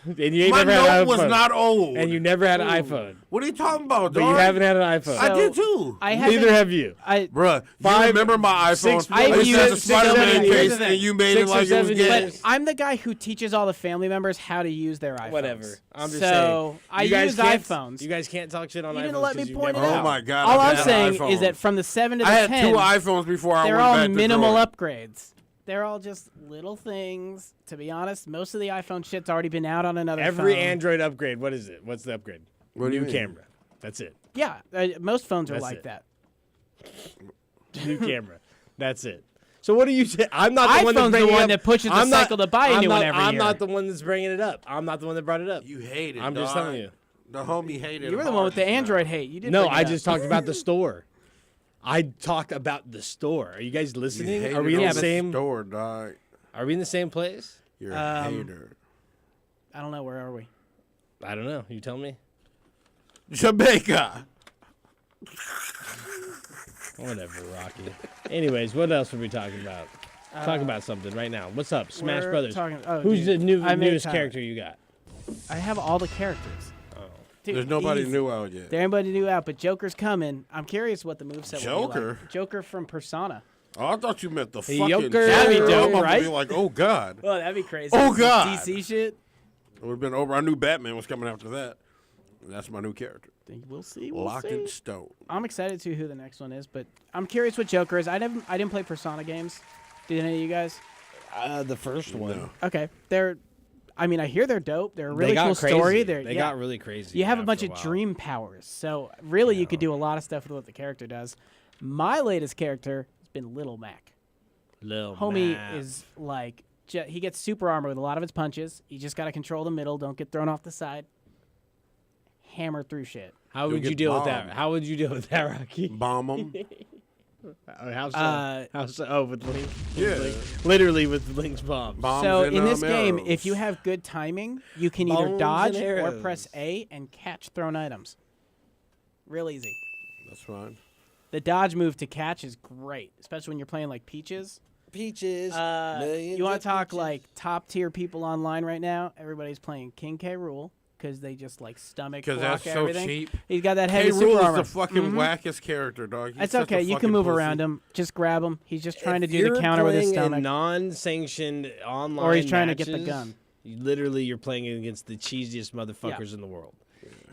S3: And you ain't
S5: My
S3: never had an
S5: Note was
S3: iPhone.
S5: not old.
S3: And you never had an iPhone.
S5: What are you talking about,
S3: But
S5: dog?
S3: you haven't had an iPhone.
S5: I did too.
S4: I
S3: Neither
S4: haven't-
S3: have you.
S5: Bruh, you
S3: 5,
S5: remember my iPhone?
S3: 6,
S5: I used to have the
S3: 6,
S5: Spider-Man
S3: 7
S5: case,
S3: years.
S5: and you made
S3: 6
S5: it
S3: or
S5: like it was
S3: 7
S5: good.
S3: years.
S4: But I'm the guy who teaches all the family members how to use their iPhones.
S3: Whatever. I'm just
S4: so
S3: saying.
S4: I
S3: You guys
S4: use
S3: can't-
S4: iPhones.
S3: You guys can't talk shit on
S4: You
S3: iPhones.
S4: didn't let me
S3: 'cause you
S4: point
S3: never
S4: it
S5: Oh
S4: out.
S5: my God!
S4: All
S5: I've
S4: I'm
S5: had
S4: saying
S5: iPhones.
S4: is that from the 7 to the
S5: I had
S4: 10,
S5: 2 iPhones before I
S4: they're
S5: went
S4: all
S5: back to
S4: minimal
S5: Detroit.
S4: upgrades. They're all just little things. To be honest, most of the iPhone shit's already been out on another
S3: Every
S4: phone.
S3: Android upgrade, what is it? What's the upgrade?
S5: What do you
S3: New
S5: mean?
S3: camera. That's it.
S4: Yeah, most phones are
S3: That's
S4: like
S3: it.
S4: that.
S3: New camera. That's it. So what do you say? I'm not the one that's
S4: iPhone's
S3: bringing
S4: the one
S3: it up.
S4: that pushes the
S3: I'm not-
S4: cycle to buy a
S3: I'm
S4: new
S3: not-
S4: one every
S3: I'm
S4: year.
S3: not the one that's bringing it up. I'm not the one that brought it up.
S5: You hate it.
S3: I'm just
S5: dog.
S3: telling you.
S5: The homie hated.
S4: You were the one with the Android hate. You did.
S3: No,
S4: bring it
S3: I
S4: up.
S3: just talked about the store. I talked about the store. Are you guys
S5: You
S3: listening?
S5: hated
S3: Are we in
S5: on
S3: the same?
S5: store, dog?
S3: Are we in the same place?
S5: You're a hater.
S4: I don't know. Where are we?
S3: I don't know. You tell me.
S5: Jamaica.
S3: Whatever, Rocky. Anyways, what else are we talking about? Talk about something right now. What's up, Smash
S4: we're
S3: Brothers?
S4: talking- oh,
S3: Who's
S4: dude.
S3: the
S4: I made
S3: newest
S4: time.
S3: character you got?
S4: I have all the characters.
S3: Oh,
S4: Dude,
S5: There's nobody
S4: easy.
S5: new out yet.
S4: There ain't new out, but Joker's coming. I'm curious what the moveset will be
S5: Joker?
S4: like. Joker from Persona.
S5: Oh, I thought you meant the
S3: Hey,
S5: fucking.
S3: Joker.
S4: That'd be
S5: Joker.
S4: dope,
S5: I'm about to
S4: right?
S5: be like, oh god.
S4: Oh, that'd be crazy.
S5: Oh,
S4: Some
S5: God.
S4: DC shit.
S5: It would have been over. I knew Batman was coming after that. That's my new character.
S4: We'll see. We'll
S5: Locked
S4: see.
S5: in stone.
S4: I'm excited to see who the next one is, but I'm curious what Joker is. I didn't play Persona games. Did any of you guys?
S3: the first one.
S5: No.
S4: Okay, I mean, I hear they're dope. They're a really
S3: They got
S4: cool
S3: crazy.
S4: story.
S3: They got really crazy.
S4: You have a
S3: after
S4: bunch of
S3: while.
S4: dream powers, so really you could do a lot of stuff with what the character does. My latest character has been Little Mac.
S3: Lil
S4: Homie
S3: Mac.
S4: is like he gets super armor with a lot of his punches. You just got to control the middle. Don't get thrown off the side. Hammer through shit.
S3: How
S5: You'll
S3: would you
S5: get
S3: deal with that?
S5: bombed.
S3: How would you deal with that, Rocky?
S5: Bomb them.
S3: How so? How so? Oh, with Link.
S5: Yeah.
S3: Literally with Link's bombs.
S5: Bombs
S4: So
S5: and,
S4: in this game,
S5: arrows.
S4: if you have good timing, you can either
S3: Bones
S4: dodge
S3: and
S4: or
S3: arrows.
S4: press A and catch thrown items. Real easy.
S5: That's fine.
S4: The dodge move to catch is great, especially when you're playing like Peaches.
S3: Peaches.
S4: You want to talk like top tier people online right now? Everybody's playing King K. Rool because they just like stomach block
S5: Because that's so
S4: everything.
S5: cheap.
S4: He's got that
S5: K.
S4: heavy
S5: Rool
S4: super
S5: is
S4: armor.
S5: the fucking
S4: Mhm.
S5: wackest character, dog. He's
S4: It's
S5: such a
S4: okay. You
S5: fucking
S4: can move
S5: pussy.
S4: around him. Just grab him. He's just trying to
S3: If
S4: do the
S3: you're
S4: counter with his
S3: playing in
S4: stomach.
S3: non-sanctioned online
S4: Or he's trying to get the
S3: matches,
S4: gun.
S3: Literally, you're playing against the cheesiest motherfuckers in the world.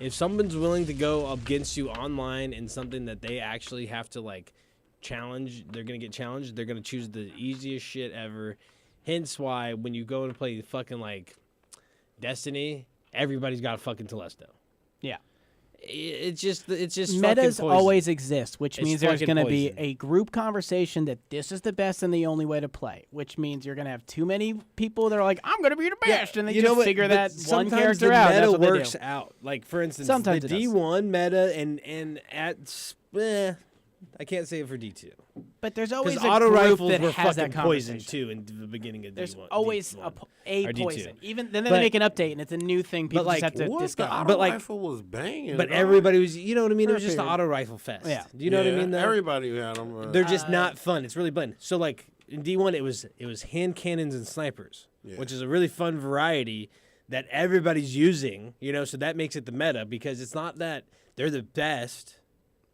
S3: If someone's willing to go against you online in something that they actually have to like challenge, they're gonna get challenged. They're gonna choose the easiest shit ever. Hence why when you go and play fucking like Destiny, everybody's got a fucking Telesto.
S4: Yeah.
S3: It's just
S4: Metas
S3: fucking poison.
S4: always exist, which
S3: It's
S4: means there's
S3: fucking
S4: going to be
S3: poison.
S4: a group conversation that this is the best and the only way to play, which means you're going to have too many people that are like, I'm going to be the best, and they
S3: you
S4: just
S3: know what,
S4: figure
S3: but
S4: that one
S3: sometimes
S4: character
S3: the
S4: out.
S3: Meta
S4: That's what
S3: works
S4: they do.
S3: out. Like for instance,
S4: Sometimes
S3: the
S4: it does.
S3: D1 meta and at I can't say it for D2.
S4: But there's always a
S3: Because auto
S4: group
S3: rifles
S4: that
S3: were
S4: has
S3: fucking
S4: that
S3: poison
S4: conversation.
S3: too in the beginning of
S4: There's
S3: D1.
S4: always
S3: D1.
S4: a
S3: Or D2.
S4: poison. Even then they
S3: But-
S4: make an update and it's a new thing people
S3: like,
S4: just have to
S5: What?
S4: discuss.
S5: The auto
S3: But, like-
S5: rifle was banging.
S3: But
S5: dog.
S3: everybody was, you know what I mean? It
S4: For
S3: was
S4: a
S3: just the
S4: period.
S3: auto rifle fest.
S4: Yeah.
S3: Do you know what I mean? Though?
S5: Everybody had them.
S3: They're just not fun. It's really bland. So like in D1, it was hand cannons and snipers, which is a really fun variety that everybody's using. You know, so that makes it the meta because it's not that they're the best,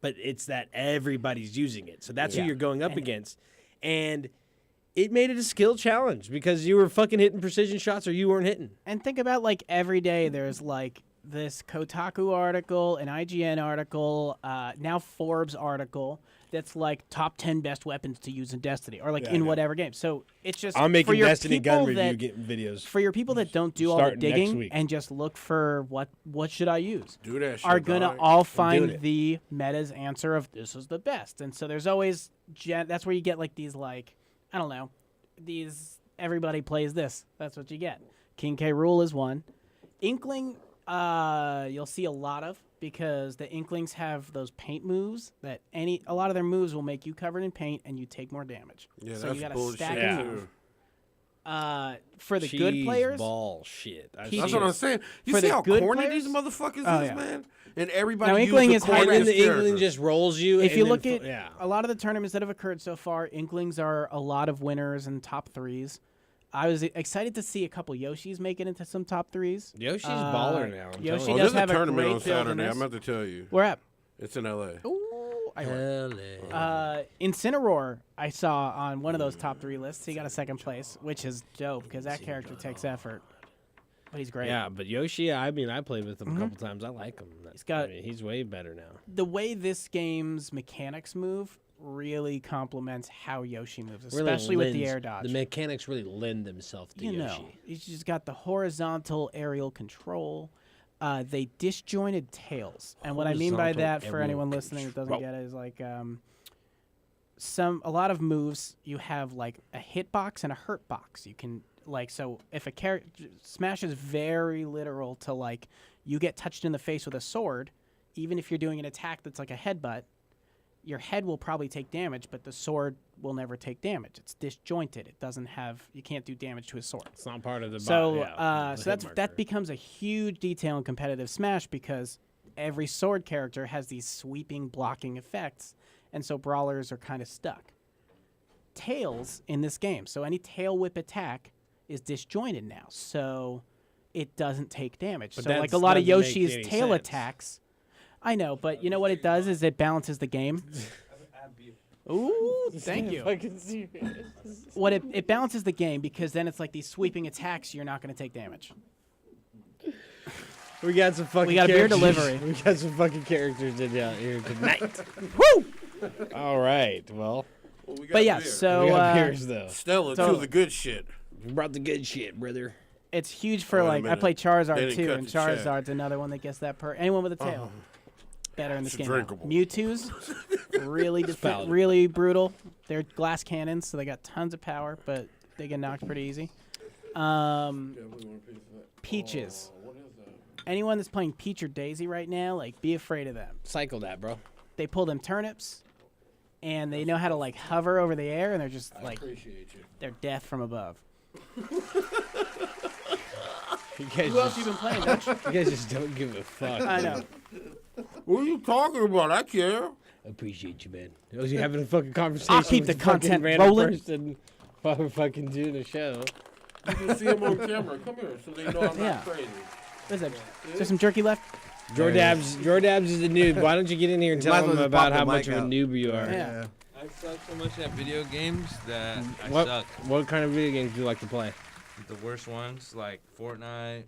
S3: but it's that everybody's using it. So that's who
S4: Yeah.
S3: you're going up against, and it made it a skill challenge because you were fucking hitting precision shots or you weren't hitting.
S4: And think about like every day there's like this Kotaku article, an IGN article, now Forbes article that's like top 10 best weapons to use in Destiny or like
S3: Yeah, I
S4: in
S3: know.
S4: whatever game. So it's just
S3: I'm
S4: for
S3: making
S4: your
S3: Destiny gun
S4: people
S3: review
S4: that-
S3: videos.
S4: For your people that don't do all the
S3: starting next
S4: digging
S3: week.
S4: and just look for what should I use,
S5: Do that shit,
S4: are gonna
S5: dog.
S4: all
S3: doing
S4: find
S3: it.
S4: the meta's answer of this is the best. And so there's always that's where you get like these like I don't know these everybody plays this. That's what you get. King K. Rool is one. Inkling, you'll see a lot of because the Inklings have those paint moves that a lot of their moves will make you covered in paint and you take more damage.
S5: Yeah,
S4: so
S5: that's
S4: you got to
S5: bullshit.
S4: stack
S3: Yeah.
S4: and move. For the good
S3: Cheese
S4: players,
S3: ball shit. I've
S4: That's
S5: That's
S3: seen
S5: what I'm
S3: it.
S5: saying. You
S4: For
S5: see
S4: the
S5: how
S4: good
S5: corny
S4: players?
S5: these motherfuckers
S4: Oh,
S5: is,
S4: yeah.
S5: man? And everybody
S4: Now,
S5: uses
S4: Inkling
S5: the
S4: is
S3: And
S4: hard
S3: then
S5: corniest
S3: the Inkling
S5: characters.
S3: just rolls you.
S4: if
S3: and
S4: you
S3: then
S4: look at
S3: yeah.
S4: a lot of the tournaments that have occurred so far, Inklings are a lot of winners and top threes. I was excited to see a couple Yoshis make it into some top threes.
S3: Yoshi's baller now. I'm
S4: Yoshi
S3: telling
S5: Oh,
S4: does
S5: there's
S4: have
S5: a
S4: a
S5: tournament
S4: great
S5: on
S4: build in
S5: Saturday. I
S4: this.
S5: meant to tell you.
S4: Where at?
S5: It's in L.A.
S4: Ooh, I heard. Incineroar, I saw on one of those top 3 lists. He got a second place, which is dope because that character takes effort. But he's great.
S3: Yeah, but Yoshi, I mean, I played with him a couple times. I like him.
S4: got-
S3: I mean, he's way better now.
S4: The way this game's mechanics move really complements how Yoshi moves,
S3: Really
S4: especially with the
S3: lends-
S4: air dodge.
S3: The mechanics really lend themselves to
S4: you
S3: Yoshi.
S4: know, he's just got the horizontal aerial control. They disjointed tails, and what I mean by
S3: Horizontal
S4: that, for
S3: aerial
S4: anyone listening that doesn't
S3: control.
S4: get it, is like a lot of moves you have like a hit box and a hurt box. You can so if a character Smash is very literal to like you get touched in the face with a sword, even if you're doing an attack that's like a headbutt, your head will probably take damage, but the sword will never take damage. It's disjointed. It doesn't have you can't do damage to a sword.
S3: It's not part of the
S4: So
S3: so
S4: that becomes a huge detail in competitive Smash because every sword character has these sweeping blocking effects, and so brawlers are kind of stuck. Tails in this game, so any tail whip attack is disjointed now, so it doesn't take damage.
S3: But
S4: so like a lot of
S3: doesn't make
S4: Yoshi's
S3: any
S4: tail
S3: sense.
S4: attacks, I know, but you know what it does is it balances the game. Ooh, thank you.
S3: Fucking serious.
S4: What it balances the game because then it's like these sweeping attacks, you're not going to take damage.
S3: We got some fucking.
S4: We got a beer
S3: characters.
S4: delivery.
S3: We got some fucking characters in here tonight.
S4: Woo!
S3: All right. Well.
S4: But yeah, so
S3: we got beers though.
S5: Stella,
S4: So-
S5: to the good shit.
S3: We brought the good shit, brother.
S4: it's huge for
S5: Wait a
S4: like I
S5: minute.
S4: play
S5: They
S4: Charizard
S5: didn't
S4: too,
S5: cut
S4: and
S5: the check.
S4: Charizard's another one that gets that per anyone with a tail. Better in this
S5: It's
S4: game.
S5: drinkable.
S4: Mewtwo's really
S3: palatable.
S4: really brutal. They're glass cannons, so they got tons of power, but they get knocked pretty easy. Peaches. Anyone that's playing Peach or Daisy right now, like, be afraid of them.
S3: Cycle that, bro.
S4: They pull them turnips, and they know how to like hover over the air, and they're just like
S5: Appreciate you.
S4: they're death from above.
S3: You guys
S4: Who else
S3: just,
S4: you been playing, Dutch?
S3: you guys just don't give a fuck.
S4: I know.
S5: What are you talking about? I care.
S3: Appreciate you, man. Was you having a fucking conversation?
S4: keep
S3: with
S4: the
S3: a fucking
S4: content
S3: random
S4: rolling.
S3: person while we're fucking doing a show.
S5: You can see them on camera. Come here, so they know I'm
S4: Yeah.
S5: not crazy.
S4: What is that? Is there some jerky left?
S3: Jordabs is a noob. Why don't you get in here and
S1: You might
S3: tell
S1: as
S3: him
S1: well just
S3: about
S1: pop
S3: how
S1: the
S3: much
S1: mic
S3: of a
S1: out.
S3: noob you are?
S4: Yeah.
S10: I suck so much at video games that I
S3: What
S10: suck.
S3: what kind of video games do you like to play?
S10: The worst ones like Fortnite,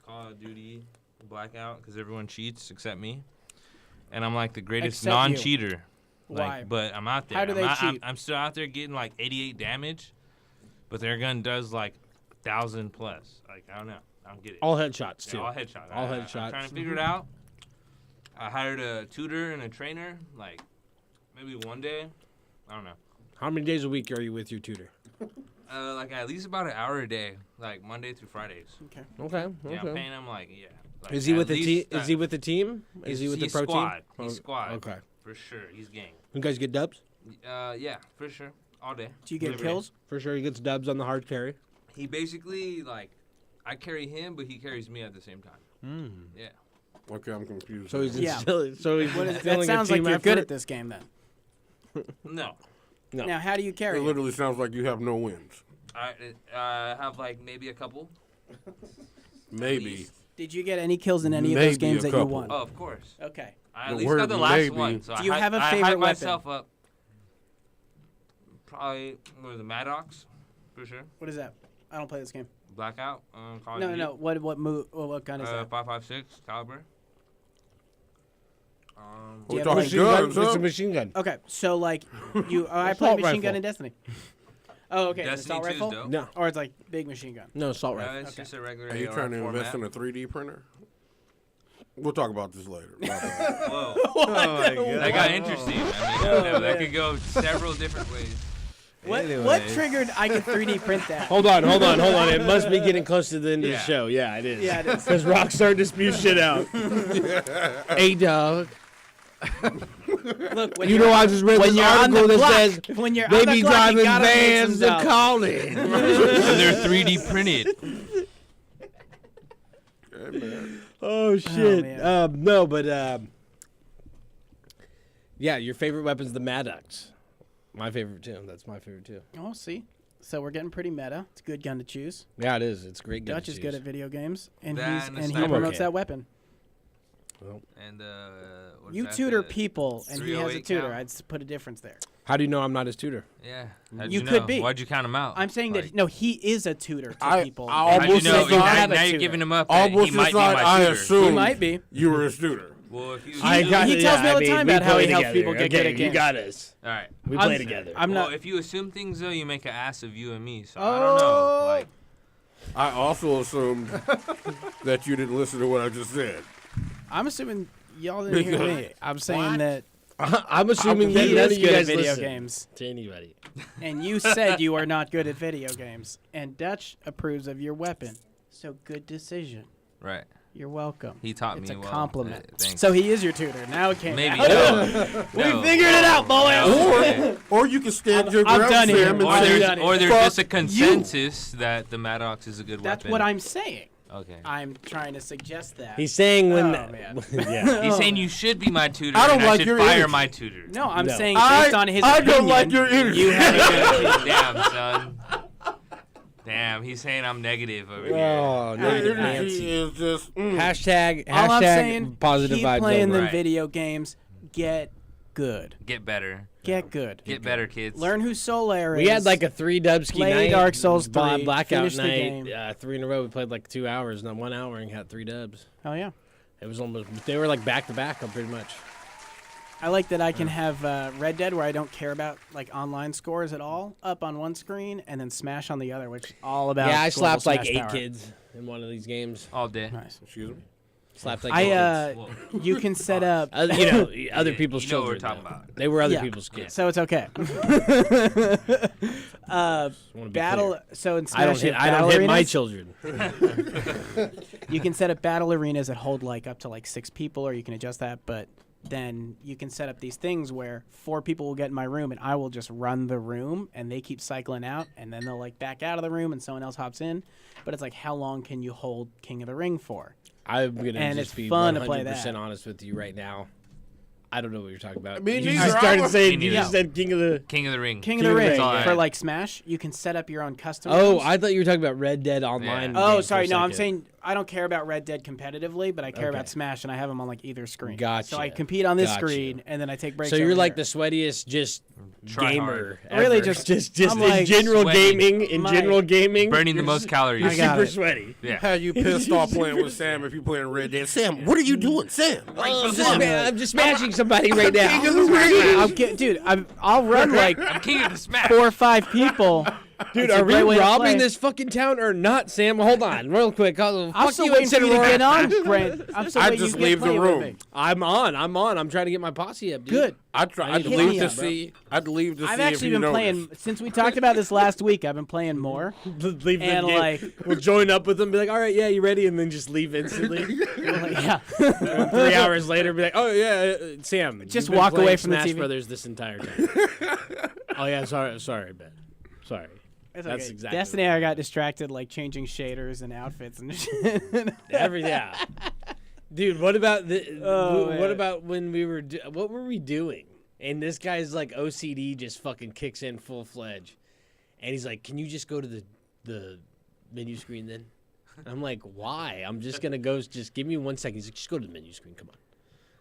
S10: Call of Duty, Blackout, because everyone cheats except me, and I'm like the greatest
S4: Except you.
S10: non-cheater. Like,
S4: Why?
S10: but I'm out there.
S4: How do they
S10: I'm
S4: cheat?
S10: I'm still out there getting like 88 damage, but their gun does like 1,000 plus. Like I don't know. I don't get it.
S3: All headshots
S10: Yeah,
S3: too.
S10: all headshot.
S3: All
S10: I'm
S3: headshots.
S10: trying to figure it out. I hired a tutor and a trainer, like maybe one day. I don't know.
S3: How many days a week are you with your tutor?
S10: Like at least about an hour a day, like Monday through Fridays.
S4: Okay.
S3: Okay.
S10: Yeah, I'm paying him like like,
S3: Is he
S10: at
S3: with the team?
S10: least,
S3: Is he with the team? Is he with the
S10: he's
S3: pro
S10: squad.
S3: team?
S10: He's squad.
S3: Okay.
S10: For sure, he's gang.
S3: You guys get dubs?
S10: Yeah, for sure, all day.
S4: Do you get
S10: Every day.
S4: kills?
S3: For sure, he gets dubs on the hard carry.
S10: He basically like, I carry him, but he carries me at the same time. Yeah.
S5: Okay, I'm confused.
S3: So he's
S4: Yeah.
S3: so he's
S4: What is, that
S3: instilling a
S4: sounds like
S3: team
S4: you're good
S3: effort?
S4: at this game then.
S10: No,
S3: No.
S4: Now, how do you carry
S5: It
S4: it?
S5: literally sounds like you have no wins.
S10: I have like maybe a couple.
S5: Maybe.
S4: Did you get any kills in any of those
S5: Maybe
S4: games
S5: a
S4: that you
S5: couple.
S4: won?
S10: Oh, of course.
S4: Okay.
S10: I
S5: The
S10: at least
S5: word
S10: got the last
S5: maybe.
S10: one. So
S4: Do you have a
S10: I
S4: favorite
S10: hyped
S4: weapon?
S10: myself up. Probably the Maddox, for sure.
S4: What is that? I don't play this game.
S10: Blackout. Call of
S4: No,
S10: Duty.
S4: no. What gun is that?
S10: 5.56 caliber.
S4: Do you
S5: We're
S4: have
S5: talking
S4: a
S3: Machine gun?
S5: guns,
S3: It's
S5: huh?
S3: a machine gun.
S4: Okay, so like you, I
S3: Assault
S4: play machine
S3: rifle.
S4: gun in Destiny. Oh, okay.
S10: Destiny
S4: Assault
S10: 2 is
S4: rifle,
S10: dope.
S3: No,
S4: or it's like big machine gun.
S3: no assault
S10: No,
S3: rifle.
S10: it's just a regular.
S5: Are you
S10: AR
S5: trying to invest
S10: format.
S5: in a 3D printer? We'll talk about this later. My bad.
S10: Whoa.
S1: Oh my god.
S10: That got interesting. I mean, that could go several different ways.
S4: What
S1: Anyways.
S4: triggered I could 3D print that?
S3: Hold on. It must be getting close to the end of the
S10: Yeah.
S3: show. Yeah, it is.
S4: Yeah, it is.
S3: Because Rock's starting to spew shit out. Hey, dog.
S4: Look, when
S3: You
S4: you're-
S3: know, I just read
S4: when
S3: this
S4: you're on the
S3: article that
S4: clock,
S3: says
S4: when you're
S3: they
S4: on the
S3: be
S4: clock, you
S3: driving
S4: gotta make
S3: vans
S4: some
S3: to
S4: dough.
S3: calling.
S10: And they're 3D printed.
S5: Hey, man.
S3: Oh shit!
S4: man.
S3: No, but yeah, your favorite weapon's the Maddox. My favorite too. That's my favorite too.
S4: Oh, see, so we're getting pretty meta. It's a good gun to choose.
S3: Yeah, it is. It's a great.
S4: Dutch is good at video games, and
S10: That and a
S4: he
S10: sniper.
S4: promotes
S3: Okay.
S4: that weapon.
S10: And what is
S4: You
S10: that,
S4: tutor
S10: the
S4: people, and he has a
S10: 308
S4: tutor.
S10: count?
S4: I'd put a difference there.
S3: How do you know I'm not his tutor?
S10: Yeah. How'd
S4: You
S10: you
S4: could
S10: know?
S4: be.
S10: Why'd you count him out?
S4: I'm saying
S10: Like,
S4: that no, he is a tutor to
S5: I-
S4: people.
S5: I
S4: and
S10: How'd you
S5: almost
S10: know?
S5: said
S4: does not
S5: that.
S4: have a
S10: Now you're
S4: tutor.
S10: giving him up. That
S5: Almost
S10: he might
S5: as
S10: be
S5: I
S10: my tutor.
S5: assumed
S4: He might be.
S5: you were his tutor.
S10: Well, if you.
S4: He tells me all the time
S3: we
S4: about how
S3: play
S4: he helps
S3: together.
S4: people get good
S3: Okay,
S4: at
S3: You
S4: games.
S3: got us.
S10: All right.
S3: We
S4: I'm-
S3: play together.
S4: I'm
S10: Well,
S4: not.
S10: if you assume things though, you make an ass of you and me. So I don't know. Like,
S5: I also assumed that you didn't listen to what I just said.
S4: I'm assuming y'all didn't hear me. I'm saying that
S3: I'm assuming that
S4: He
S3: none
S4: is
S3: of you
S4: good at
S3: guys
S4: video
S3: listen
S4: games.
S3: to anybody.
S4: And you said you are not good at video games. And Dutch approves of your weapon. So good decision.
S10: Right.
S4: You're welcome.
S10: He taught
S4: it's
S10: me
S4: a
S10: well.
S4: compliment.
S10: Thanks.
S4: So he is your tutor. Now it came
S10: Maybe
S4: out.
S10: no.
S4: We
S10: No.
S4: figured it out, boys.
S5: Or you can stand your
S4: I'm
S5: ground,
S4: done here.
S5: Sam, and
S10: Or
S5: say,
S10: there's
S5: "Fuck
S10: just a
S5: you."
S10: consensus that the Maddox is a good
S4: That's
S10: weapon.
S4: what I'm saying.
S10: Okay.
S4: I'm trying to suggest that.
S3: He's saying when.
S4: Oh, man.
S3: Yeah.
S10: He's saying you should be my tutor.
S5: I don't
S10: and
S5: like
S10: I should
S5: your
S10: fire
S5: energy.
S10: my tutor.
S4: No, I'm
S3: No.
S4: saying based on his opinion.
S5: don't like your energy.
S4: You have a good opinion.
S10: Damn, son. Damn, he's saying I'm negative over here.
S3: Oh, negative
S5: Your energy
S3: Nancy.
S5: is just.
S3: Hashtag
S4: All I'm saying,
S3: positive
S4: keep
S3: vibes.
S4: playing
S3: over.
S4: them
S10: Right.
S4: video games. Get good.
S10: Get better.
S4: Get good.
S10: Get better, kids.
S4: Learn who Solaire is.
S3: We had like a 3 Dubsky
S4: Play
S3: night.
S4: Dark Souls 3,
S3: Blackout
S4: finish the
S3: night.
S4: game.
S3: 3 in a row. We played like 2 hours, not 1 hour, and got 3 dubs.
S4: Oh yeah.
S3: It was almost. They were like back to back, pretty much.
S4: I like that I can have Red Dead where I don't care about like online scores at all up on one screen and then Smash on the other, which is all about.
S3: Yeah, I
S4: global
S3: slapped like
S4: Smash
S3: 8
S4: power.
S3: kids in one of these games.
S10: All day.
S4: Nice.
S5: Excuse me.
S3: Slapped like 8 kids.
S4: You can set up.
S3: Other people's
S10: you know what
S3: children.
S10: we're talking
S3: though.
S10: about.
S3: They were other
S4: Yeah.
S3: people's kids.
S4: So it's okay.
S3: Wanna be
S4: Battle.
S3: clear.
S4: So in
S3: I don't
S4: Smash,
S3: hit.
S4: you have
S3: I don't
S4: battle
S3: hit my
S4: arenas.
S3: children.
S4: You can set up battle arenas that hold like up to like 6 people, or you can adjust that. But then you can set up these things where 4 people will get in my room, and I will just run the room, and they keep cycling out, and then they'll like back out of the room, and someone else hops in. But it's like, how long can you hold King of the Ring for?
S3: I'm gonna
S4: And
S3: just
S4: it's
S3: be
S4: fun
S3: 100%
S4: to play that.
S3: honest with you right now. I don't know what you're talking about.
S5: Me
S3: you
S5: neither.
S3: just started
S5: I'm-
S3: saying.
S10: Me
S3: You
S10: neither.
S3: just said King of the.
S10: King of the Ring.
S4: King of the Ring
S3: Ring,
S10: yeah.
S4: for like Smash, you can set up your own custom.
S3: Oh,
S4: rooms.
S3: I thought you were talking about Red Dead Online.
S10: Yeah.
S4: Oh,
S3: game for
S4: sorry.
S3: a
S4: No, I'm
S3: second.
S4: saying I don't care about Red Dead competitively, but I care
S3: Okay.
S4: about Smash, and I have them on like either screen.
S3: Gotcha.
S4: So I compete on this
S3: Gotcha.
S4: screen, and then I take breaks.
S3: So you're
S4: over
S3: like
S4: here.
S3: the sweatiest, just
S10: Try
S3: gamer.
S10: hard.
S4: Really
S3: ever.
S4: just-
S3: just
S4: I'm
S3: in
S4: like
S3: general
S10: sweating.
S3: gaming. In
S4: My-
S3: general gaming,
S10: Burning the
S3: you're
S10: most
S3: s-
S10: calories.
S3: You're
S4: I got
S3: super
S4: it.
S3: sweaty.
S10: Yeah.
S5: How you pissed off playing with Sam if you playing Red Dead? Sam, what are you doing, Sam?
S3: Oh,
S5: Sam,
S3: I'm just smashing somebody right now.
S5: King of the Ring.
S4: Dude, I'll run like
S10: I'm king of the Smash.
S4: 4 or 5 people.
S3: Dude,
S4: It's a
S3: are we
S4: great way to play.
S3: robbing this fucking town or not, Sam? Hold on, real quick.
S4: I'm
S3: Fuck
S4: still
S3: you,
S4: waiting for you to
S3: Aurora.
S4: get on, Grant. I'm still
S5: I
S4: waiting
S5: just
S4: you to
S5: leave
S4: get
S5: the
S4: playing with
S5: room.
S4: me.
S3: I'm on. I'm trying to get my posse up, dude.
S4: Good.
S5: I'd
S3: need to
S5: leave
S4: me
S5: to
S4: up, bro.
S5: see. I'd leave to see
S4: I've
S5: if
S4: actually
S5: you
S4: been playing
S5: noticed.
S4: since we talked about this last week. I've been playing more.
S3: Leave the
S4: And,
S3: game.
S4: like-
S3: we'll join up with them, be like, all right, yeah, you ready? And then just leave instantly.
S4: Like, yeah.
S3: 3 hours later, be like, oh yeah, Sam,
S4: Just
S3: you've been
S4: walk away
S3: playing
S4: from the
S3: Smash
S4: TV.
S3: Brothers this entire time. Oh yeah, sorry, Ben. Sorry.
S4: It's
S3: That's
S4: okay.
S3: exactly
S4: Destiny,
S3: what
S4: I got distracted like changing shaders and outfits and shit.
S3: yeah. Dude, what about the?
S4: Oh,
S3: what
S4: man.
S3: about when we were? What were we doing? And this guy's like OCD just fucking kicks in full fledged, and he's like, "Can you just go to the menu screen then?" And I'm like, "Why? I'm just gonna go. Just give me 1 second." He's like, "Just go to the menu screen. Come on."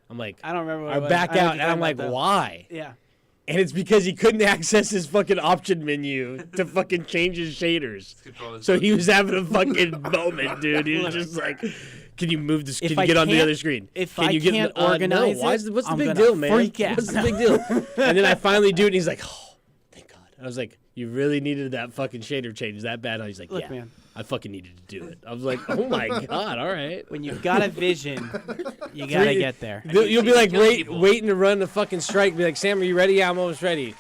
S3: I'm like,
S4: I don't remember what
S3: I
S4: it was.
S3: back
S4: I know what
S3: out,
S4: you're
S3: and I'm
S4: talking
S3: like,
S4: about, though.
S3: "Why?"
S4: Yeah.
S3: And it's because he couldn't access his fucking option menu to fucking change his shaders. So he was having a fucking moment, dude. He was just like, "Can you move this? Can
S4: If
S3: you
S4: I
S3: get on the
S4: can't-
S3: other screen?
S4: if
S3: Can
S4: I
S3: you get
S4: can't
S3: no,
S4: organize
S3: why
S4: it,
S3: is the, what's the
S4: I'm
S3: big
S4: gonna
S3: deal, man?
S4: freak out.
S3: What's the big deal?" And then I finally do it, and he's like, "Oh, thank God." I was like, "You really needed that fucking shader change that bad?" He's like,
S4: Look,
S3: "Yeah,
S4: man.
S3: I fucking needed to do it." I was like, "Oh my God, all right."
S4: When you've got a vision, you gotta get there.
S3: You'll be like
S10: Kill people.
S3: waiting to run the fucking strike. Be like, "Sam, are you ready?" "Yeah, I'm almost ready."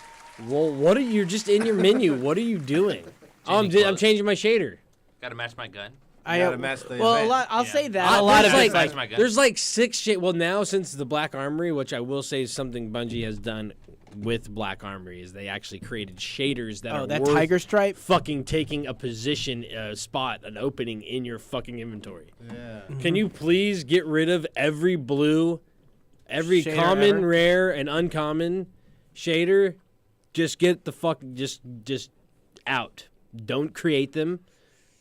S3: Well, what are you? You're just in your menu. What are you doing? Oh, I'm
S10: clothes.
S3: changing my shader.
S10: Gotta match my gun.
S1: Gotta match the
S4: well,
S1: event.
S4: a lot, I'll
S10: Yeah.
S4: say that. A lot of
S3: there's
S4: it's
S10: like-
S4: like,
S10: my gun.
S3: there's like 6 shit. Well, now since the Black Armory, which I will say is something Bungie has done with Black Armory, is they actually created shaders that are
S4: that
S3: worth
S4: tiger stripe.
S3: fucking taking a position, spot, an opening in your fucking inventory.
S1: Yeah.
S3: Can you please get rid of every blue, every
S4: Shader
S3: common,
S4: ever?
S3: rare, and uncommon shader? Just get the fuck just out. Don't create them.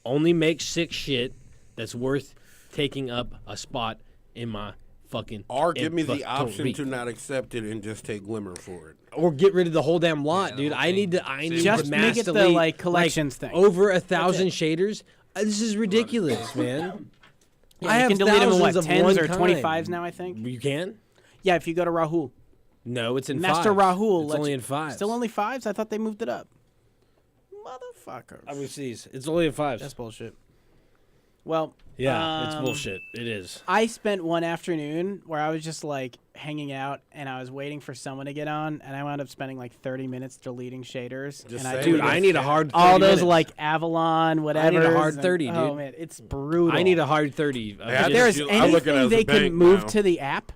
S3: Only make 6 shit that's worth taking up a spot in my fucking
S5: Or give me the
S3: inventory.
S5: option to not accept it and just take Glimmer for it.
S3: Or get rid of the whole damn lot,
S10: Yeah,
S3: dude.
S10: the
S3: I
S10: whole
S3: need
S10: thing.
S3: to. I need
S4: Just
S3: to
S4: make it the,
S3: massively,
S4: like, collections thing.
S3: Over 1,000 shaders. This is ridiculous, man.
S4: Yeah,
S3: I
S4: you
S3: have
S4: can delete them in what,
S3: thousands of
S4: 10s
S3: one
S4: or
S3: kind.
S4: 25s now, I think.
S3: You can?
S4: Yeah, if you go to Rahul.
S3: No, it's in
S4: Master
S3: fives.
S4: Rahul.
S3: It's
S4: lets
S3: only
S4: you-
S3: in 5.
S4: Still only 5s? I thought they moved it up. Motherfuckers.
S3: I mean, these. It's only in 5s.
S4: That's bullshit. Well,
S3: Yeah, it's
S4: um,
S3: bullshit. It is.
S4: I spent one afternoon where I was just like, hanging out, and I was waiting for someone to get on, and I wound up spending like 30 minutes deleting shaders.
S5: Just
S4: and
S3: Dude, I need a hard 30
S4: all those
S3: minutes.
S4: like Avalon, whatever.
S3: I need a hard 30, dude.
S4: Oh man, it's brutal.
S3: I need a hard 30.
S5: Yeah,
S4: If there's
S5: I'm looking at it
S4: anything
S5: as a
S4: they can
S5: bank
S4: move
S5: now.
S4: to the app,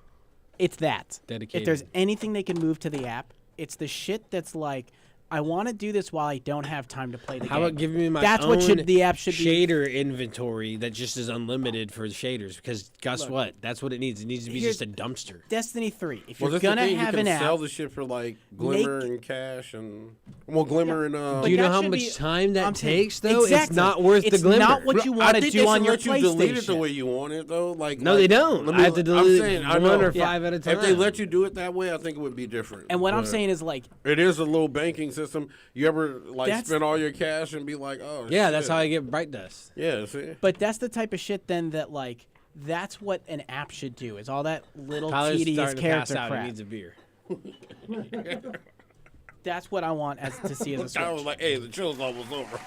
S4: it's that.
S3: Dedicated.
S4: If there's anything they can move to the app, it's the shit that's like, I want to do this while I don't have time to play the game.
S3: How about giving me my
S4: That's
S3: own
S4: what the app should be.
S3: shader inventory that just is unlimited for the shaders? Because guess
S4: Look,
S3: what? That's what it needs. It needs to be
S4: here's-
S3: just a dumpster.
S4: Destiny 3. If
S5: Well,
S4: you're
S5: that's the
S4: gonna
S5: thing,
S4: have
S5: you
S4: an
S5: can
S4: app,
S5: sell the shit for like Glimmer and Cash and Glimmer and
S3: Do you know
S4: that
S3: how
S4: should
S3: much
S4: be-
S3: time that
S4: I'm saying-
S3: takes though? It's
S4: Exactly.
S3: not worth
S4: It's
S3: the Glimmer.
S4: not what you
S5: I
S4: want to
S5: think
S4: do
S5: they
S4: on
S5: should
S4: your
S5: let you delete it the
S4: PlayStation.
S5: way you want it though. Like
S3: No, they don't. I have to delete
S5: I'm
S3: one or
S5: saying,
S3: five at a time.
S5: If they let you do it that way, I think it would be different.
S4: And what I'm
S5: But
S4: saying is like,
S5: it is a little banking system. You ever like
S4: That's-
S5: spend all your cash and be like, oh
S3: Yeah, that's
S5: shit.
S3: how I get Bright Dust.
S5: Yeah, see.
S4: but that's the type of shit then that like, that's what an app should do. Is all that little
S3: Tyler's
S4: tedious
S3: starting to pass
S4: character
S3: out.
S4: crap.
S3: He needs a beer.
S4: That's what I want to see as a
S5: I was
S4: Switch.
S5: like, hey, the chill's almost over.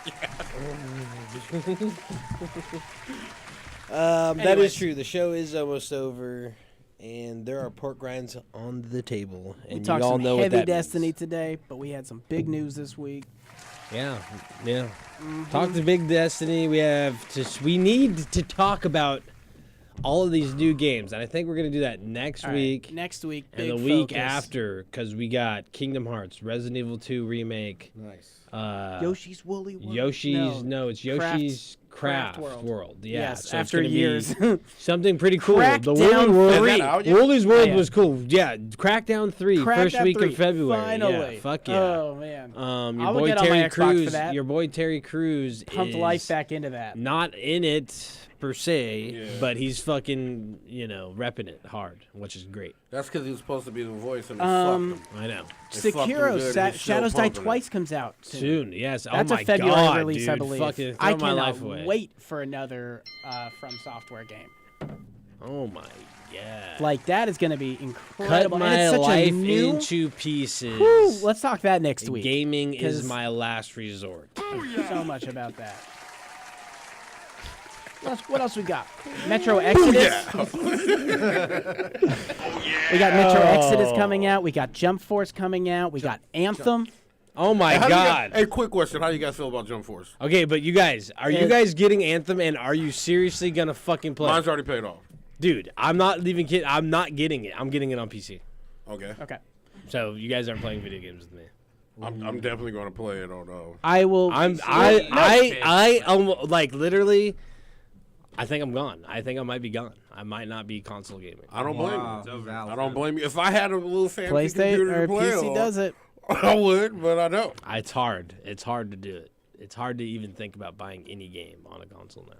S3: That
S4: Anyways.
S3: is true. The show is almost over, and there are pork rinds on the table,
S4: We
S3: and
S4: talked
S3: you all
S4: some
S3: know what
S4: heavy
S3: that
S4: Destiny today, but we had some big news this week.
S3: means. Yeah. Talk to Big Destiny. We need to talk about all of these new games, and I think we're gonna do that next
S4: All right,
S3: week.
S4: next week,
S3: And the
S4: big
S3: week
S4: focus.
S3: after, because we got Kingdom Hearts, Resident Evil 2 remake.
S1: Nice.
S4: Yoshi's Woolly World.
S3: It's Yoshi's Craft World. Yeah,
S4: Yes,
S3: so it's
S4: after
S3: gonna be
S4: years.
S3: something pretty cool.
S4: Crackdown
S3: The Woolly World,
S4: 3.
S5: Is that out yet?
S3: Woolly's World
S4: Yeah.
S3: was cool. Yeah, Crackdown 3, first
S4: Crackdown
S3: week
S4: 3,
S3: of February.
S4: Finally.
S3: Yeah, fuck yeah.
S4: Oh man.
S3: Your
S4: I'll
S3: boy
S4: get on my
S3: Terry
S4: Xbox for
S3: Crews.
S4: that.
S3: Your boy Terry Crews
S4: Pumped
S3: is
S4: life back into that.
S3: not in it per se, but he's fucking repping it hard, which is great.
S5: That's because he was supposed to be the voice and they
S4: Um,
S5: fucked him.
S3: I know.
S5: They fucked him
S4: Sekiro
S5: good and he's still
S4: Shadows Die
S5: pumping it.
S4: Twice comes out soon.
S3: Soon, yes.
S4: That's
S3: oh my
S4: a February
S3: God,
S4: release,
S3: dude.
S4: I believe.
S3: Fucking
S4: I
S3: throw my
S4: cannot
S3: life away.
S4: wait for another From Software game.
S3: Oh my God.
S4: Like that is going to be
S3: Cut
S4: incredible. and
S3: my
S4: it's such
S3: life
S4: a new.
S3: into pieces.
S4: Whew, let's talk that next week.
S3: Gaming is
S4: 'cause
S3: my last resort.
S4: So much about that. What else we got? Metro Exodus. We got Metro Exodus coming out. We got Jump Force coming out. We got Anthem.
S3: Oh my
S5: How do you guys-
S3: God.
S5: Hey, quick question. How do you guys feel about Jump Force?
S3: Okay, but you guys, are you guys getting Anthem, and are you seriously gonna fucking play?
S5: Mine's already paid off.
S3: Dude, I'm not even kidding. I'm not getting it. I'm getting it on PC.
S5: Okay.
S4: Okay.
S3: So you guys aren't playing video games with me.
S5: I'm definitely going to play it on.
S4: I will.
S3: Like literally. I think I'm gone. I think I might be gone. I might not be console gaming.
S5: I don't blame
S1: Wow.
S5: you. I don't blame you. If I had a little fancy
S4: PlayStation
S5: computer
S4: or
S5: to play
S4: PC
S5: on,
S4: does it.
S5: I would, but I don't.
S3: It's hard. It's hard to do it. It's hard to even think about buying any game on a console now.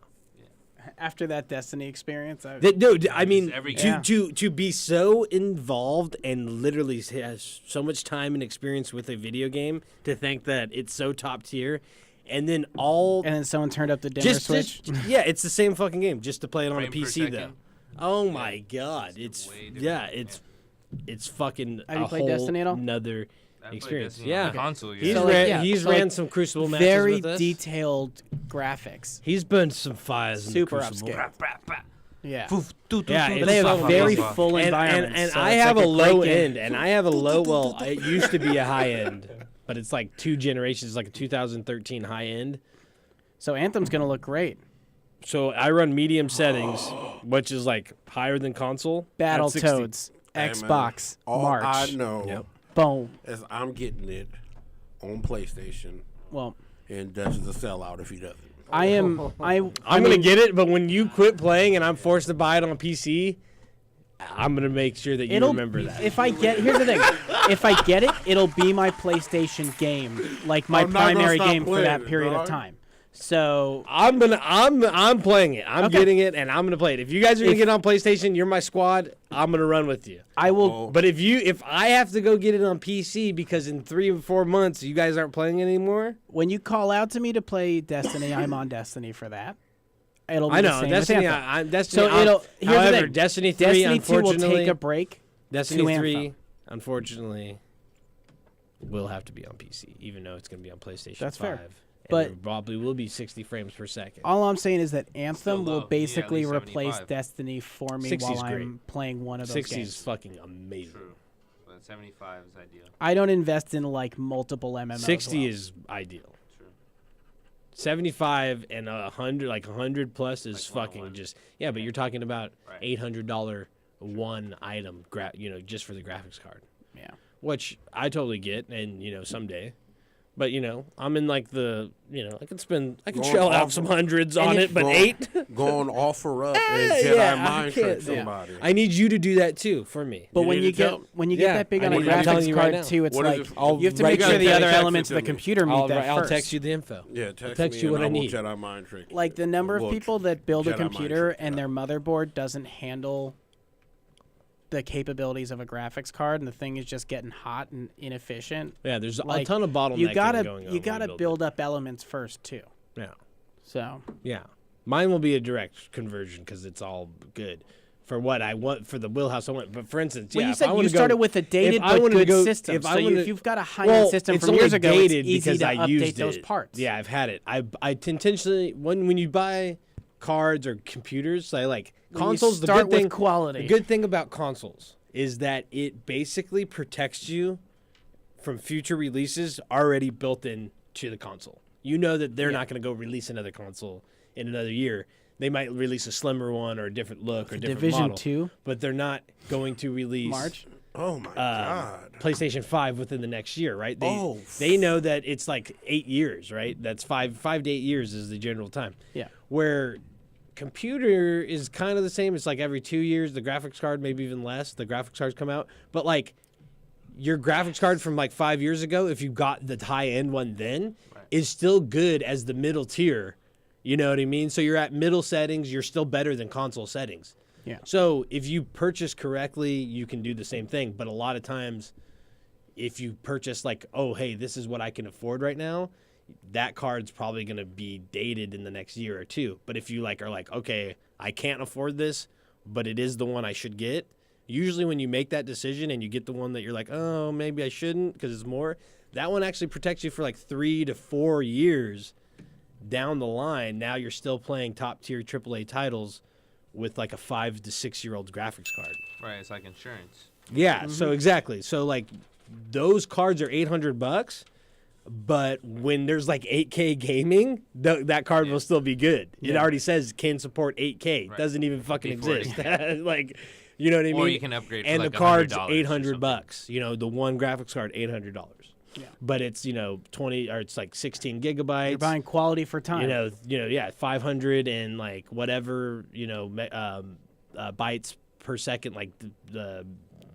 S4: After that Destiny experience,
S3: Dude, I mean,
S10: every
S3: to be so involved and literally has so much time and experience with a video game, to think that it's so top tier, and then
S4: and then someone turned up the dimmer switch.
S3: yeah, it's the same fucking game, just to play it on a
S10: Frame per
S3: PC though.
S10: second.
S3: Oh my God, it's fucking
S4: Have you
S3: a
S4: played
S3: whole
S4: Destiny at all?
S3: another
S10: I played
S3: experience.
S10: Destiny
S3: Yeah,
S10: on console, yeah.
S3: he's
S4: So, like,
S3: ran,
S4: yeah,
S3: he's
S4: so,
S3: ran
S4: like,
S3: some Crucible matches
S4: very
S3: with us.
S4: detailed graphics.
S3: He's burned some fires.
S4: Super
S3: in the Crucible.
S4: upscale. Yeah.
S3: Yeah,
S4: But
S3: it's
S4: they have
S3: so
S4: a very
S3: fun.
S4: full
S3: and
S4: environment. so
S3: I
S4: it's
S3: have
S4: like
S3: a low
S4: great game.
S3: end, and I have a low. Well, it used to be a high end, but it's like 2 generations, like a 2013 high end.
S4: So Anthem's gonna look great.
S3: So I run medium settings, which is like higher than console. at 60.
S4: Battletoads,
S5: Hey, man,
S4: Xbox,
S5: all
S4: March.
S5: I know
S4: Boom.
S5: is I'm getting it on PlayStation,
S4: Well,
S5: and Dutch is a sellout if he doesn't.
S4: I am.
S3: I'm gonna get it, but when you quit playing and I'm forced to buy it on PC, I'm gonna make sure that you remember that.
S4: If I get, here's the thing. If I get it, it'll be my PlayStation game, like my
S5: I'm not gonna
S4: primary
S5: stop
S4: game for
S5: playing
S4: that
S5: it,
S4: period of
S5: dog.
S4: time. So
S3: I'm playing it. I'm
S4: Okay.
S3: getting it, and I'm gonna play it. If you guys are gonna get on PlayStation, you're my squad. I'm gonna run with you.
S4: I will.
S3: But if I have to go get it on PC because in 3 or 4 months you guys aren't playing anymore,
S4: When you call out to me to play Destiny, I'm on Destiny for that. It'll be
S3: I
S4: the
S3: know
S4: same
S3: Destiny.
S4: with Anthem.
S3: Destiny.
S4: So it'll. Here's
S3: however,
S4: the thing.
S3: Destiny 3,
S4: Destiny 2 will
S3: unfortunately,
S4: take a break.
S3: Destiny
S4: to
S3: 3,
S4: Anthem.
S3: unfortunately, will have to be on PC, even though it's gonna be on PlayStation
S4: That's
S3: 5.
S4: fair. But-
S3: there probably will be 60 frames per second.
S4: All I'm saying is that Anthem
S10: low.
S4: will
S10: You need at
S4: basically
S10: least
S4: replace
S10: 75.
S4: Destiny for me
S3: 60 is
S4: while I'm
S3: great.
S4: playing one of those
S3: 60
S4: games.
S3: is fucking amazing.
S10: True. But 75 is ideal.
S4: I don't invest in like multiple MMOs.
S3: 60
S4: well.
S3: is ideal.
S10: True.
S3: 75 and 100, like 100 plus is
S10: Like
S3: fucking
S10: 101.
S3: just yeah. But you're talking about
S10: Right.
S3: $800 one item, just for the graphics card,
S4: Yeah.
S3: which I totally get, and someday. But I'm in like the I can
S5: Going
S3: shell out
S5: off-
S3: some hundreds
S4: and
S3: on
S4: if-
S3: it, but
S5: Going-
S3: 8.
S5: Going offer up and
S3: Yeah,
S5: Jedi
S3: I
S5: mind
S3: can't-
S5: trick
S3: yeah.
S5: somebody.
S3: I need you to do that too for me.
S4: But
S5: You
S4: when
S5: need
S4: you
S5: to
S4: get
S5: tell-
S4: when you get
S3: Yeah,
S4: that big
S3: I
S4: on a
S3: need- I'm
S4: graphics
S3: telling you right
S4: card
S3: now.
S4: too, it's
S5: What is
S4: like
S5: it-
S4: you have to
S3: write
S4: make sure
S3: down
S4: the
S3: the
S4: other
S5: text it
S4: elements
S5: to
S4: of the
S5: me.
S4: computer meet that
S3: I'll
S4: first.
S3: text you the info.
S5: Yeah,
S3: I'll text
S5: me
S3: you
S5: and
S3: what I
S5: will
S3: need.
S5: Jedi mind trick.
S4: Like the number of
S5: Well,
S4: people that build a
S5: Jedi mind
S4: computer
S5: trick,
S4: and
S5: yeah.
S4: their motherboard doesn't handle the capabilities of a graphics card, and the thing is just getting hot and inefficient.
S3: Yeah, there's a
S4: Like,
S3: ton of bottlenecking
S4: You gotta
S3: going on.
S4: you
S3: when
S4: gotta
S3: build
S4: build up elements first too.
S3: it. Yeah.
S4: So
S3: Yeah, mine will be a direct conversion because it's all good for what I want for the wheelhouse I want. But for instance,
S4: well,
S3: yeah,
S4: you
S3: if
S4: said
S3: I
S4: you
S3: wanna
S4: started
S3: go,
S4: with a dated
S3: if I
S4: but
S3: wanted to
S4: good
S3: go-
S4: system.
S3: if
S4: So
S3: I wanna-
S4: if you've got a high-end system
S3: it's
S4: from
S3: only
S4: years ago, it's
S3: dated
S4: easy
S3: because
S4: to
S3: I
S4: update
S3: used
S4: those
S3: it.
S4: parts.
S3: Yeah, I've had it. I intentionally when you buy cards or computers, like
S4: When you
S3: consoles. The
S4: start
S3: good thing,
S4: with quality.
S3: The good thing about consoles is that it basically protects you from future releases already built in to the console. You know that they're not going to go release another console in another year. They might release a slimmer one or a different look or different
S4: Division
S3: model,
S4: 2?
S3: but they're not going to release
S4: March.
S5: Oh my God.
S3: PlayStation 5 within the next year, right?
S5: Oh,
S3: They know that it's like 8 years, right? That's 5 to 8 years is the general time.
S4: Yeah.
S3: Where computer is kind of the same. It's like every 2 years, the graphics card, maybe even less. The graphics cards come out, but like your graphics card from like 5 years ago, if you got the high end one then, is still good as the middle tier. You know what I mean? So you're at middle settings. You're still better than console settings.
S4: Yeah.
S3: So if you purchase correctly, you can do the same thing. But a lot of times, if you purchase like, oh, hey, this is what I can afford right now, that card's probably going to be dated in the next year or two. But if you are like, okay, I can't afford this, but it is the one I should get. Usually when you make that decision and you get the one that you're like, oh, maybe I shouldn't because it's more, that one actually protects you for like 3 to 4 years down the line. Now you're still playing top tier AAA titles with like a 5 to 6 year old graphics card.
S10: Right, it's like insurance.
S3: Yeah, so exactly. So like those cards are $800, but when there's like 8K gaming, that card will still be good. It already says can support 8K.
S10: Right.
S3: Doesn't even fucking
S10: Before
S3: exist. Like, you know what I mean?
S10: Or you can upgrade for
S3: and
S10: like
S3: the card's
S10: $100 or
S3: $800. The one graphics card $800.
S4: Yeah.
S3: But it's 20 or it's like 16 gigabytes.
S4: You're buying quality for time.
S3: 500 and like whatever bytes per second, like the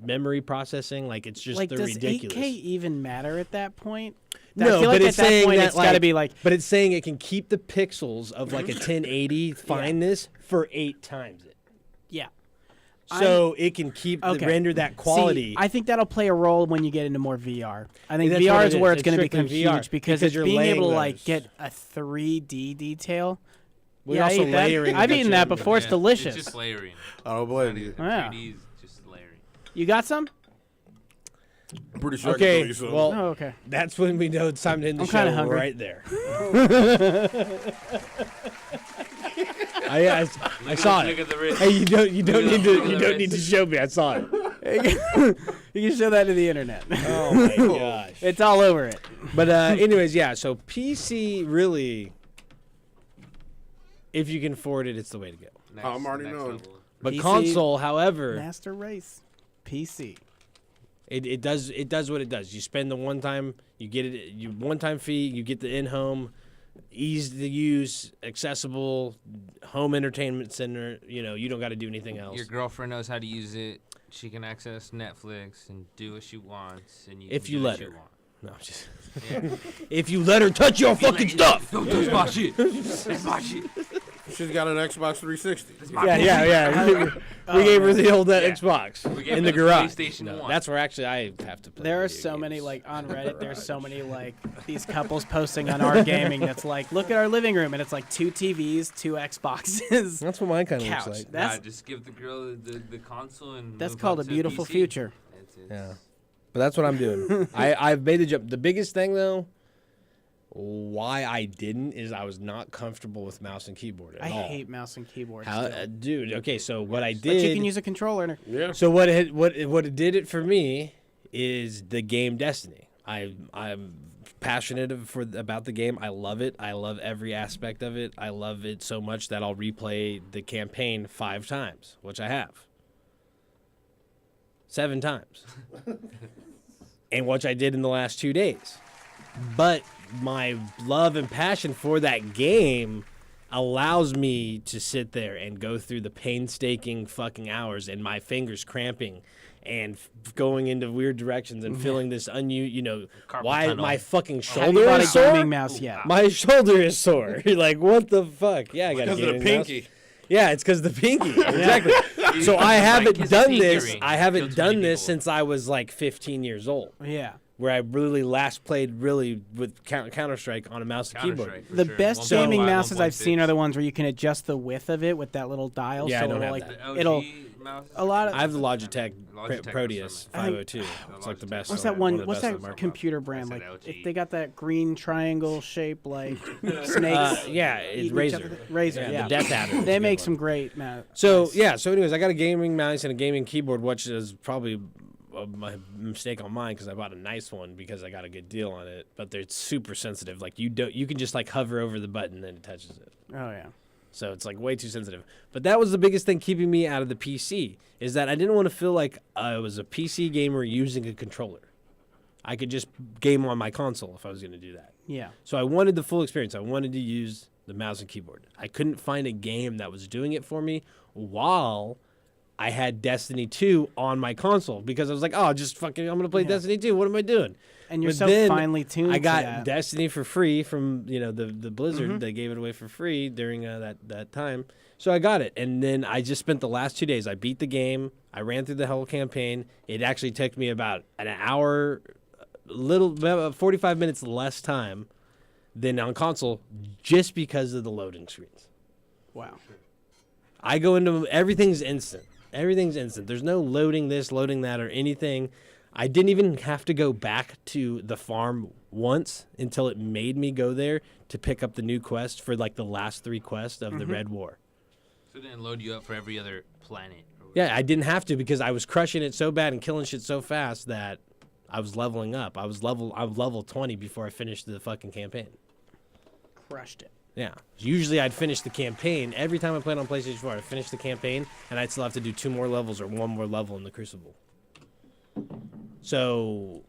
S3: memory processing, like it's just
S4: like,
S3: they're
S4: does
S3: ridiculous.
S4: 8K even matter at that point? I
S3: No,
S4: feel
S3: but
S4: like
S3: it's
S4: at that
S3: saying
S4: point,
S3: that
S4: it's got to be like
S3: but it's saying it can keep the pixels of like a 1080 fineness for 8 times it.
S4: yeah.
S3: So it can keep render that quality.
S4: See, I think that'll play a role when you get into more VR. I think
S3: That's what
S4: VR
S3: it
S4: is
S3: is.
S4: where it's
S3: It's
S4: going to
S3: strictly
S4: become
S3: VR,
S4: huge because
S3: because you're
S4: being able to
S3: laying
S4: like
S3: those.
S4: get a 3D detail.
S3: We're
S4: yeah, I
S3: also
S4: eat that.
S3: layering
S4: I've
S3: the
S4: eaten that
S3: chip.
S4: before. It's
S10: Yeah,
S4: delicious.
S10: It's just layering.
S5: I don't blame you.
S4: Yeah.
S10: 3D is just layering.
S4: You got some?
S5: I'm pretty sure I can
S3: Okay,
S5: tell you something.
S3: well,
S4: Oh, okay.
S3: that's when we know it's time to end the
S4: I'm
S3: show
S4: kinda hungry.
S3: right there. I saw
S10: Look
S3: it.
S10: at the wrist.
S3: Hey, you don't
S10: Look at
S3: need
S10: the
S3: to
S10: wrist.
S3: show me. I saw it.
S4: You can show that to the internet.
S3: Oh my gosh.
S4: It's all over it.
S3: But anyways, yeah. So PC really, if you can afford it, it's the way to go.
S10: Next,
S5: I'm already
S10: next
S5: knowing.
S10: level.
S3: But
S4: PC
S3: console, however,
S4: Master Race. PC.
S3: it does what it does. You spend the one time, you get it, you one time fee, you get the in-home, easy to use, accessible, home entertainment center. You don't got to do anything else.
S10: Your girlfriend knows how to use it. She can access Netflix and do what she wants. And you
S3: If
S10: can
S3: you
S10: do
S3: let
S10: what
S3: her.
S10: you want.
S3: No, I'm just.
S10: Yeah.
S3: If you let her touch your fucking stuff.
S10: Don't touch my shit. That's my shit.
S5: She's got an Xbox 360.
S3: Yeah. We gave her the old Xbox
S10: We gave
S3: in
S10: her
S3: the
S10: the
S3: garage.
S10: PlayStation 1.
S3: That's where actually I have to play.
S4: There are
S3: video
S4: so
S3: games.
S4: many, like, on Reddit, there's so many, like, these couples posting on our gaming that's like, look at our living room, and it's like 2 TVs, 2 Xboxes.
S3: That's what mine kind of
S4: couch.
S3: looks like.
S4: That's
S10: just give the girl the console and
S4: that's
S10: move
S4: called
S10: up
S4: a
S10: to
S4: beautiful
S10: PC.
S4: future.
S10: It's
S3: Yeah. But that's what I'm doing. I've made the jump. The biggest thing though Why I didn't is I was not comfortable with mouse and keyboard at
S4: I
S3: all.
S4: hate mouse and keyboard.
S3: How,
S4: still.
S3: dude, okay, so what I did...
S4: But you can use a controller.
S5: Yeah.
S3: So what it did it for me is the game Destiny. I'm passionate about the game. I love it. I love every aspect of it. I love it so much that I'll replay the campaign 5 times, which I have. 7 times. And which I did in the last 2 days. But my love and passion for that game allows me to sit there and go through the painstaking fucking hours and my fingers cramping and going into weird directions and feeling this why
S10: tunnel.
S3: my fucking
S4: Have
S3: shoulder
S4: you bought
S3: is
S4: a
S3: sore?
S4: gaming mouse yet?
S3: My shoulder is sore. You're like, what the fuck? Yeah, I got a
S5: Because of
S3: gaming
S5: the
S3: mouse.
S5: pinky.
S3: Yeah, it's because the pinky. Exactly. So I haven't
S10: his
S3: done
S10: pinky
S3: this.
S10: ring
S3: I haven't
S10: killed too
S3: done
S10: many
S3: this
S10: people.
S3: since I was like 15 years old,
S4: Yeah.
S3: where I really last played with Counter-Strike on a mouse and keyboard.
S10: Counter-Strike, for
S4: The
S10: sure.
S4: best
S10: 1.5,
S4: gaming mouses I've
S10: 1.6.
S4: seen are the ones where you can adjust the width of it with that little dial.
S3: Yeah,
S4: so
S3: I don't
S4: it'll,
S3: have
S4: like,
S3: that.
S10: The
S4: it'll
S10: OG mouse?
S4: a lot of.
S3: I have the Logitech,
S10: Logitech
S3: Proteus
S4: I think-
S3: 502. It's like the best.
S4: What's
S3: seller,
S4: that one?
S3: of the
S4: What's
S3: best on
S4: that
S3: the market.
S4: computer brand?
S10: I
S4: Like,
S10: said
S4: if
S10: LG.
S4: they got that green triangle shape, like snakes.
S3: Yeah, it's
S4: eating each
S3: Razer.
S4: other. Razor,
S3: Yeah,
S4: yeah.
S3: the Death Adder is a
S4: They
S3: good
S4: make
S3: one.
S4: some great mouse.
S3: So anyways, I got a gaming mouse and a gaming keyboard, which is probably my mistake on mine because I bought a nice one because I got a good deal on it. But they're super sensitive. Like you can just like hover over the button and it touches it.
S4: Oh yeah.
S3: So it's like way too sensitive. But that was the biggest thing keeping me out of the PC is that I didn't want to feel like I was a PC gamer using a controller. I could just game on my console if I was going to do that.
S4: Yeah.
S3: So I wanted the full experience. I wanted to use the mouse and keyboard. I couldn't find a game that was doing it for me while I had Destiny 2 on my console because I was like, oh, just fucking, I'm going to play Destiny 2. What am I doing?
S4: And you're
S3: But
S4: so
S3: then
S4: finely tuned.
S3: I got
S4: to that.
S3: Destiny for free from the Blizzard. They gave it away for free during that time, so I got it. And then I just spent the last 2 days. I beat the game. I ran through the whole campaign. It actually took me about an hour, about 45 minutes less time than on console, just because of the loading screens.
S4: Wow.
S3: I go into everything's instant. Everything's instant. There's no loading this, loading that, or anything. I didn't even have to go back to the farm once until it made me go there to pick up the new quest for like the last 3 quests of the Red War.
S10: So it didn't load you up for every other planet.
S3: Yeah, I didn't have to because I was crushing it so bad and killing shit so fast that I was leveling up. I was level 20 before I finished the fucking campaign.
S4: Crushed it.
S3: Yeah. Usually I'd finish the campaign. Every time I played on PlayStation 4, I'd finish the campaign, and I'd still have to do 2 more levels or 1 more level in the Crucible. So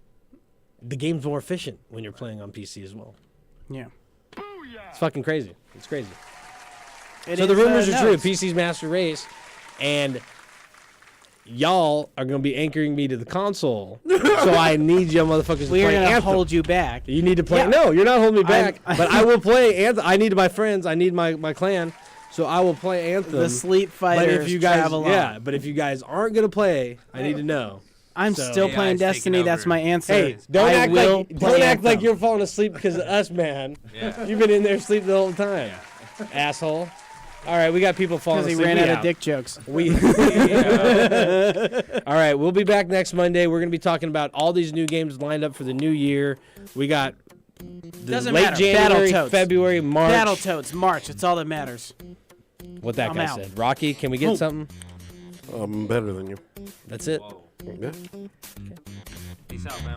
S3: the game's more efficient when you're playing on PC as well.
S4: Yeah.
S3: It's fucking crazy. It's crazy.
S4: It
S3: So the
S4: is,
S3: rumors are true.
S4: nuts.
S3: PC's master race, and y'all are going to be anchoring me to the console. So I need you motherfuckers to
S4: We're
S3: play
S4: gonna
S3: Anthem.
S4: hold you back.
S3: You need to play.
S4: Yeah.
S3: No, you're not holding me back.
S4: I'm-
S3: but I will play Anthem. I need my friends. I need my clan. So I will play Anthem.
S4: The sleep
S3: But
S4: fighters
S3: if you guys,
S4: travel on.
S3: yeah, but if you guys aren't gonna play, I need to know.
S4: I'm
S3: So-
S4: still
S10: AI
S4: playing
S10: is taking
S4: Destiny. That's
S10: over.
S4: my answer.
S3: Hey, don't
S4: I
S3: act
S4: will
S3: like
S4: play
S3: don't act like
S4: Anthem.
S3: you're falling asleep because of us, man.
S10: Yeah.
S3: You've been in there asleep the whole time, asshole. All right, we got people falling
S4: Because he
S3: asleep.
S4: ran
S3: We
S4: out of dick jokes.
S3: We. All right, we'll be back next Monday. We're gonna be talking about all these new games lined up for the new year. We got the
S4: Doesn't
S3: late
S4: matter.
S3: January,
S4: Battletoads.
S3: February, March.
S4: Battletoads, March. It's all that matters.
S3: What that
S4: I'm
S3: guy
S4: out.
S3: said. Rocky, can we get
S4: Oh.
S3: something?
S5: I'm better than you.
S3: That's it.
S10: Whoa.
S5: Yeah.
S10: Peace out, man.